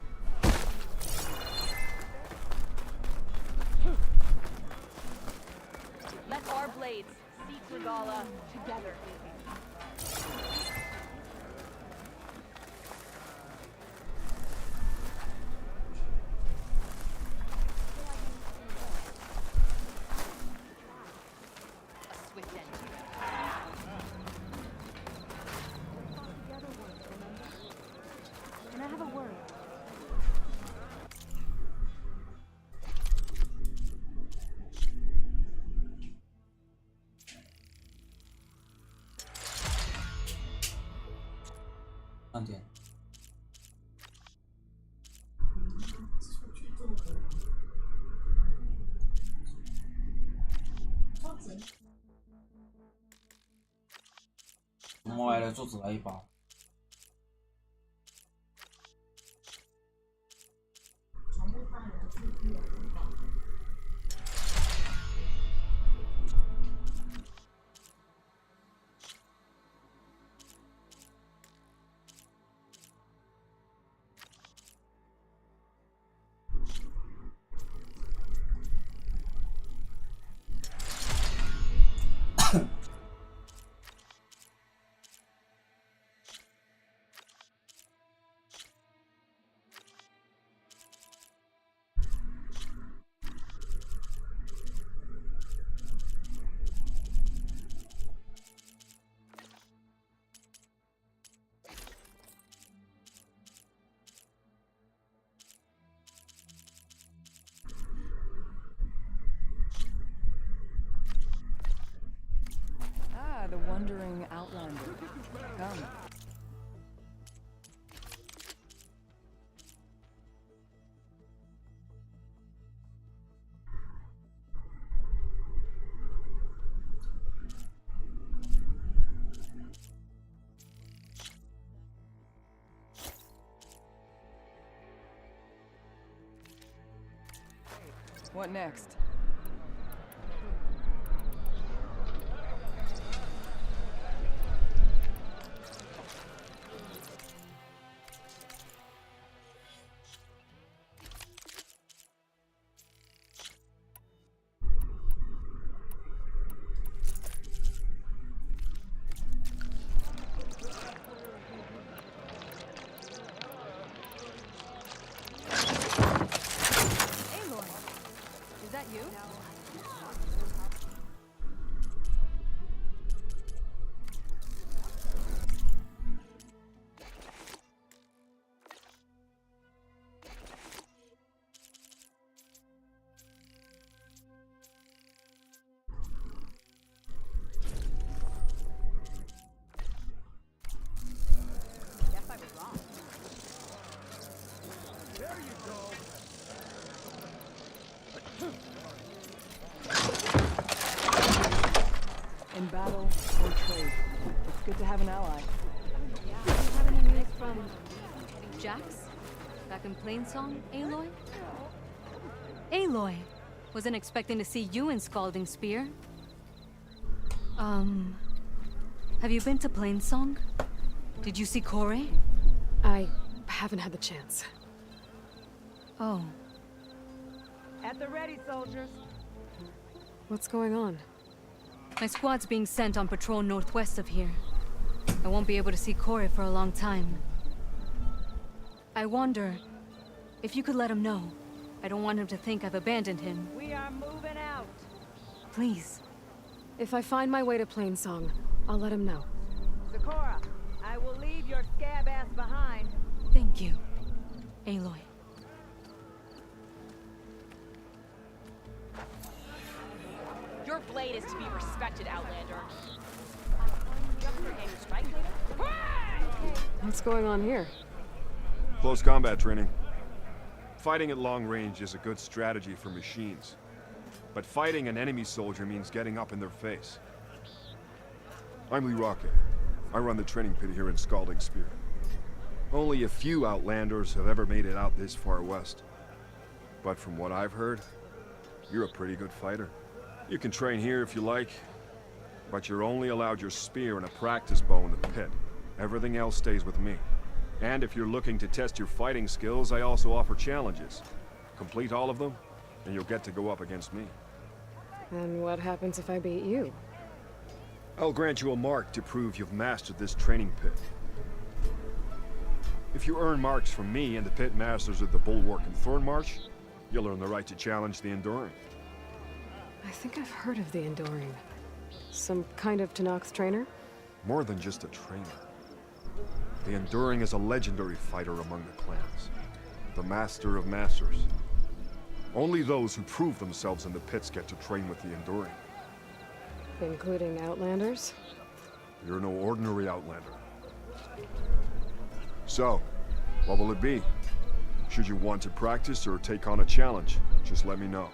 Let our blades seek Regala together. A swift end. Can I have a word?慢点。我们来做纸来一把。The wandering outlander. Come. What next? In battle or trade, it's good to have an ally. Do you have any news from Jax? Back in Plainsong, Aloy? Aloy! Wasn't expecting to see you in Scalding Spear. Have you been to Plainsong? Did you see Corey? I haven't had the chance. Oh. At the ready, soldiers. What's going on? My squad's being sent on patrol northwest of here. I won't be able to see Corey for a long time. I wonder if you could let him know. I don't want him to think I've abandoned him. We are moving out. Please. If I find my way to Plainsong, I'll let him know. Sakura, I will leave your scab ass behind. Thank you, Aloy. Your blade is to be respected, Outlander. What's going on here? Close combat training. Fighting at long range is a good strategy for machines. But fighting an enemy soldier means getting up in their face. I'm Lee Rocket. I run the training pit here in Scalding Spear. Only a few Outlanders have ever made it out this far west. But from what I've heard, you're a pretty good fighter. You can train here if you like, but you're only allowed your spear and a practice bow in the pit. Everything else stays with me. And if you're looking to test your fighting skills, I also offer challenges. Complete all of them, and you'll get to go up against me. And what happens if I beat you? I'll grant you a mark to prove you've mastered this training pit. If you earn marks from me and the pit masters of the Bulwark and Thornmarsh, you'll earn the right to challenge the Enduring. I think I've heard of the Enduring. Some kind of Tenakth trainer? More than just a trainer. The Enduring is a legendary fighter among the clans. The Master of Masters. Only those who prove themselves in the pits get to train with the Enduring. Including Outlanders? You're no ordinary Outlander. So, what will it be? Should you want to practice or take on a challenge, just let me know.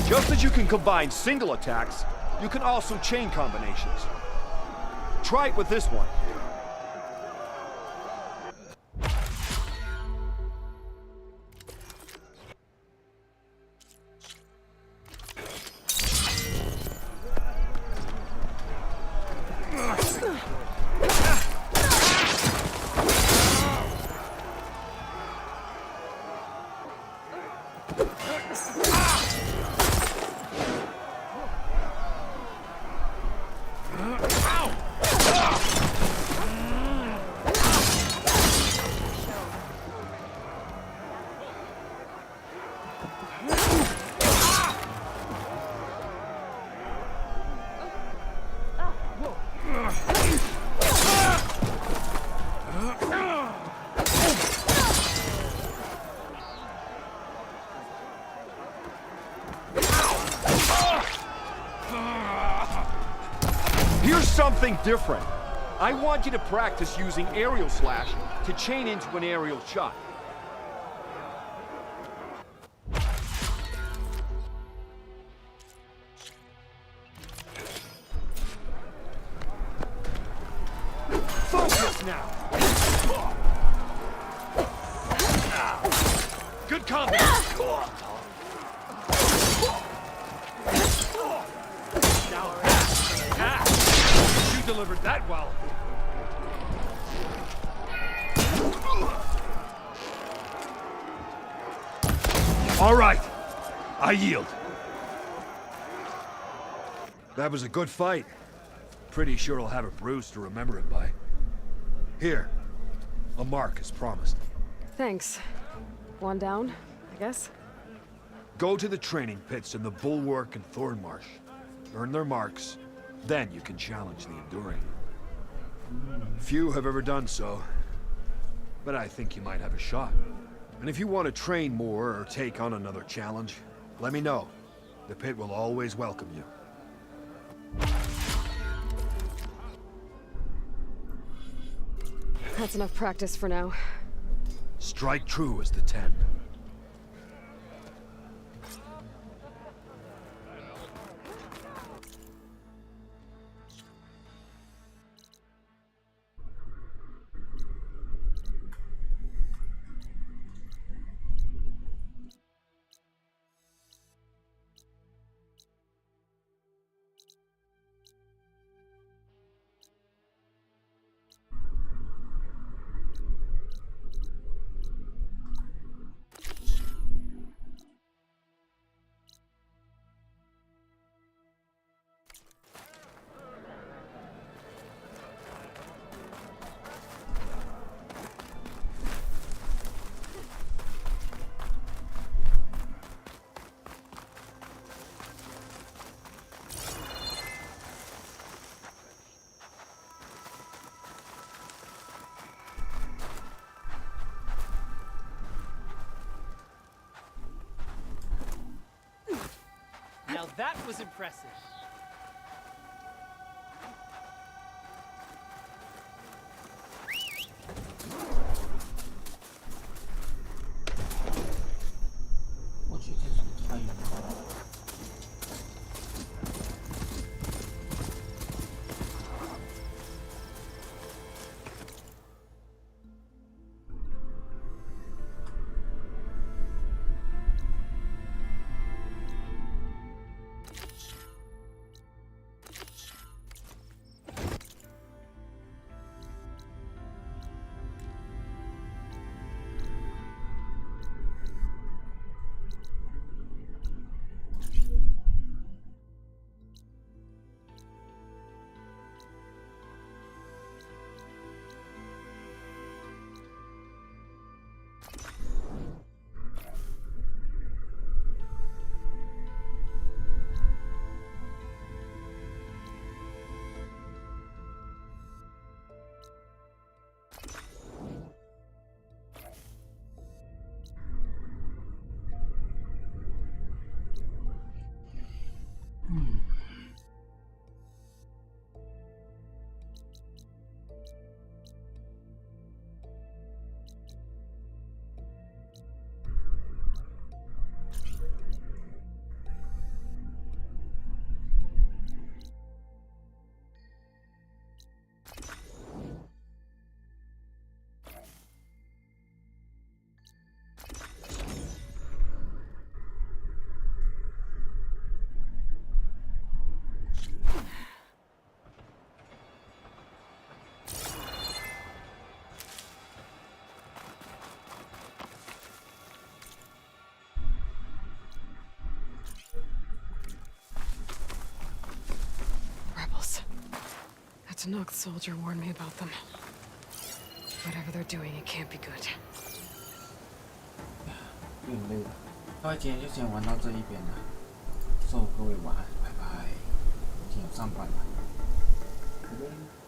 Just as you can combine single attacks, you can also chain combinations. Try it with this one. Here's something different. I want you to practice using aerial slash to chain into an aerial shot. Focus now! Good combo! Now you delivered that well. All right, I yield. That was a good fight. Pretty sure I'll have a bruise to remember it by. Here, a mark as promised. Thanks. One down, I guess? Go to the training pits in the Bulwark and Thornmarsh. Earn their marks, then you can challenge the Enduring. Few have ever done so, but I think you might have a shot. And if you want to train more or take on another challenge, let me know. The pit will always welcome you. That's enough practice for now. Strike true as the 10. Now that was impressive. That Noct soldier warned me about them. Whatever they're doing, it can't be good. 有点累了，那今天就先玩到这一边了。祝各位晚安，拜拜。今天有上班了，拜拜。